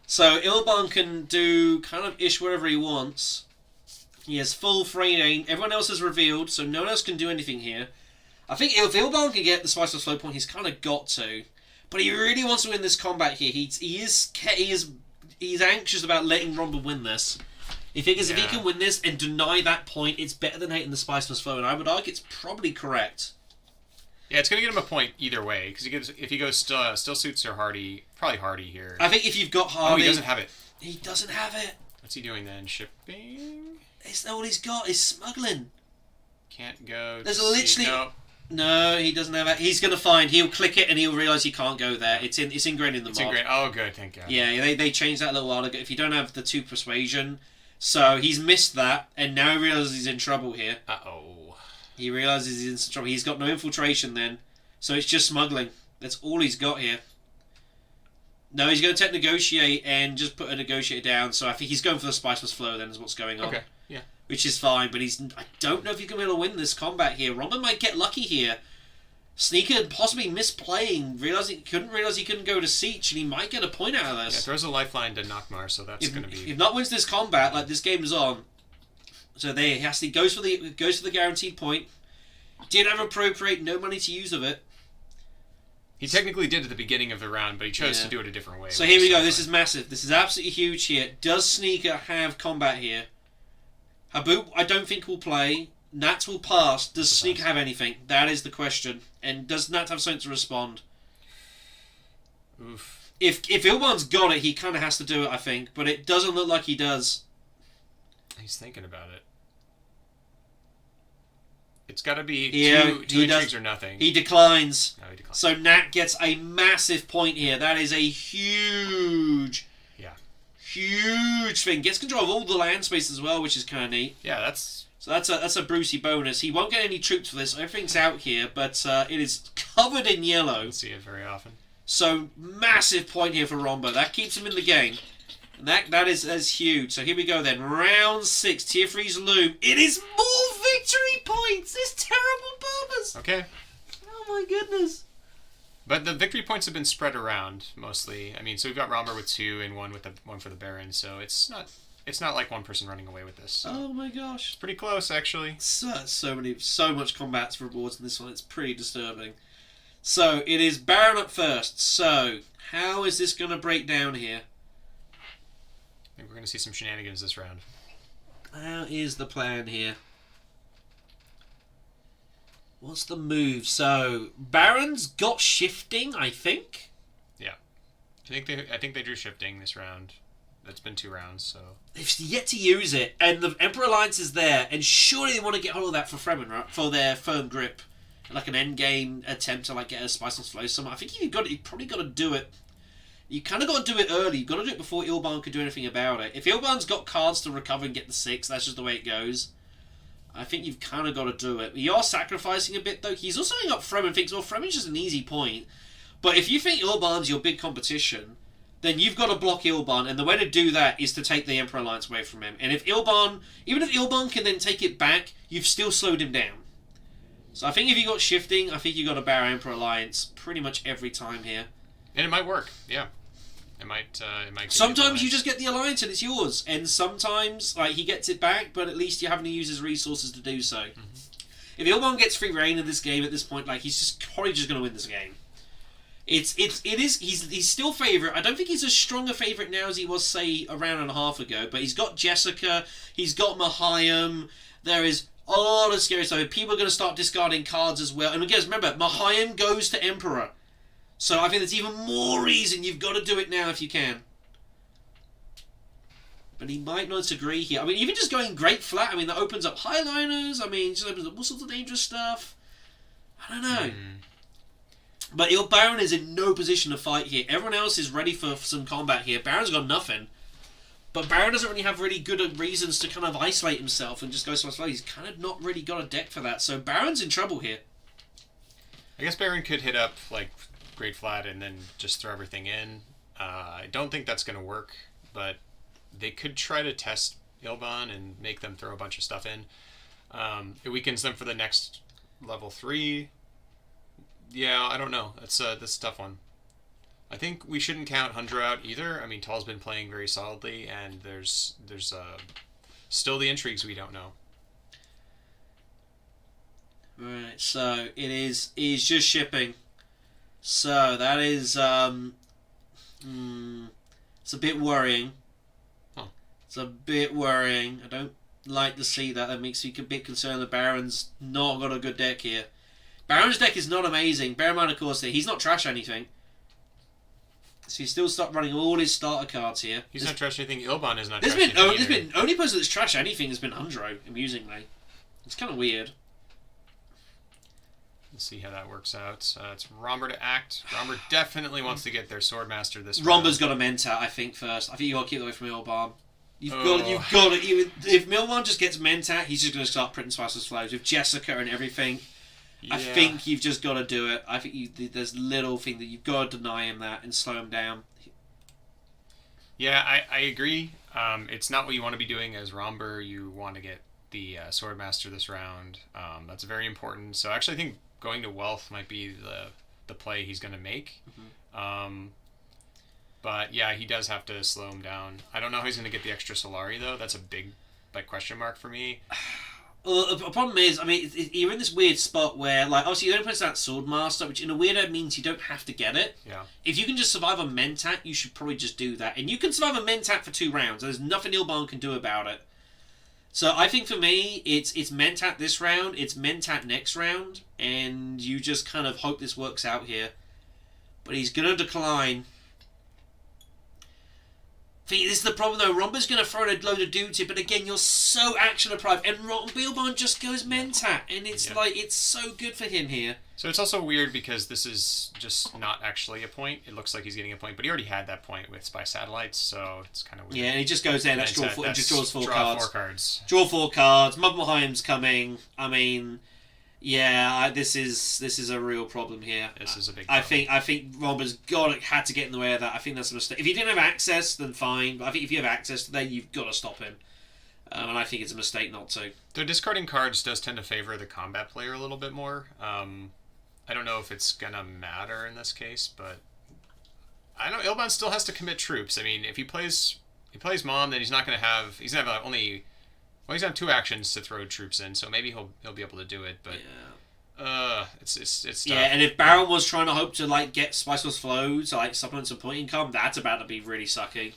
So Ilban can do kind of ish whatever he wants. He has full free reign. Everyone else is revealed, so no one else can do anything here. I think if Ilban can get the spice of slow point, he's kind of got to. But he really wants to win this combat here. He's anxious about letting Romba win this. He figures if he Yeah. can win this and deny that point, it's better than hating the Spice Must Flow, and I would argue it's probably correct. Yeah, it's going to get him a point either way, because if he goes still suits or Hardy, probably Hardy here. I think if you've got Oh, Hardy... he doesn't have it. He doesn't have it. What's he doing then? Shipping? It's all he's got is smuggling. Can't go. There's to literally... No. No, he doesn't have it. He's going to find... He'll click it and he'll realise he can't go there. It's ingrained in the mod. It's ingrained. Oh, good. Thank God. Yeah, they changed that a little while ago. If you don't have the 2 persuasion... So he's missed that, and now he realises he's in trouble here. Uh-oh. He realises he's in trouble. He's got no infiltration then, so it's just smuggling. That's all he's got here. No, he's going to take negotiate and just put a negotiator down. So I think he's going for the Spice Must Flow then is what's going on. Okay, yeah. Which is fine, but I don't know if he's going to be able to win this combat here. Romba might get lucky here. Sneaker possibly misplaying, couldn't realise he couldn't go to Siege, and he might get a point out of this. Yeah, throws a lifeline to Nachtmahr, so that's going to be... If not wins this combat, like this game is on, so there he goes for the guaranteed point. Did have appropriate, no money to use of it. He technically did at the beginning of the round, but he chose to do it a different way. So here we go. This is massive. This is absolutely huge here. Does Sneaker have combat here? Habboot, I don't think will play. Nat will pass. Does Sneaker have anything? That is the question. And does Nat have something to respond? Oof. If Ilban's got it, he kind of has to do it, I think. But it doesn't look like he does. He's thinking about it. It's got to be two intrigues or nothing. He declines. No, he declines. So Nat gets a massive point here. That is a huge thing. Gets control of all the land space as well, which is kind of neat. Yeah, that's a Brucey bonus. He won't get any troops for this. Everything's out here, but it is covered in yellow. I don't see it very often. So massive point here for Romba. That keeps him in the game. And that is huge. So here we go then. Round 6. Tier 3's loom. It is more victory points. This terrible purpose. Okay. Oh my goodness. But the victory points have been spread around mostly. I mean, so we've got Romber with 2 and one for the Baron. So it's not like one person running away with this. So. Oh my gosh. It's pretty close, actually. So much combat rewards in this one. It's pretty disturbing. So it is Baron up first. So how is this going to break down here? I think we're going to see some shenanigans this round. How is the plan here? What's the move? So Baron's got shifting, I think. Yeah, I think they drew shifting this round. That's been 2 rounds, so They've yet to use it, and the Emperor Alliance is there, and surely they want to get hold of that for Fremen, right? For their firm grip, like an end game attempt to like get a Spice Must Flow somewhere. I think you've probably got to do it. You kind of got to do it early. You've got to do it before Ilban could do anything about it. If Ilban's got cards to recover and get the 6, that's just the way it goes. I think you've kind of got to do it. You are sacrificing a bit, though. He's also going up Fremen, thinks, well, Fremen's just an easy point. But if you think Ilban's your big competition, then you've got to block Ilban, and the way to do that is to take the Emperor Alliance away from him. And if Ilban, even if Ilban can then take it back, you've still slowed him down. So I think if you got shifting, I think you got to barrow Emperor Alliance pretty much every time here. and it might work. Yeah. It might. Sometimes you just get the alliance and it's yours, and sometimes like he gets it back, but at least you're having to use his resources to do so. Mm-hmm. If Ilban gets free reign in this game at this point, like he's probably just going to win this game. He's still favourite. I don't think he's as strong a favourite now as he was, say, a round and a half ago. But he's got Jessica, he's got Mahayam. There is a lot of scary stuff. People are going to start discarding cards as well. And again, remember, Mahayam goes to Emperor. So I think there's even more reason you've got to do it now if you can. But he might not agree here. I mean, even just going great flat, I mean, that opens up highliners. I mean, just opens up all sorts of dangerous stuff. I don't know. But Baron is in no position to fight here. Everyone else is ready for some combat here. Baron's got nothing. But Baron doesn't really have really good reasons to kind of isolate himself and just go slow. He's kind of not really got a deck for that. So Baron's in trouble here. I guess Baron could hit up, like, Great Flat and then just throw everything in. I don't think that's going to work, but they could try to test Ilban and make them throw a bunch of stuff in. It weakens them for the next level 3. Yeah, I don't know. That's a tough one. I think we shouldn't count Hundra out either. I mean, Tall's been playing very solidly, and there's still the intrigues we don't know. Right, so he's just shipping. So that is it's a bit worrying. Huh. It's a bit worrying. I don't like to see that. That makes me a bit concerned that Baron's not got a good deck here. Baron's deck is not amazing. Bear in mind, of course, that he's not trash anything. So he's still stopped running all his starter cards here. He's not trash anything. Ilban is not There's trash anything there's either. been only person that's trash anything has been Undro, amusingly. It's kind of weird. Let's see how that works out. It's Romber to act. Romber definitely wants to get their Swordmaster this Romber's round. got to Mentat, I think, first. I think you got to keep it away from Ilban. You've Oh. got to. If Milban just gets Mentat, he's just going to start printing Spiceless Flows. With Jessica and everything, I Yeah. think you've just got to do it. I think there's little thing that you've got to deny him that and slow him down. Yeah, I agree. It's not what you want to be doing as Romber. You want to get the Swordmaster this round. That's very important. So actually, I think going to Wealth might be the play he's going to make. Mm-hmm. But yeah, he does have to slow him down. I don't know how he's going to get the extra Solari though. That's a big question mark for me. Well, the problem is, I mean, you're in this weird spot where, like, obviously you don't put that Swordmaster, which in a weird way means you don't have to get it. Yeah. If you can just survive a Mentat, you should probably just do that. And you can survive a Mentat for 2 rounds. There's nothing Ilban can do about it. So I think for me, it's Mentat this round, it's Mentat next round, and you just kind of hope this works out here. But he's going to decline. See, this is the problem though. Romber's going to throw a load of dudes here, but again, you're so action deprived, and Bilbon just goes Mentat, and it's like it's so good for him here. So it's also weird because this is just not actually a point. It looks like he's getting a point, but he already had that point with Spy Satellites, so it's kind of weird. Yeah, and he just goes there. That's draw Mentat, four. Just draws 4 cards. 4 cards. Draw 4 cards. Mugmelheim's coming. I mean, yeah, this is a real problem here. This is a big I problem. think Romber's had to get in the way of that. I think that's a mistake. If he didn't have access, then fine. But I think if you have access, then you've got to stop him. And I think it's a mistake not to. So discarding cards does tend to favor the combat player a little bit more. I don't know if it's gonna matter in this case, but I don't know. Ilban still has to commit troops. I mean, if he plays Mom, then he's gonna have only. Well, he's gonna have 2 actions to throw troops in, so maybe he'll be able to do it. But it's tough. Yeah, and if Baron was trying to hope to like get Spiceless Flow to like supplement some point income, that's about to be really sucky.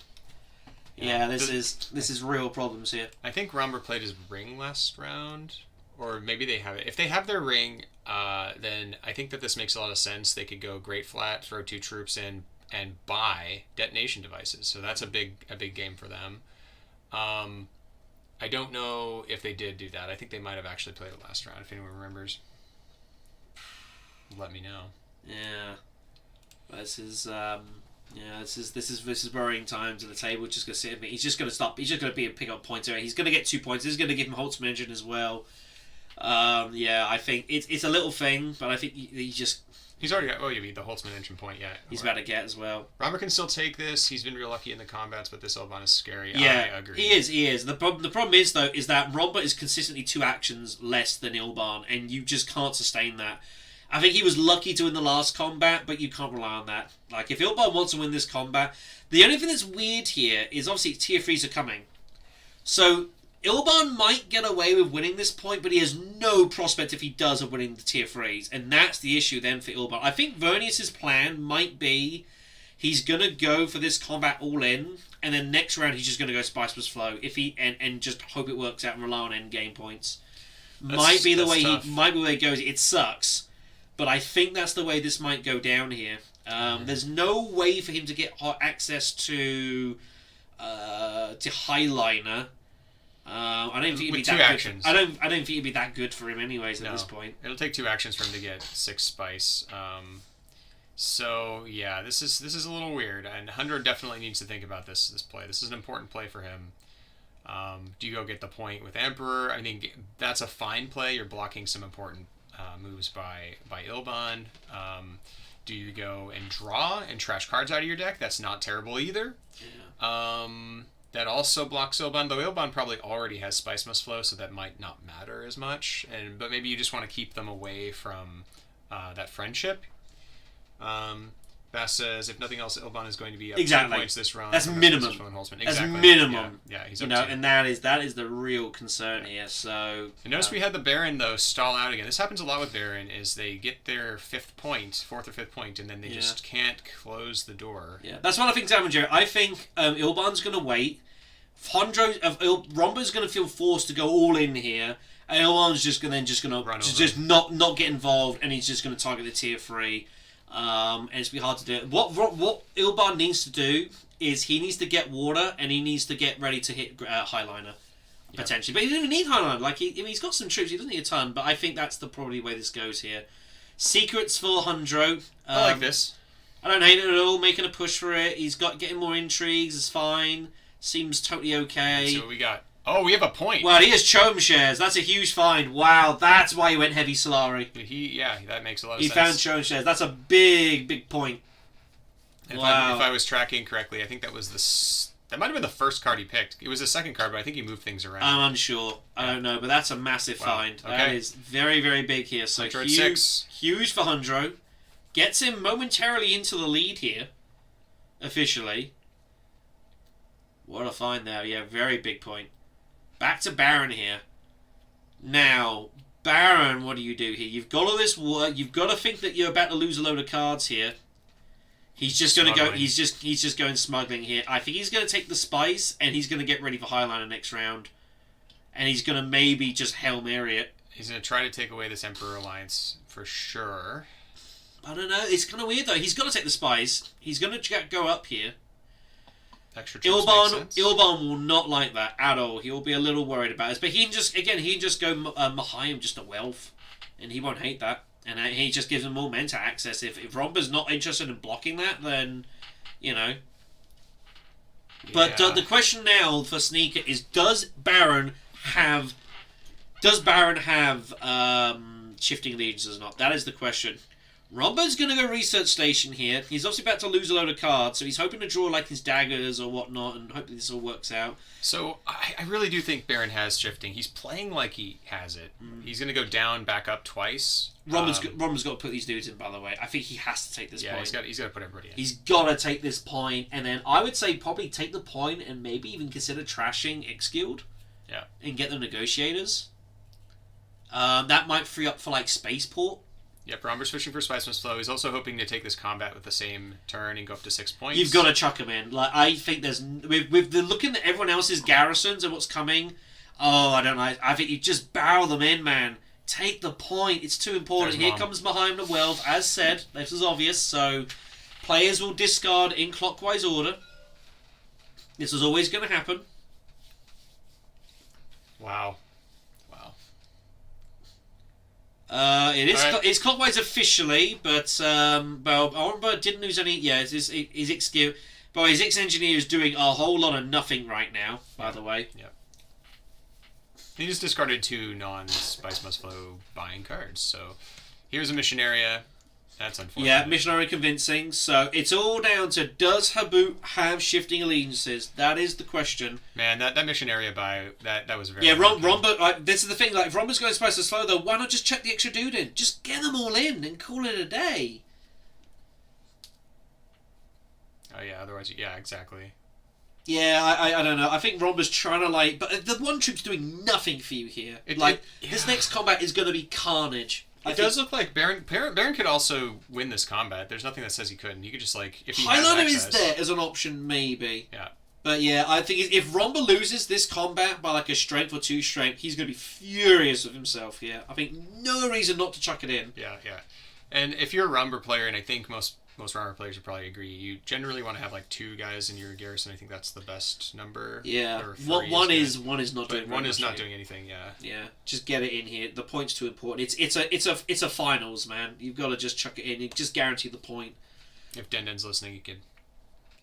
Yeah, this is real problems here. I think Romber played his ring last round, or maybe they have it. If they have their ring, then I think that this makes a lot of sense. They could go Great Flat, throw 2 troops in, and buy detonation devices. So that's a big game for them. I don't know if they did do that. I think they might have actually played it last round. If anyone remembers, let me know. Yeah, this is worrying times, and the table just gonna sit at me. He's just gonna stop. He's just gonna be a pick up pointer. He's gonna get 2 points. This is gonna give him Holtzman engine as well. Yeah, I think it's a little thing, but I think He's already got, you mean the Holtzman engine point, yeah. He's about to get as well. Romber can still take this. He's been real lucky in the combats, but this Ilban is scary. Yeah, I agree. He is. The problem is, though, is that Romber is consistently 2 actions less than Ilban, and you just can't sustain that. I think he was lucky to win the last combat, but you can't rely on that. Like, if Ilban wants to win this combat, the only thing that's weird here is obviously tier 3s are coming. So, Ilban might get away with winning this point, but he has no prospect if he does of winning the tier 3s, and that's the issue then for Ilban. I think Vernius's plan might be he's going to go for this combat all in, and then next round he's just going to go Spiceless Flow and just hope it works out and rely on end game points. Might be the way he goes. It sucks, but I think that's the way this might go down here. There's no way for him to get access to Highliner. I don't think it'd be With 2 that actions. good. I don't think it'd be that good for him anyways at this point. It'll take 2 actions for him to get 6 spice. So yeah, this is a little weird, and Hundred definitely needs to think about this play. This is an important play for him. Do you go get the point with Emperor? I think that's a fine play. You're blocking some important moves by Ilban. Do you go and draw and trash cards out of your deck? That's not terrible either. Yeah. That also blocks Ilban, though Ilban probably already has Spice Must Flow, so that might not matter as much. But maybe you just want to keep them away from that friendship. Bass says, if nothing else, Ilban is going to be up 2 points this round. That's minimum. Exactly. That's minimum. Yeah, he's you up know, 2. and that is the real concern here. So And notice we had the Baron though stall out again. This happens a lot with Baron. Is they get their 4th or 5th point, and then they just can't close the door. Yeah, that's what I think's happened here. I think Ilban's going to wait. Romba's going to feel forced to go all in here, and Ilban's just going to not get involved, and he's just going to target the tier 3. And it's be hard to do. What Ilban needs to do is he needs to get water, and he needs to get ready to hit Highliner. Potentially, but he doesn't even need Highliner. Like he's got some troops. He doesn't need a ton, but I think that's the probably way this goes here. Secrets for Hundro. I like this. I don't hate it at all. Making a push for it. He's getting more intrigues. Is fine. Seems totally okay. So what we got. Oh, we have a point. Well, he has Chom shares. That's a huge find. Wow, that's why he went heavy Solari. That makes a lot of sense. He found Chom shares. That's a big point. If I was tracking correctly, I think that was that might have been the first card he picked. It was the second card, but I think he moved things around. I'm unsure. I don't know, but that's a massive find. Okay. That is very, very big here. So huge for Hundro. Gets him momentarily into the lead here. Officially. What a find there. Yeah, very big point. Back to Baron here. Now, Baron, what do you do here? You've got all this work. You've got to think that you're about to lose a load of cards here. He's just going to go. He's just going smuggling here. I think he's going to take the spice, and he's going to get ready for Highliner next round, and he's going to maybe just Hail Mary it. He's going to try to take away this Emperor Alliance for sure. I don't know. It's kind of weird though. He's got to take the spice. He's going to go up here. Extra Ilban will not like that at all. He'll be a little worried about this, but he can just go Mahayim just a wealth, and he won't hate that. And he just gives him more Menta access. If Romba's not interested in blocking that, then, you know. But the question now for Sneaker is, does Baron have shifting allegiances or not? That is the question. Romba's going to go research station here. He's obviously about to lose a load of cards, so he's hoping to draw like his daggers or whatnot, and hopefully this all works out. So I really do think Baron has shifting. He's playing like he has it. He's going to go down, back up twice. Romba's got to put these dudes in, by the way. I think he has to take this point. Yeah, he's got to put everybody in. He's got to take this point, and then I would say probably take the point and maybe even consider trashing X-Guild. Yeah. And get them negotiators. That might free up for like Spaceport. Yep, Romber's fishing for Spice Must Flow. He's also hoping to take this combat with the same turn and go up to 6 points. You've got to chuck him in. Like I think there's with the looking at everyone else's garrisons and what's coming. Oh, I don't know. I think you just barrel them in, man. Take the point. It's too important. Here comes Mahayim the Wealth. As said, this is obvious. So players will discard in clockwise order. This is always going to happen. Wow. It's clockwise officially, but Orba didn't lose any. Yeah, his X-Gear. But his X-Engineer is doing a whole lot of nothing right now, by the way. Yeah. He just discarded 2 non-Spice Must Flow buying cards, so here's a Mission Area. That's unfortunate. Yeah, Missionary convincing. So it's all down to, does Habboot have shifting allegiances? That is the question. Man, that Mission Area buy, that was very... Yeah, Romba, this is the thing, like, if Romba's going supposed to slow, though, why not just check the extra dude in? Just get them all in and call it a day. Oh, yeah, otherwise, yeah, exactly. Yeah, I don't know. I think Romba's trying to, like... But the one troop's doing nothing for you here. This next combat is going to be carnage. It does look like Baron could also win this combat. There's nothing that says he couldn't. He could just, like, if he has Highliner access. is there as an option, maybe. Yeah. But yeah, I think if Romba loses this combat by like a strength or 2 strength, he's going to be furious with himself here. I think no reason not to chuck it in. Yeah. And if you're a Romba player, and I think most Romba players would probably agree, you generally want to have like 2 guys in your garrison. I think that's the best number. Yeah. One is not doing. One is not doing anything. Yeah. Yeah. Just get it in here. The point's too important. It's a finals, man. You've got to just chuck it in. You just guarantee the point. If Denden's listening, he could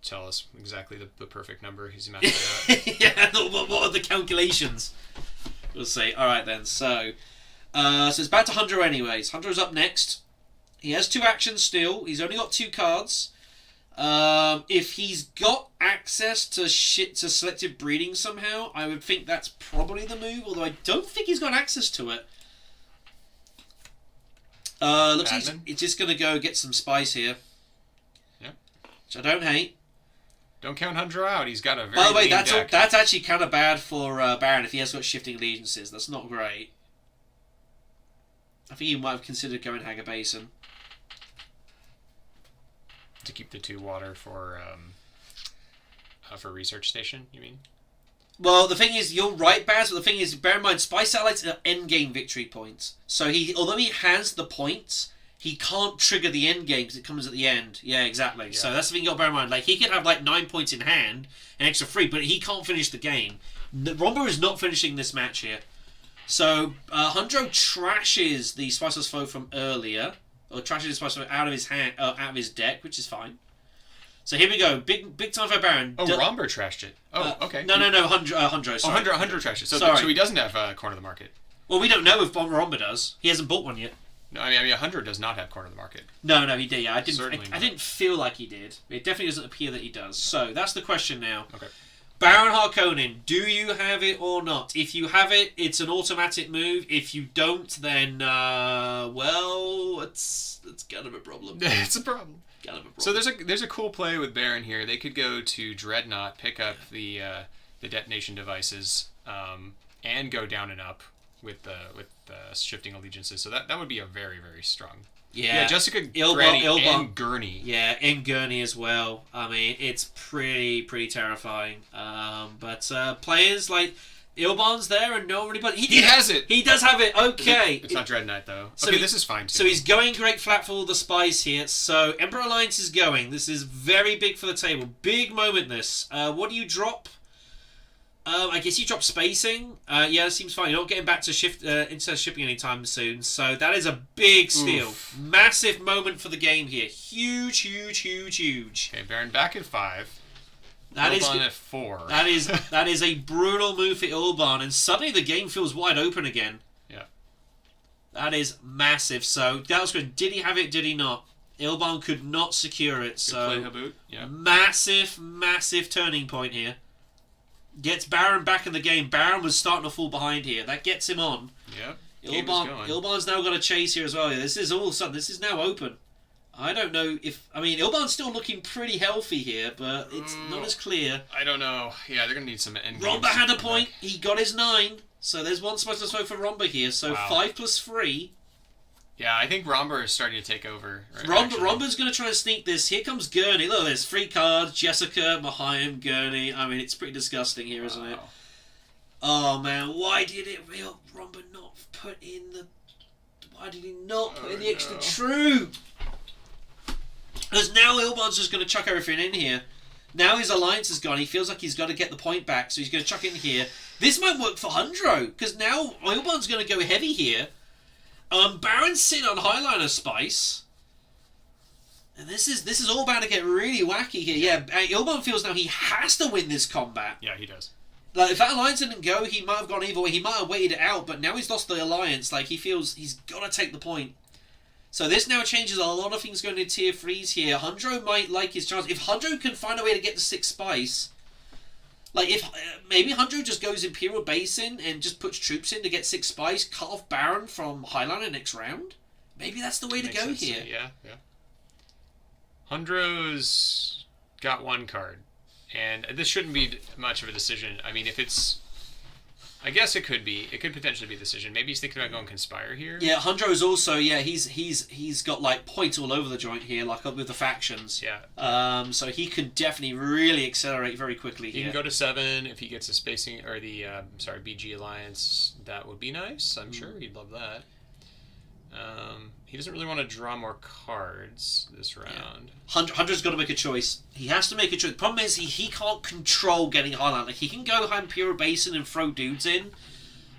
tell us exactly the perfect number he's maxing out. Yeah. What are the calculations? We'll see. All right then. So it's back to Hundro anyways. Hundro's up next. He has 2 actions still. He's only got 2 cards. If he's got access to selective breeding somehow, I would think that's probably the move, although I don't think he's got access to it. Looks like he's just going to go get some spice here. Yep. Which I don't hate. Don't count Hundro out. He's got a very By the way, lean deck. that's actually kind of bad for Baron if he has got shifting allegiances. That's not great. I think he might have considered going Haga Basin. To keep the 2 water for research station, you mean? Well, the thing is, you're right, Baz, but the thing is, bear in mind, Spice Satellites are endgame victory points. So although he has the points, he can't trigger the endgame because it comes at the end. Yeah, exactly. Yeah. So that's the thing you got to bear in mind. Like, he could have, like, 9 points in hand, an extra 3, but he can't finish the game. Rombo is not finishing this match here. So, Hundro trashes the Spiceless Foe from earlier, or trashes the Spiceless Foe out of his hand, out of his deck, which is fine. So here we go, big time for Baron. Oh, Rombo trashed it. Oh, okay. No, Hundro. Sorry. Oh, Hundro trashed it. So he doesn't have corner of the market. Well, we don't know if Rombo does. He hasn't bought one yet. No, I mean, Hundro does not have corner of the market. No, he did. Yeah, I didn't feel like he did. It definitely doesn't appear that he does. So that's the question now. Okay. Baron Harkonnen, do you have it or not? If you have it, it's an automatic move. If you don't, then it's kind of a problem. It's a problem. Kind of a problem. So there's a cool play with Baron here. They could go to Dreadnought, pick up the detonation devices, and go down and up with the shifting allegiances. So that would be a very, very strong. Yeah, Jessica, Granny, and Gurney. Yeah, and Gurney as well. I mean, it's pretty terrifying. But players like Ilbon's there and nobody, but he has it. He does have it. Okay, it's not Dreadnought though. So okay, this is fine too. So he's going great flat for all the spies here. So Emperor Alliance is going. This is very big for the table. Big moment. This. What do you drop? I guess you drop spacing. Yeah, it seems fine. You're not getting back to into shipping anytime soon. So that is a big steal. Oof. Massive moment for the game here. Huge. Okay, Baron back at 5. That is at 4. That is a brutal move for Ilban, and suddenly the game feels wide open again. Yeah. That is massive. So that was good. Did he have it? Did he not? Ilban could not secure it. So play, Habboot. Yeah. Massive turning point here. Gets Baron back in the game. Baron was starting to fall behind here. That gets him on. Yep. Ilban's now got a chase here as well. This is all of a sudden. This is now open. I don't know if... I mean, Ilban's still looking pretty healthy here, but it's not as clear. I don't know. Yeah, they're going to need some end Romba had a point. He got his 9. So there's one supposed to throw for Romba here. So wow. 5 plus 3. Yeah, I think Romba is starting to take over. Right, Romba's going to try and sneak this. Here comes Gurney. Look, there's 3 cards. Jessica, Mahayim, Gurney. I mean, it's pretty disgusting here, isn't it? Oh, man. Why did Romba not put in the... Why did he not put in the extra troop? Because now Ilban's just going to chuck everything in here. Now his alliance is gone. He feels like he's got to get the point back, so he's going to chuck it in here. This might work for Hundro, because now Ilban's going to go heavy here. Baron's sitting on Highliner Spice. And this is all about to get really wacky here. Yeah, Ilban feels now he has to win this combat. Yeah, he does. Like, if that alliance didn't go, he might have gone either way. He might have waited it out, but now he's lost the alliance. Like, he feels he's got to take the point. So this now changes a lot of things going to tier 3s here. Hundro might like his chance. If Hundro can find a way to get the 6 spice, like if maybe Hundro just goes Imperial Basin and just puts troops in to get 6 spice, cut off Baron from Highliner next round. Maybe that's the way to go here. Yeah. Hundro's got 1 card, and this shouldn't be much of a decision. I mean, if it's... I guess it could be. It could potentially be a decision. Maybe he's thinking about going Conspire here. Yeah, Hundro is also, he's got like points all over the joint here, like with the factions. Yeah. So he could definitely really accelerate very quickly here. He can go to 7 if he gets a spacing, or the, BG Alliance. That would be nice. I'm sure he'd love that. He doesn't really want to draw more cards this round. Yeah. Hundred's got to make a choice. He has to make a choice. The problem is he can't control getting Highland. Like, he can go Imperial Basin and throw dudes in.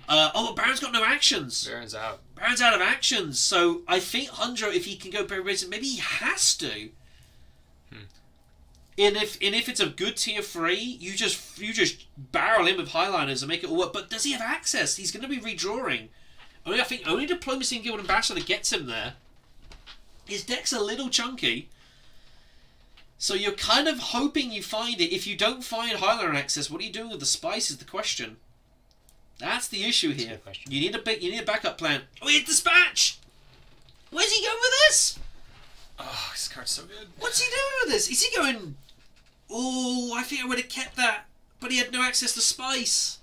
But Baron's got no actions. Baron's out. Baron's out of actions. So I think Hundro, if he can go Imperial Basin, maybe he has to. And if it's a good tier 3, you just barrel in with Highliners and make it all work. But does he have access? He's going to be redrawing. I think only Diplomacy and Guild Ambassador gets him there. His deck's a little chunky. So you're kind of hoping you find it. If you don't find Highlander access, what are you doing with the spice is the question. That's the issue here. You need a backup plan. Oh, he had Dispatch! Where's he going with this? Oh, this card's so good. What's he doing with this? Is he going... Oh, I think I would have kept that. But he had no access to spice.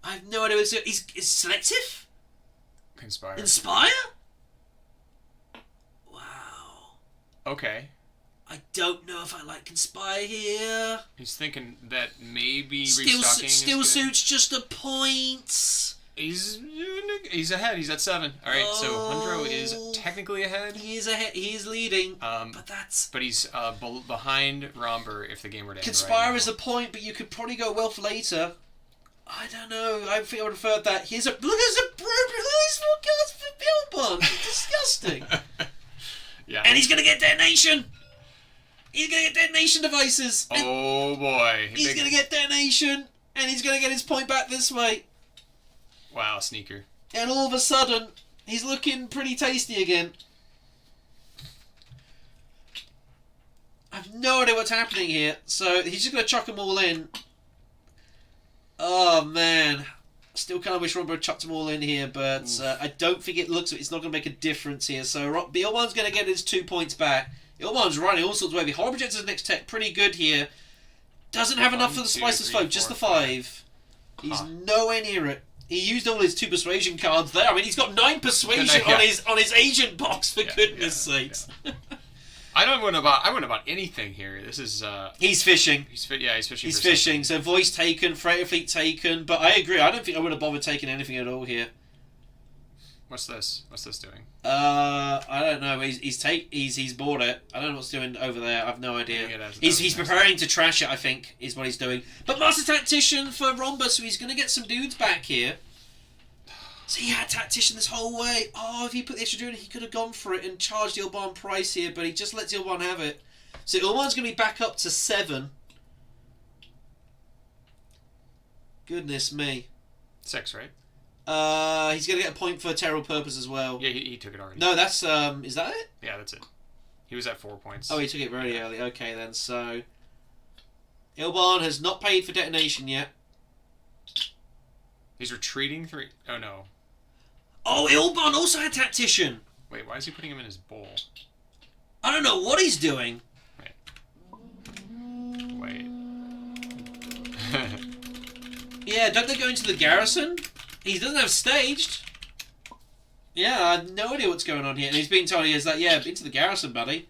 I have no idea what he's selective? Inspire? Wow. Okay. I don't know if I like Conspire here. He's thinking that maybe Still restocking is good. suits just a point. He's ahead. He's at 7. All right, so Hundro is technically ahead. He is ahead. He is leading. But he's behind Romber if the game were to end Conspire right is a point, but you could probably go Wealth later. I don't know. I think I would have heard that. Look at this forecast for Billbond. It's disgusting. Yeah. And he's gonna get detonation. He's gonna get detonation devices. Oh boy. He's gonna get detonation, and he's gonna get his point back this way. Wow, Sneaker. And all of a sudden, he's looking pretty tasty again. I have no idea what's happening here. So he's just going to chuck them all in. Oh, man. Still kind of wish Rombo chucked them all in here, but I don't think it's not going to make a difference here. So Ilban's going to get his 2 points back. Ilban's running all sorts of way. Horror Projector's next tech, pretty good here. Doesn't have enough for the Spiceless Foe, just the 5. He's nowhere near it. He used all his 2 persuasion cards there. I mean, he's got 9 persuasion on his agent box, for goodness sakes. Yeah. I wouldn't about anything here. This is he's fishing. He's fishing. He's fishing. So voice taken, freighter fleet taken, but I agree. I don't think I would have bothered taking anything at all here. What's this? What's this doing? I don't know. He's bought it. I don't know what's doing over there. I've no idea. He's preparing to trash it, I think, is what he's doing. But Master Tactician for Romba, so he's going to get some dudes back here. So he had Tactician this whole way. Oh, if he put the extra dude, he could have gone for it and charged Ilban price here, but he just lets Ilban have it. So Ilban's going to be back up to 7. Goodness me. 6, right? He's going to get a point for terrible purpose as well. Yeah, he took it already. No, that's is that it? Yeah, that's it. He was at 4 points. Oh, he took it very early. Okay, then. So Ilban has not paid for detonation yet. He's retreating 3. Oh no. Oh, Ilban also had Tactician. Wait, why is he putting him in his bowl? I don't know what he's doing. Wait. Yeah, don't they go into the garrison? He doesn't have staged. Yeah, I have no idea what's going on here. And he's being told into the garrison, buddy.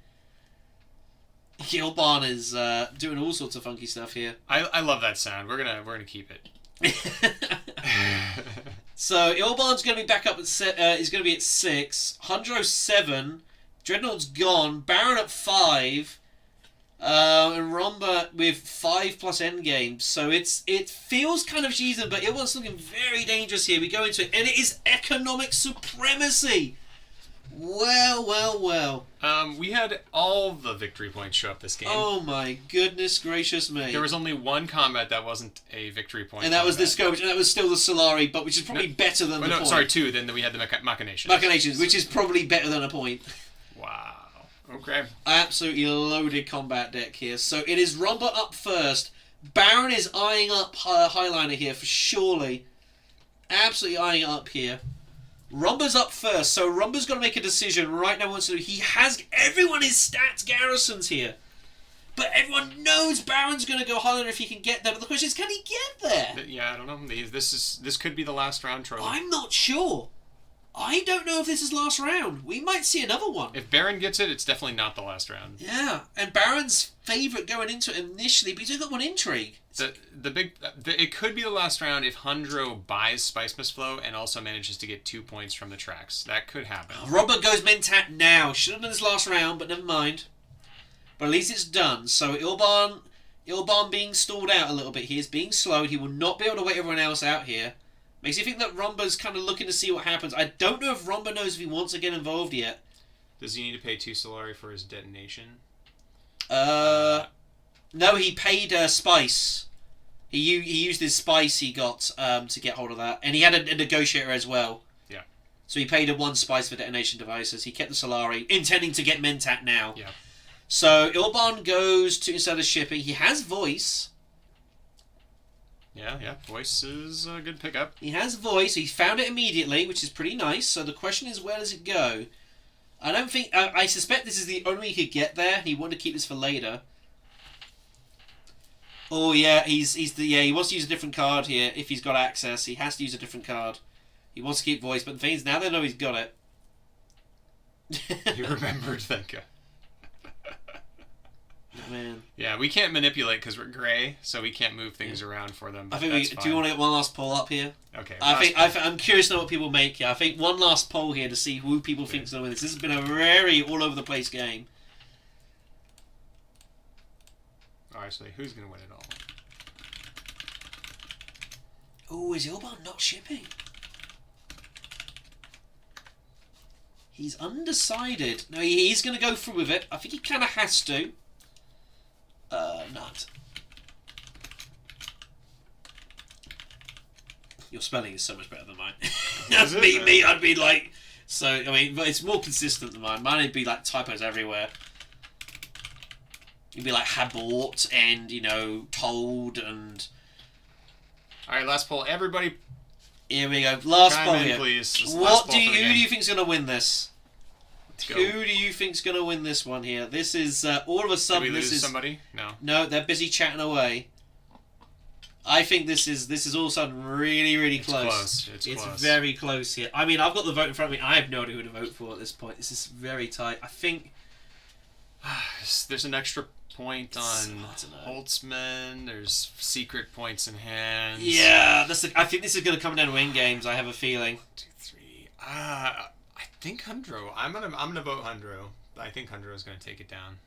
Ilban is doing all sorts of funky stuff here. I love that sound. We're gonna keep it. So Ilban's going to be back up at he's going to be at 6. Hundro 7. Dreadnought's gone. Baron at 5. And Romba with 5 plus endgame. So it feels kind of cheesy, but Ilban's looking very dangerous here. We go into it, and it is economic supremacy. Well. We had all the victory points show up this game. Oh my goodness gracious me. There was only one combat that wasn't a victory point. And that was the Skirmish, and that was still the Solari, but which is probably better than the point. Sorry, 2, then we had the Machinations. Machinations, which is probably better than a point. Wow. Okay. Absolutely loaded combat deck here. So it is Romba up first. Baron is eyeing up Highliner here for surely. Absolutely eyeing up here. Romba's up first, so Romba's got to make a decision right now. He has everyone his stats garrisons here, but everyone knows Baron's going to go Highlander if he can get there. But the question is, can he get there? Yeah, I don't know. This could be the last round, Troy. I'm not sure. I don't know if this is last round. We might see another one. If Baron gets it, it's definitely not the last round. Yeah, and Baron's favourite going into it initially, but he's only got one intrigue. It could be the last round if Hundro buys Spice Mist Flow and also manages to get 2 points from the tracks. That could happen. Robert goes Mentat now. Should have done this last round, but never mind. But at least it's done. So Ilban being stalled out a little bit. He is being slowed. He will not be able to wait everyone else out here. Makes you think that Romba's kind of looking to see what happens. I don't know if Romba knows if he wants to get involved yet. Does he need to pay 2 Solari for his detonation? No, he paid Spice. He used his Spice he got to get hold of that. And he had a negotiator as well. Yeah. So he paid 1 Spice for detonation devices. He kept the Solari, intending to get Mentat now. Yeah. So Ilban goes to instead of shipping. He has voice. Yeah. Voice is a good pickup. He has voice. He found it immediately, which is pretty nice. So the question is, where does it go? I don't think... I suspect this is the only way he could get there. He wanted to keep this for later. Oh, yeah. He wants to use a different card here. If he's got access, he has to use a different card. He wants to keep voice, but the thing is, now they know he's got it. You remembered, thank you. Man. Yeah, we can't manipulate because we're gray, so we can't move things around for them. I But think that's do fine. you want to get one last poll up here? Okay. I'm curious to know what people make here. I think one last poll here to see who people think is going to win this. This has been a very all over the place game. Oh, actually, who's gonna win it all? Oh, is Ilban not shipping? He's undecided. No, he's going to go through with it. I think he kind of has to. Not. Your spelling is so much better than mine. Is it? I'd be like... So, I mean, but it's more consistent than mine. Mine would be like typos everywhere. It'd be like Habboot and, you know, told and... Alright, last poll. Everybody Here we go. Last chime poll in, here. please. This is the What last poll do you, for the who game. do you think's going to win this? Let's go. Who do you think's going to win this one here? This is all of a Did sudden. we This lose is somebody? No. no, they're busy chatting away. I think this is all of a sudden really It's close. close. It's close. very close here. I mean, I've got the vote in front of me. I have no idea who to vote for at this point. This is very tight. I think There's an extra point on I don't know. Holtzman. There's secret points in hand. yeah, I think this is going to come down to win games. I have a feeling. 2, 3. I think Hundro. I'm gonna vote Hundro. I think Hundro is gonna take it down.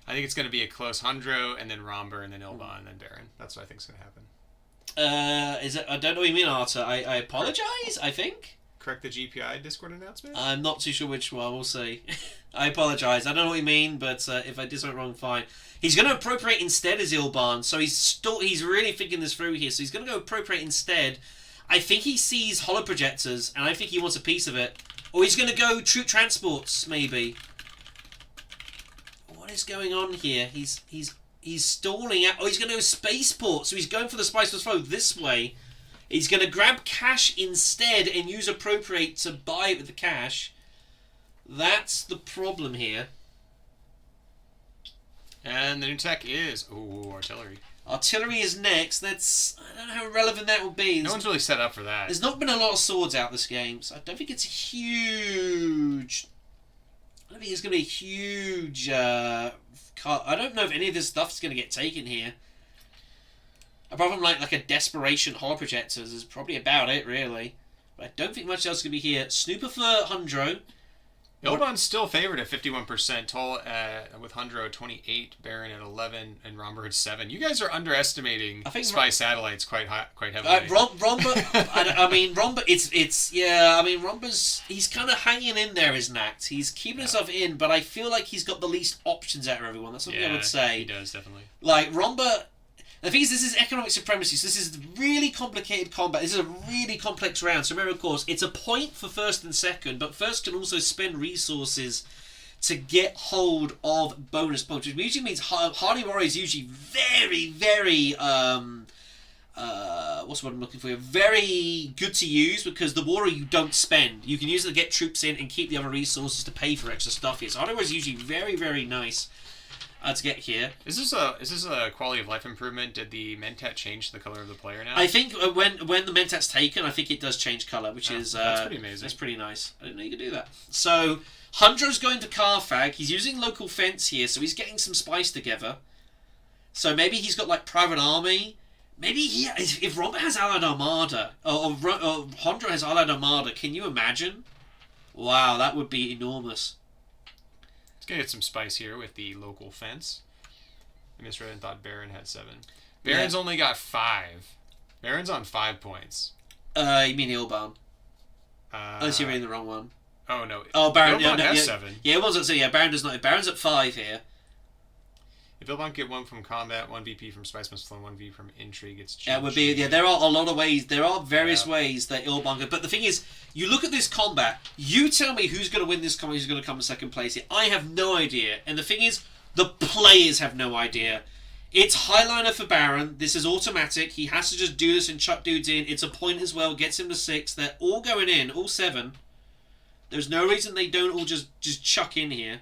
I think it's gonna be a close Hundro, and then Romber, and then Ilban, and then Baron. That's what I think is gonna happen. Is it? I don't know what you mean, Arthur. I apologize. I think. Correct the GPI Discord announcement. I'm not too sure which one. We'll see. I apologise. I don't know what you mean, but if I did something wrong, fine. He's going to appropriate instead as Ilban, so he's really thinking this through here. So he's going to go appropriate instead. I think he sees hollow projectors, and I think he wants a piece of it. Or he's going to go troop transports, maybe. What is going on here? He's stalling out. Oh, he's going to go spaceport. So he's going for the Spiceless Flow this way. He's going to grab cash instead and use appropriate to buy it with the cash. That's the problem here. And the new tech is artillery. Artillery is next. I don't know how relevant that will be. No one's really set up for that. There's not been a lot of swords out this game, so I don't think it's huge. I don't think it's going to be a huge... I don't know if any of this stuff's going to get taken here. Apart from like a desperation hollow projectors is probably about it, really. But I don't think much else is going to be here. Snooper for Hundro. Ilban's still favored at 51%, Toll with Hundro 28, Baron at 11, and Romber at 7. You guys are underestimating I think Spy Satellites quite heavily. Romber, I mean, Romber, I mean, Romber's, he's kind of hanging in there as Nact. He's keeping himself in, but I feel like he's got the least options out of everyone. That's something I would say. He does, definitely. Like, Romber, the thing is, this is economic supremacy, so this is really complicated combat. This is a really complex round. So remember, of course, it's a point for first and second, but first can also spend resources to get hold of bonus points, which usually means Hardy Warrior is usually very, what's what I'm looking for here? Very good to use because the Warrior you don't spend. You can use it to get troops in and keep the other resources to pay for extra stuff here. So Hardy Warrior is usually very nice. To get here. Is this a quality of life improvement? Did the Mentat change the color of the player now? I think when the Mentat's taken, I think it does change colour, which is that's pretty amazing. That's pretty nice. I didn't know you could do that. So Hundro's going to Carfag. He's using local fence here, so he's getting some spice together. So maybe he's got like private army. Maybe if Romber has Allied Armada or Hundro has Allied Armada, can you imagine? Wow, that would be enormous. Gonna get some spice here with the local fence. I misread and thought Baron had 7. Baron's only got 5. Baron's on 5 points. You mean Ilban? Unless you're reading the wrong one. Oh no. Oh, Baron Ilban has yeah, 7. Yeah, it wasn't. So yeah, Baron does not. Baron's at 5 here. If Ilban get 1 from combat, 1 VP from Spice Must Flow, 1 V from Intrigue, it's changed. Yeah, would be. Yeah, there are a lot of ways. There are various ways that Ilban could. But the thing is, you look at this combat. You tell me who's going to win this combat. Who's going to come in second place here? I have no idea. And the thing is, the players have no idea. It's Highliner for Baron. This is automatic. He has to just do this and chuck dudes in. It's a point as well. Gets him to 6. They're all going in. All 7. There's no reason they don't all just chuck in here.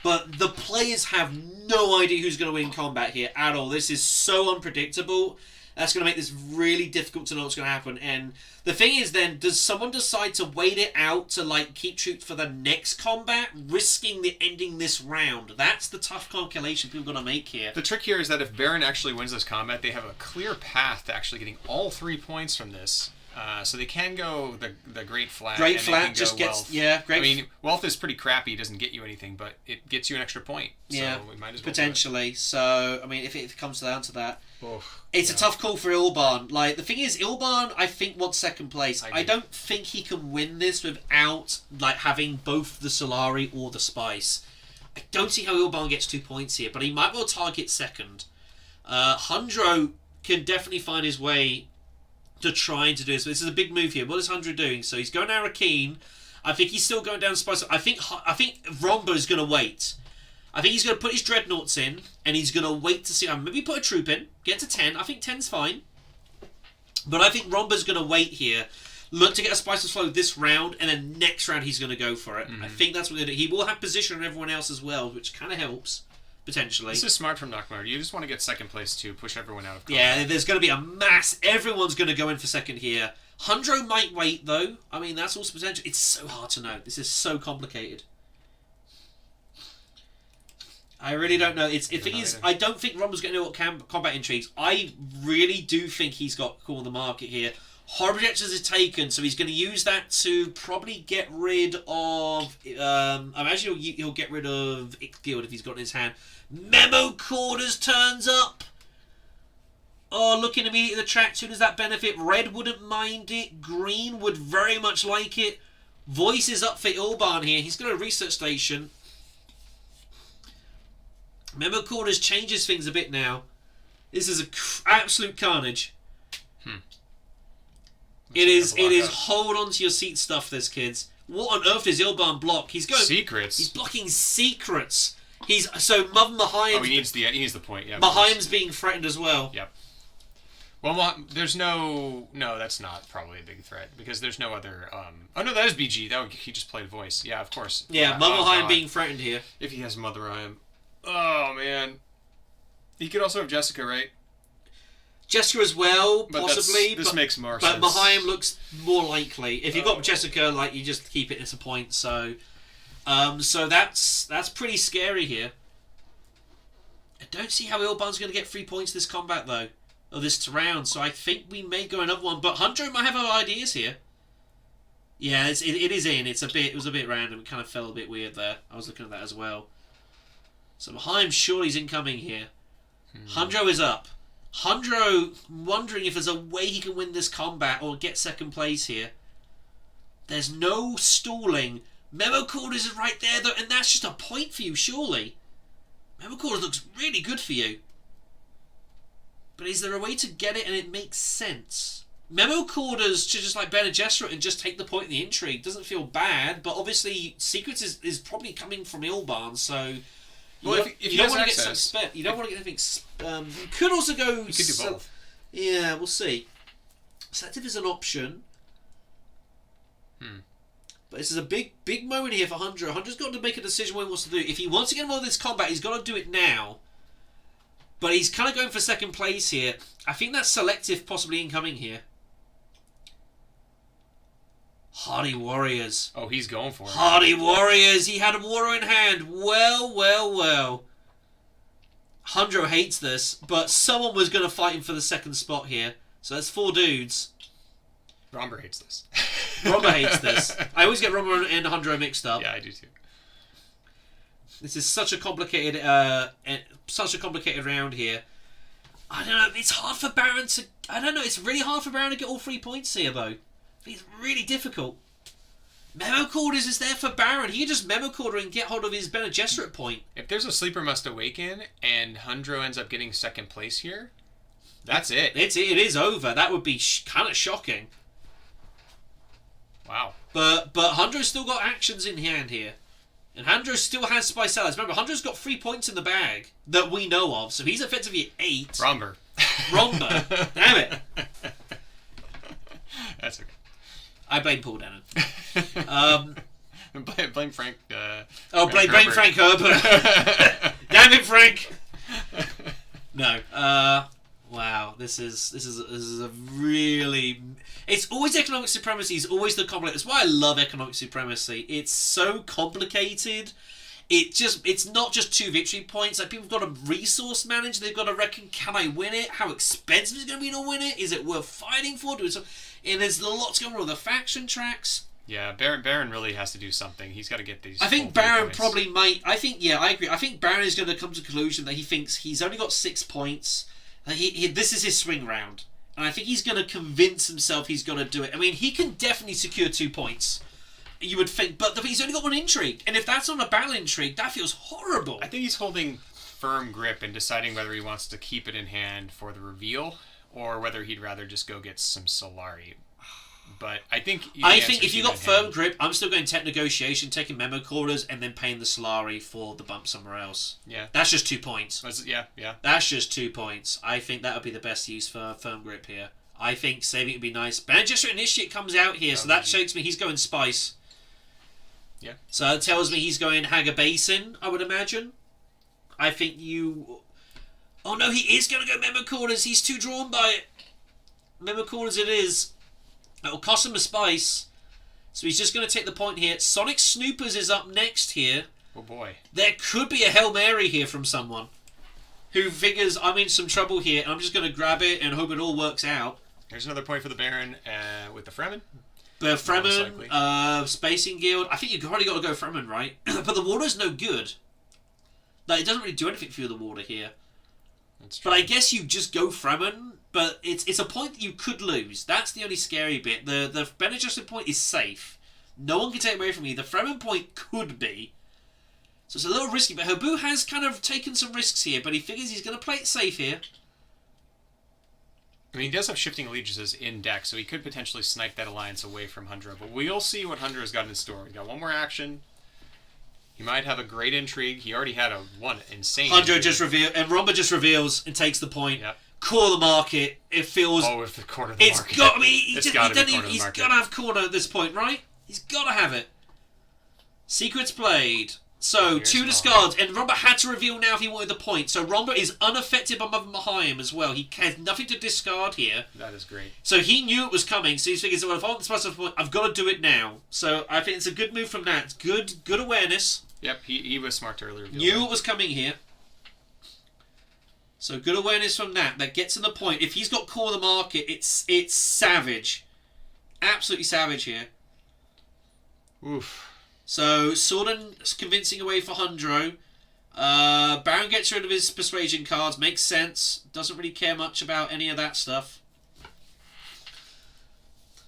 But the players have no idea who's going to win combat here at all. This is so unpredictable. That's going to make this really difficult to know what's going to happen. And the thing is then, does someone decide to wait it out to like keep troops for the next combat, risking the ending this round? That's the tough calculation people got to make here. The trick here is that if Baron actually wins this combat, they have a clear path to actually getting all 3 points from this. So they can go the Great Flat. Great and Flat just gets Wealth. yeah. Great. I mean, Wealth is pretty crappy. It doesn't get you anything, but it gets you an extra point. So yeah, we might as well potentially. So I mean, if it comes down to that, Oof, it's a tough call for Ilban. Like the thing is, Ilban I think wants second place. I don't think he can win this without like having both the Solari or the Spice. I don't see how Ilban gets 2 points here, but he might well target second. Hundro can definitely find his way to trying to do this. This is a big move here. What is Hundred doing? So he's going down Rakeen. I think he's still going down Spice. I think Romba is going to wait. I think he's going to put his Dreadnoughts in, and he's going to wait to see. Maybe put a troop in, get to 10. I think 10's fine. But I think Romba's going to wait here, look to get a Spice of Flow this round, and then next round he's going to go for it. I think that's what they're doing. He will have position on everyone else as well, which kind of helps. Potentially. This is smart from Nachtmahr. You just want to get second place to push everyone out of combat. Yeah, there's going to be a mass. Everyone's going to go in for second here. Hundro might wait, though. I mean, that's also potential. It's so hard to know. This is so complicated. I really don't know. The thing is, I don't think Romba's going to know what combat intrigues. I really do think he's got cool on the market here. Horror Projectors is taken, so he's going to use that to probably get rid of... I imagine he'll get rid of Ickguild if he's got it in his hand. Memo Quarters turns up. Oh, looking immediately at the track. Soon as that benefit, Red wouldn't mind it. Green would very much like it. Voice is up for Ilban here. He's got a research station. Memo Quarters changes things a bit now. This is absolute carnage. It is hold on to your seat stuff, this kids. What on earth does Ilban block? He's going secrets. He's blocking secrets. So Mahayim. Oh, he needs the point. Yeah. Mahayim's being threatened as well. Yep. Well, there's no. That's not probably a big threat because there's no other. Oh no, that is BG. He just played voice. Yeah, of course. Yeah, Mahayim being threatened here. If he has Mother Hayim. Oh man. He could also have Jessica, right? Jessica as well, but possibly. This makes more sense. But Mahayim looks more likely. If you've got Jessica, like you just keep it as a point. So that's pretty scary here. I don't see how Ilban's going to get 3 points this combat though, or this round. So I think we may go another one. But Hunter might have other ideas here. Yeah, it is in. It was a bit random. It kind of felt a bit weird there. I was looking at that as well. So Mahayim surely is incoming here. Hundro is up. Hundro wondering if there's a way he can win this combat or get second place here. There's no stalling. Memo Quarters is right there though, and that's just a point for you, surely. Memo Quarters looks really good for you. But is there a way to get it and it makes sense? Memo Quarters should just like Bene Gesserit and just take the point in the intrigue. Doesn't feel bad, but obviously Secrets is probably coming from Ilban, so... If you don't want to get some you don't want to get anything. You could also go. You could do both. Yeah, we'll see. Selective is an option. But this is a big moment here for Hundra. Hundra's got to make a decision what he wants to do. If he wants to get involved in this combat, he's got to do it now. But he's kind of going for second place here. I think that's Selective possibly incoming here. Hardy Warriors. Oh, he's going for it. Hardy Warriors. He had a war in hand. Well. Hundro hates this, but someone was going to fight him for the second spot here. So that's 4 dudes. Romber hates this. Romber hates this. I always get Romber and Hundro mixed up. Yeah, I do too. This is such a complicated round here. I don't know. It's hard for Baron to... I don't know. It's really hard for Baron to get all 3 points here, though. It's really difficult. Memo Quarters is there for Baron. He can just Memo Quarter and get hold of his Bene Gesserit point. If there's a Sleeper Must Awaken and Hundro ends up getting second place here, that's it. It is over. That would be kind of shocking. Wow. But Hundro's still got actions in hand here. And Hundro still has Spice Allies. Remember, Hundro's got 3 points in the bag that we know of. So he's effectively at 8. Romber. Damn it. That's okay. I blame Paul Denon. Blame Frank. Blame Frank Herbert. Damn it, Frank. No. Wow, this is a really. It's always economic supremacy. Is always the complex. That's why I love economic supremacy. It's so complicated. It's not just 2 victory points. Like, people have got to resource manage. They've got to reckon, can I win it? How expensive is it going to be to win it? Is it worth fighting for? And there's lots going on with the faction tracks. Yeah, Baron really has to do something. He's got to get these. I think full Baron points. probably might. I agree. I think Baron is going to come to the conclusion that he thinks he's only got 6 points. This is his swing round. And I think he's going to convince himself he's going to do it. I mean, he can definitely secure 2 points. You would think, but he's only got 1 intrigue. And if that's on a battle intrigue, that feels horrible. I think he's holding firm grip and deciding whether he wants to keep it in hand for the reveal or whether he'd rather just go get some Solari. But I think if you got firm grip, I'm still going tech negotiation, taking memo quarters, and then paying the Solari for the bump somewhere else. Yeah, that's just 2 points. Yeah. That's just 2 points. I think that would be the best use for firm grip here. I think saving it would be nice. Bene Gesserit Initiate comes out here, so that shakes me. He's going Spice. Yeah. So that tells me he's going Haga Basin, I would imagine. I think you. Oh no, he is going to go memo quarters. He's too drawn by it. Memo quarters it is. It'll cost him a Spice. So he's just going to take the point here. Sonic Snoopers is up next here. Oh boy. There could be a Hail Mary here from someone who figures I'm in some trouble here and I'm just going to grab it and hope it all works out. There's another point for the Baron with the Fremen. But Fremen, Spacing Guild. I think you've already got to go Fremen, right? But the water's no good. Like, it doesn't really do anything for you, the water here. That's true. But I guess you just go Fremen. But it's a point that you could lose. That's the only scary bit. The Bene Gesserit point is safe. No one can take it away from you. The Fremen point could be. So it's a little risky. But Habboot has kind of taken some risks here. But he figures he's going to play it safe here. I mean, he does have shifting allegiances in deck, so he could potentially snipe that alliance away from Hundra. But we'll see what Hundra's got in store. He's got 1 more action. He might have a great intrigue. He already had one insane Hundra intrigue. just reveals, and Romba just reveals and takes the point. Yep. Core the market. It feels. Oh, with the corner of the market. It's got. I mean, He's got to have corner at this point, right? He's got to have it. Secrets played. So, Here's 2 discards, and Romba had to reveal now if he wanted the point. So Romba is unaffected by Mother Mahayim as well. He has nothing to discard here. That is great. So he knew it was coming, so he figures, well, if I want this myself point, I've got to do it now. So I think it's a good move from that. It's good awareness. Yep, he was smart to earlier. Knew it was coming here. So good awareness from that. That gets in the point. If he's got core of the market, it's savage. Absolutely savage here. Oof. So Sordon's convincing away for Hundro. Baron gets rid of his persuasion cards. Makes sense. Doesn't really care much about any of that stuff.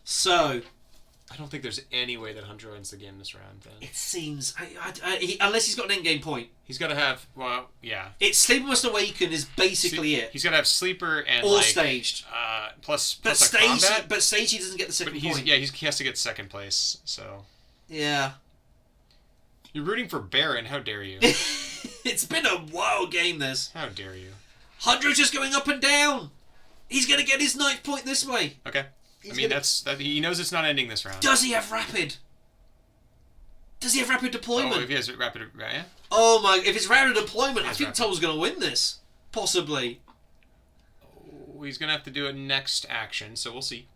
So I don't think there's any way that Hundra ends the game this round. Then it seems, unless he's got an endgame point. He's got to have. Well, yeah. It's Sleeper Must Awaken is basically it. He's got to have sleeper and all like, staged. Plus combat. But stage he doesn't get the second point. Yeah, he has to get second place. So yeah. You're rooting for Baron. How dare you? It's been a wild game, this. How dare you? Hundred's just going up and down. He's going to get his 9th point this way. Okay. He knows it's not ending this round. Does he have rapid? Does he have rapid deployment? Oh, if he has rapid, yeah. Oh my! If it's rapid deployment, I think Toll's going to win this. Possibly. Oh, he's going to have to do a next action, so we'll see.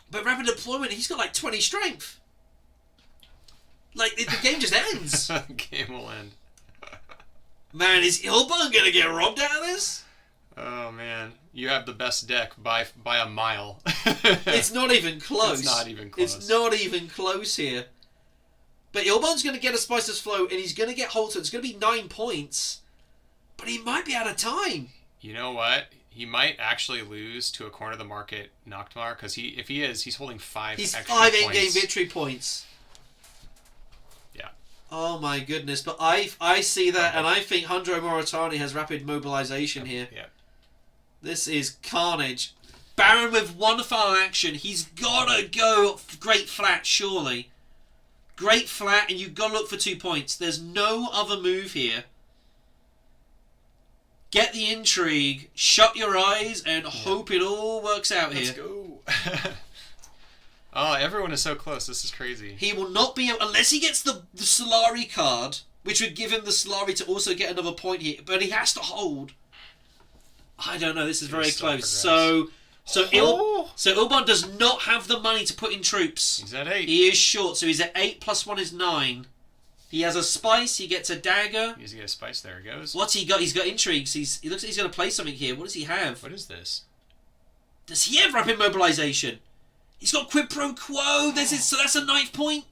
But rapid deployment, he's got like 20 strength. Like, the game just ends. The game will end. Man, is Ilbon going to get robbed out of this? Oh, man. You have the best deck by a mile. It's not even close. It's not even close. It's not even close here. But Ilbon's going to get a Spicer's Flow, and he's going to get Halter. It's going to be 9 points. But he might be out of time. You know what? He might actually lose to a corner of the market Nachtmahr, because if he is, he's holding 5 He's extra 5 points. 8-game victory points. Yeah. Oh my goodness. But I see that, and I think Hundro Moritani has rapid mobilization here. Yeah. This is carnage. Baron with 1 final action. He's got to go Great Flat, surely. Great Flat, and you've got to look for 2 points. There's no other move here. Get the intrigue, shut your eyes, and hope it all works out here. Let's go. Oh, everyone is so close. This is crazy. He will not be able, unless he gets the Solari card, which would give him the Solari to also get another point here, but he has to hold. I don't know. This is very He's still close. progressed. So Ilban does not have the money to put in troops. He's at 8. He is short, so he's at 8 plus 1 is 9. He has a spice. He gets a dagger. He's gonna get a spice. There he goes. What's he got? He's got intrigues. He looks like he's going to play something here. What does he have? What is this? Does he have rapid mobilization? He's got quid pro quo. So that's a 9th point.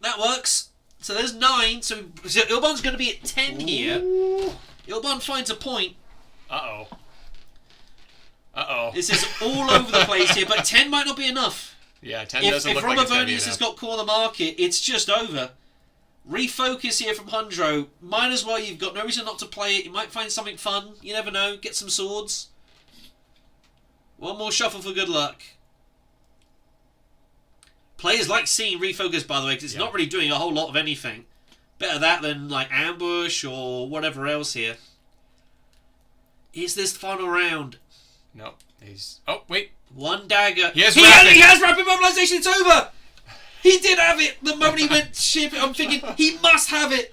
That works. So there's 9. So Ilban's going to be at 10 here. Ilban finds a point. Uh oh. This is all over the place here, but 10 might not be enough. Yeah, 10 If doesn't look like it's heavy Romavernius has enough. got corner market, it's just over. Refocus here from Hundro. Might as well. You've got no reason not to play it. You might find something fun. You never know. Get some swords. One more shuffle for good luck. Players like seeing Refocus, by the way, because it's not really doing a whole lot of anything. Better that than like Ambush or whatever else here. Is this final round? Nope. He's... Oh, wait. One dagger. He has rapid mobilization. It's over. He did have it the moment he went ship. I'm thinking he must have it.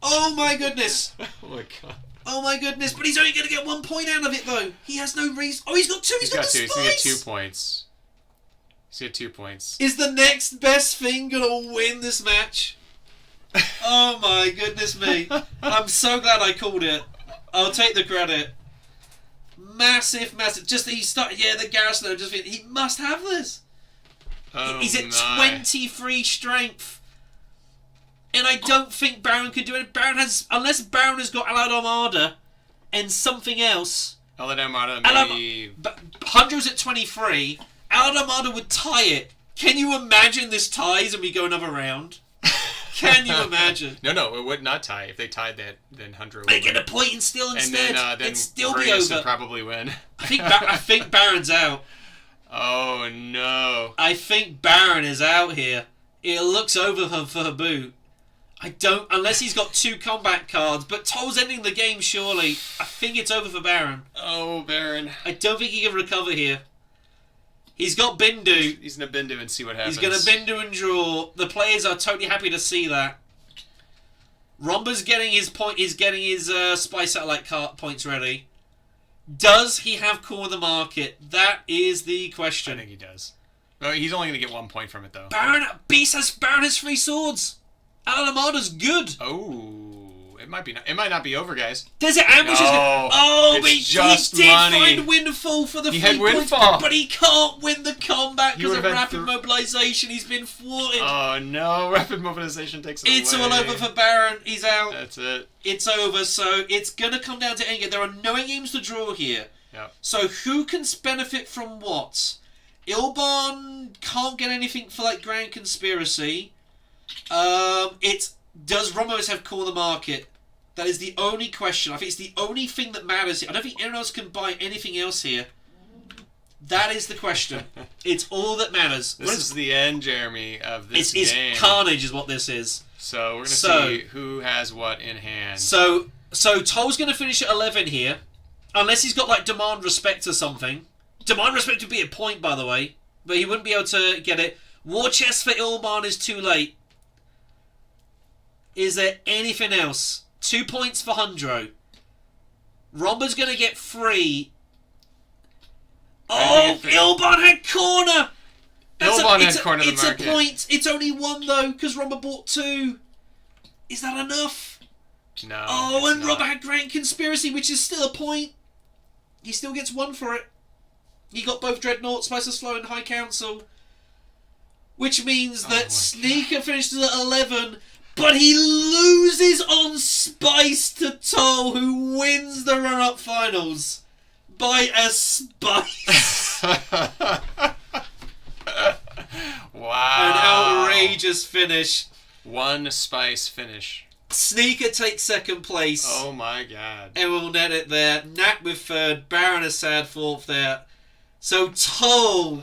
Oh my goodness. Oh my god. Oh my goodness. But he's only going to get 1 point out of it though. He has no reason. Oh, he's got 2. He's got the 2. He's spice. gonna get 2 points. He's gonna get 2 points. Is the next best thing going to win this match? Oh my goodness me. I'm so glad I called it. I'll take the credit. Massive. Just that he started. Yeah, the Garrison. Just he must have this. Oh, He's at my. 23 strength. And I don't think Baron could do it. Unless Baron has got Allied Armada and something else. Allied Armada maybe... Hundred's at 23. Allied Armada would tie it. Can you imagine this ties and we go another round? Can you imagine? No, it would not tie. If they tied that, then Hundred would They get win. a point and still instead. And then It'd still be Vernius over. would probably win. I think Baron's out. Oh no. I think Baron is out here. It looks over for Habboot. I don't, unless he's got 2 combat cards, but Toll's ending the game surely. I think it's over for Baron. Oh, Baron. I don't think he can recover here. He's got Bindu. He's gonna Bindu and see what happens. He's going to Bindu and draw. The players are totally happy to see that. Romba's getting his point. He's getting his Spy Satellite points ready. Does he have core of the market? That is the question. I think he does. Well, he's only gonna get 1 point from it though. Baron has 3 swords. Alamada's good. Oh, it might not be over, guys. There's an ambush. No, But he just did money. find Windfall for the He 3 had points, Windfall. but he can't win the combat He because of would've had rapid mobilization. He's been thwarted. Oh no, rapid mobilization takes it It's away. all over for Baron. He's out. That's it. It's over. So it's gonna come down to endgame. There are no endgames to draw here. Yep. So who can benefit from what? Ilban can't get anything for like Grand Conspiracy. Does Romulus have core of the market? That is the only question. I think it's the only thing that matters here. I don't think anyone else can buy anything else here. That is the question. It's all that matters. This is the end, Jeremy, of this game. It's carnage is what this is. So we're gonna see who has what in hand. So Toll's gonna finish at 11 here. Unless he's got like Demand Respect or something. Demand Respect would be a point, by the way. But he wouldn't be able to get it. War Chest for Ilban is too late. Is there anything else? 2 points for Hundro. Romba's going to get 3. Oh, Ilban had corner! Ilban had corner of the market. It's a point. It's only 1 though, because Romba bought 2. Is that enough? No. Oh, and not. Romba had Grand Conspiracy, which is still a point. He still gets 1 for it. He got both Dreadnought, Spice of Slow, and High Council. Which means that Sneaker finishes at 11, but he loses on Spice to Toll, who wins the run-up finals by a Spice. Wow. An outrageous finish. 1 Spice finish. Sneaker takes 2nd place. Oh my god. And we'll net it there. Nat with 3rd, Baron a sad 4th there. So Toll,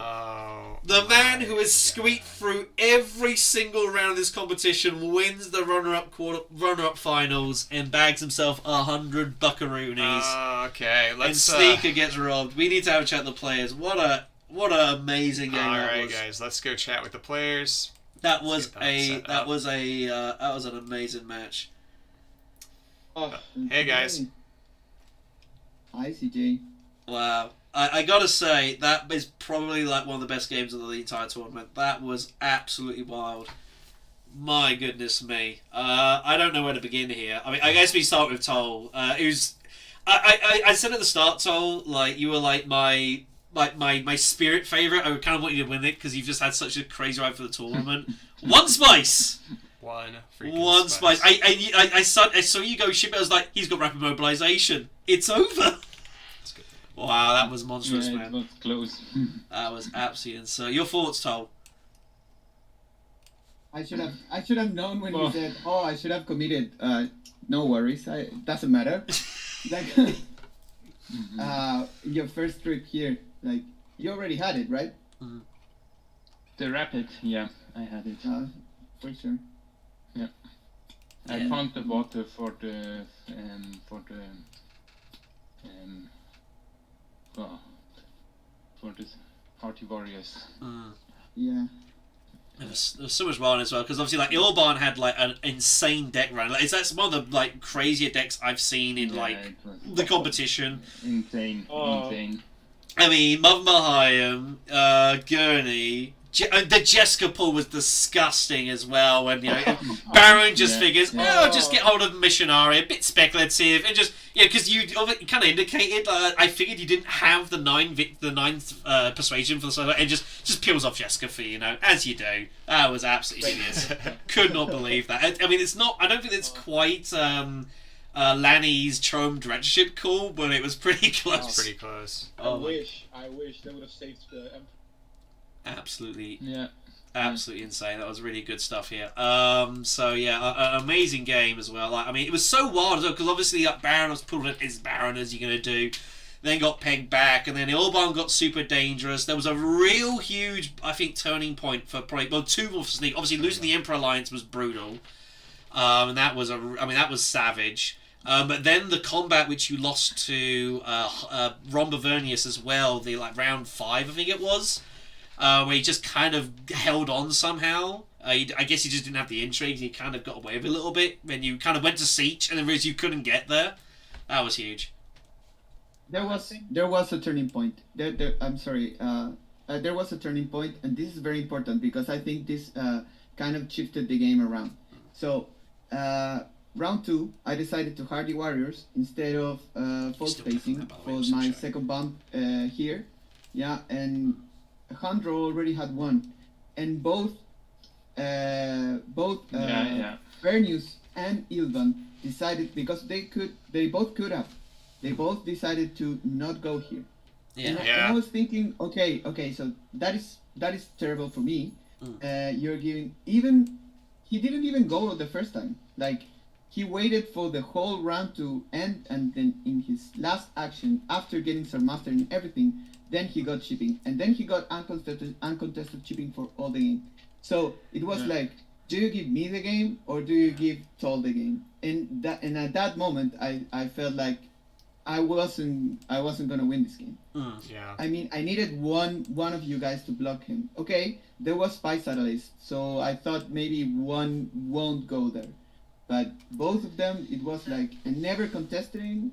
the man who has squeaked through every single round of this competition, wins the runner-up finals and bags himself 100 buckaroonies. Okay, let's. And Sneaker gets robbed. We need to have a chat with the players. What an amazing game that was. Alright, guys, let's go chat with the players. That was an amazing match. Oh, Hey guys. Hi, CJ. Wow. I gotta say, that is probably like one of the best games of the entire tournament. That was absolutely wild. My goodness me. I don't know where to begin here. I mean, I guess we start with Toll. I said at the start, Toll, like, you were like my spirit favourite. I kind of want you to win it because you've just had such a crazy ride for the tournament. One spice! One Spice. I saw you go ship it. I was like, he's got rapid mobilization. It's over. Wow, that was monstrous, man. It was close. That was absolutely insane. Your thoughts, Toll? I should have known when you said, "Oh, I should have committed." No worries. Doesn't matter. Like, your first trip here, like, you already had it, right? Mm. The rapid, yeah, I had it. For sure. Yeah. I found the water for the for this party warriors. Yeah. There was so much wild as well because obviously like Ilban had like an insane deck run. Like, that's one of the like crazier decks I've seen in like the competition. Insane. I mean, Mother Mahayam, Gurney. The Jessica pull was disgusting as well when, you know, Baron just figures, just get hold of Missionary, a bit speculative, and just, because you kind of indicated, I figured you didn't have the ninth persuasion for the solo, and just peels off Jessica for, as you do. That was absolutely hideous. Could not believe that. I mean, it's not, I don't think it's quite Lanny's Trome directorship call, but it was pretty close. It's pretty close. I wish they would have saved the Emperor. Absolutely, yeah, absolutely insane. That was really good stuff here. So yeah, an amazing game as well. Like, I mean, it was so wild as well because obviously Baron was pulled it as Baron as you're gonna do, then got pegged back, and then Ilban got super dangerous. There was a real huge, I think, turning point for probably two for Sneak. Obviously, losing the Emperor Alliance was brutal, and that was that was savage. But then the combat which you lost to Rhombovernius as well, the round 5 I think it was. Where he just kind of held on somehow. I guess he just didn't have the intrigue. He kind of got away with it a little bit when you kind of went to Siege and then realized you couldn't get there. That was huge. There was a turning point. I'm sorry. There was a turning point, and this is very important because I think this kind of shifted the game around. So, round 2, I decided to Hardy Warriors instead of full spacing for my second bump here. Yeah, and Handro already had one, and both Vernius and Ilvan decided because they both decided to not go here. And I was thinking, okay, so that is terrible for me. You're giving he didn't even go the first time. Like, he waited for the whole round to end, and then in his last action, after getting Sir Master and everything, then he got shipping, and then he got uncontested shipping for all the game. So it was like, do you give me the game or do you give Toll the game? And at that moment, I felt like I wasn't gonna win this game. Yeah. I mean, I needed one of you guys to block him. Okay, there was Spy Satellite, so I thought maybe one won't go there, but both of them, it was like I never contesting.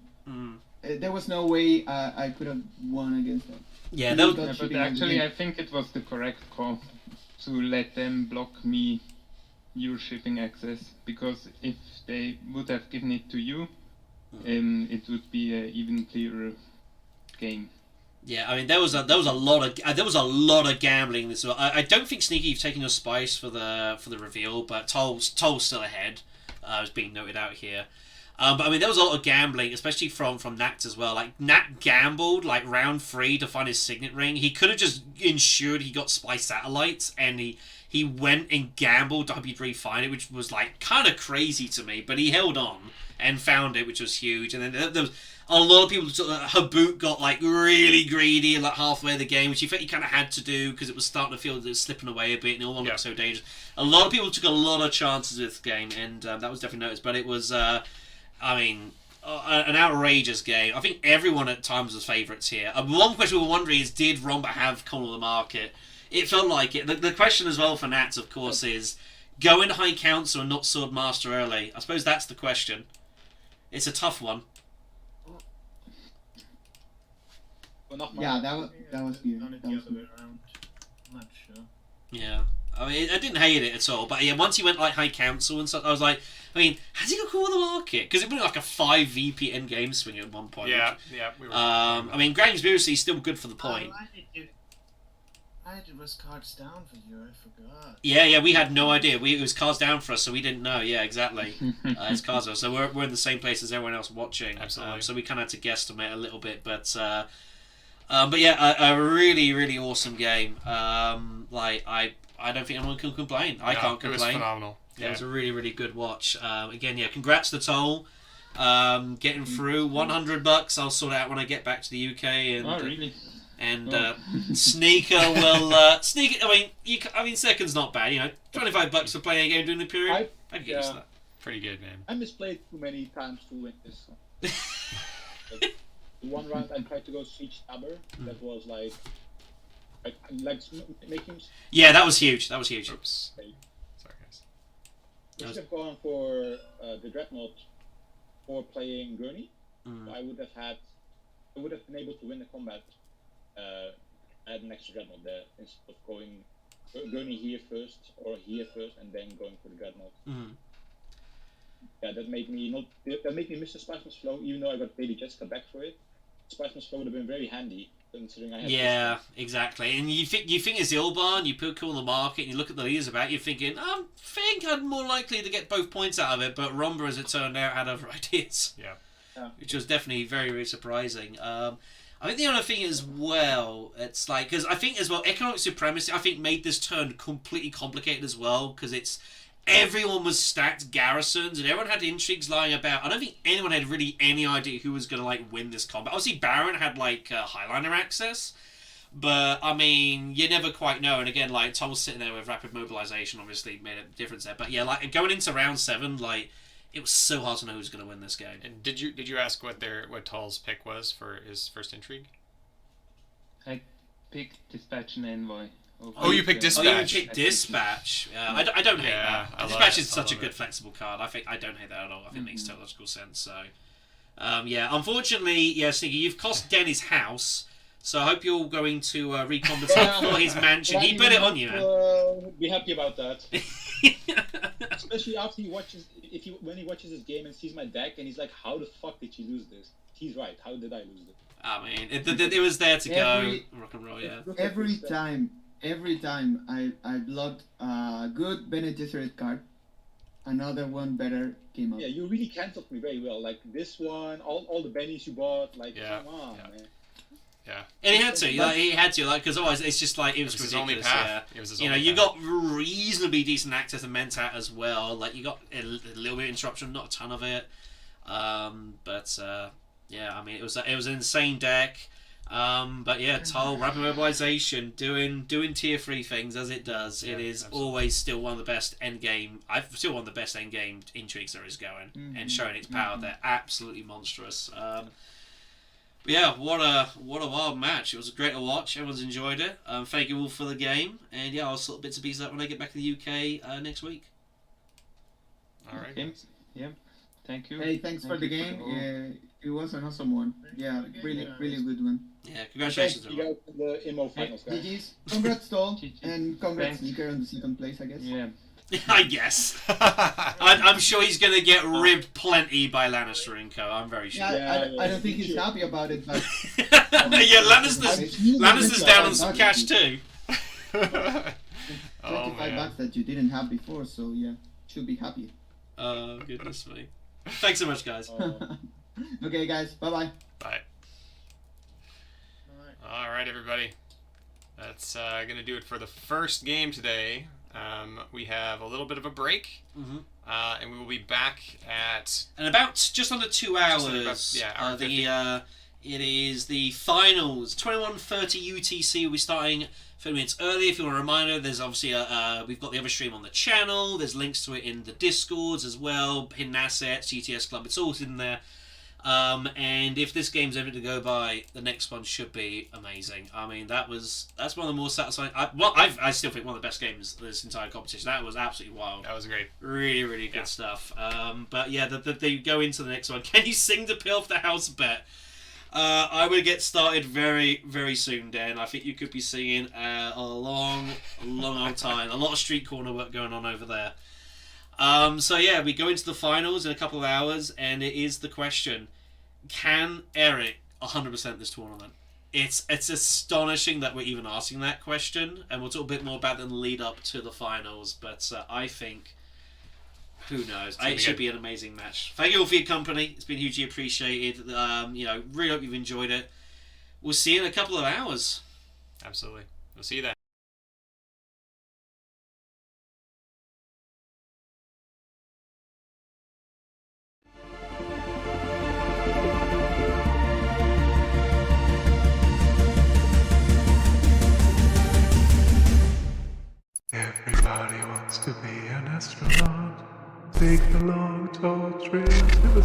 There was no way I could have won against them. Yeah, but actually I think it was the correct call to let them block me your shipping access, because if they would have given it to you, it would be an even clearer game. Yeah, I mean there was a lot of gambling this. I don't think Sneaky, you've taken your spice for the reveal, but Toll's still ahead. It's being noted out here. But I mean, there was a lot of gambling, especially from Nact as well. Like, Nact gambled, like, round 3 to find his signet ring. He could have just ensured he got Spy Satellites, and he went and gambled to W3 find it, which was, like, kind of crazy to me. But he held on and found it, which was huge. And then there was a lot of people. Habboot got, like, really greedy, like, halfway the game, which he felt he kind of had to do because it was starting to feel that it was slipping away a bit, and it all looked so dangerous. A lot of people took a lot of chances with this game, and that was definitely noticed. But it was... I mean, an outrageous game. I think everyone at times was favourites here. One question we were wondering is, did Romba have Corner of the Market? It felt like it. The question as well for Nats, of course, is go in High Council and not Sword Master early. I suppose that's the question. It's a tough one. Nachtmahr. Yeah, that was good. Done it That the was other way good. around. I'm not sure. Yeah. I mean, I didn't hate it at all, but yeah, once he went like High Council and stuff, I was like, I mean, has he got cool on the market? Because it went like a 5 VP endgame swing at one point. Yeah, which, yeah. We were, I mean, Grand Conspiracy is still good for the point. I had it was cards down for you, I forgot. Yeah, we had no idea. It was cards down for us, so we didn't know. Yeah, exactly. It's cards up. So we're in the same place as everyone else watching. Absolutely. So we kind of had to guesstimate a little bit, but yeah, a really, really awesome game. Like I don't think anyone can complain. I can't complain. It was phenomenal. Yeah, it was a really, really good watch. Again, yeah, congrats to Toll. Getting through $100. I'll sort it out when I get back to the UK. And, Oh, really? And Sneaker will Sneaker. I mean, second's not bad. You know, $25 for playing a game Dune Imperium. I can get used to that. Pretty good, man. I misplayed too many times to win this. Like, the one round I tried to go Siege Tabber. That was like making. Yeah, that was huge. That was huge. Oops. Sorry, guys. I should have gone for the Dreadnought for playing Gurney. I would have been able to win the combat. Add an extra Dreadnought there instead of going Gurney here first or here first and then going for the Dreadnought. Yeah, that made me miss the Spasmus Flow, even though I got Lady Jessica back for it. Spasmus Flow would have been very handy considering I had. Yeah, exactly. And you think it's Ilban, you put cool on the market, and you look at the leaders about, you're thinking, I think I'm more likely to get both points out of it, but Romba, as it turned out, had other ideas. Yeah. Which was definitely very, very surprising. I think the other thing as well, it's like, because I think as well, economic supremacy, I think made this turn completely complicated as well, because everyone was stacked garrisons, and everyone had intrigues lying about. I don't think anyone had really any idea who was going to, like, win this combat. Obviously, Baron had, like, Highliner access, but, I mean, you never quite know, and again, like, Tom was sitting there with rapid mobilization, obviously made a difference there, but yeah, like, going into round 7, like, it was so hard to know who's going to win this game. And did you ask what Tull's pick was for his first intrigue? I picked Dispatch and Envoy. Oh, you picked Dispatch. Oh, you picked Dispatch. I don't hate that. Dispatch is such a good flexible card. I don't hate that at all. I think it makes total logical sense. So, yeah, unfortunately, yeah, Sneaky, you've cost Denny's house. So I hope you're going to recompensate for his mansion. He put it on you, man. Be happy about that. Especially after when he watches this game and sees my deck and he's like, "How the fuck did you lose this?" He's right. How did I lose it? I mean, it was there to go. Rock and roll, yeah. Every time I blocked a good Bene Gesserit card, another one better came up. Yeah, you really canceled me very well. Like this one, all the bennies you bought. Like, come on, man. Yeah. And he had to, because otherwise it's just like, it was ridiculous. His only path. Yeah. It was his only only you path. got reasonably decent access to Mentat as well. Like, you got a little bit of interruption, not a ton of it. But yeah, I mean, it was an insane deck. But yeah, Tull, rapid mobilization, doing tier 3 things as it does. Yeah, it is absolutely. always still one of the best endgame. I've still one of the best endgame intrigues there is going, and showing its power. They're absolutely monstrous. But yeah, what a wild match. It was great to watch. Everyone's enjoyed it. Thank you all for the game, and yeah, I'll sort bits and pieces out when I get back to the UK next week. All right. Okay. Yeah. Thank you. Hey, thanks for the game. It was an awesome one. Yeah, really good one. Yeah, congratulations. You guys in the IMO finals, guys. GG's. Congrats, Toll. GG. And congrats, Thanks. Sneaker, on the second place, I guess. Yeah. I guess. I'm sure he's going to get ribbed plenty by Lannister and co. I'm very sure. Yeah, I don't think he's happy about it, but... Yeah, Lannister's down on some cash too. 25 man. bucks that you didn't have before, so yeah, should be happy. Oh, goodness me. Thanks so much, guys. Okay, guys, bye-bye. Bye. All right, everybody. That's going to do it for the first game today. We have a little bit of a break, and we will be back at... And about just under 2 hours. Hour 50. It is the finals. 21:30 UTC. We'll be starting 30 minutes early. If you want a reminder, there's obviously we've got the other stream on the channel. There's links to it in the Discords as well. Hidden Assets, GTS Club. It's all in there. And if this game's ever to go by, the next one should be amazing. I mean, that's one of the more satisfying. I still think one of the best games of this entire competition. That was absolutely wild. That was great. Really, really good stuff. But yeah, they go into the next one. Can you sing to pay off the house bet? I would get started very, very soon, Dan. I think you could be seeing a long old time. A lot of street corner work going on over there. So yeah, we go into the finals in a couple of hours, and it is the question: can Eric 100% this tournament? It's astonishing that we're even asking that question, and we'll talk a bit more about the lead up to the finals. But I think, who knows? It should be an amazing match. Thank you all for your company. It's been hugely appreciated. Really hope you've enjoyed it. We'll see you in a couple of hours. Absolutely. We'll see you then. Everybody wants to be an astronaut. Take the long, tall train to the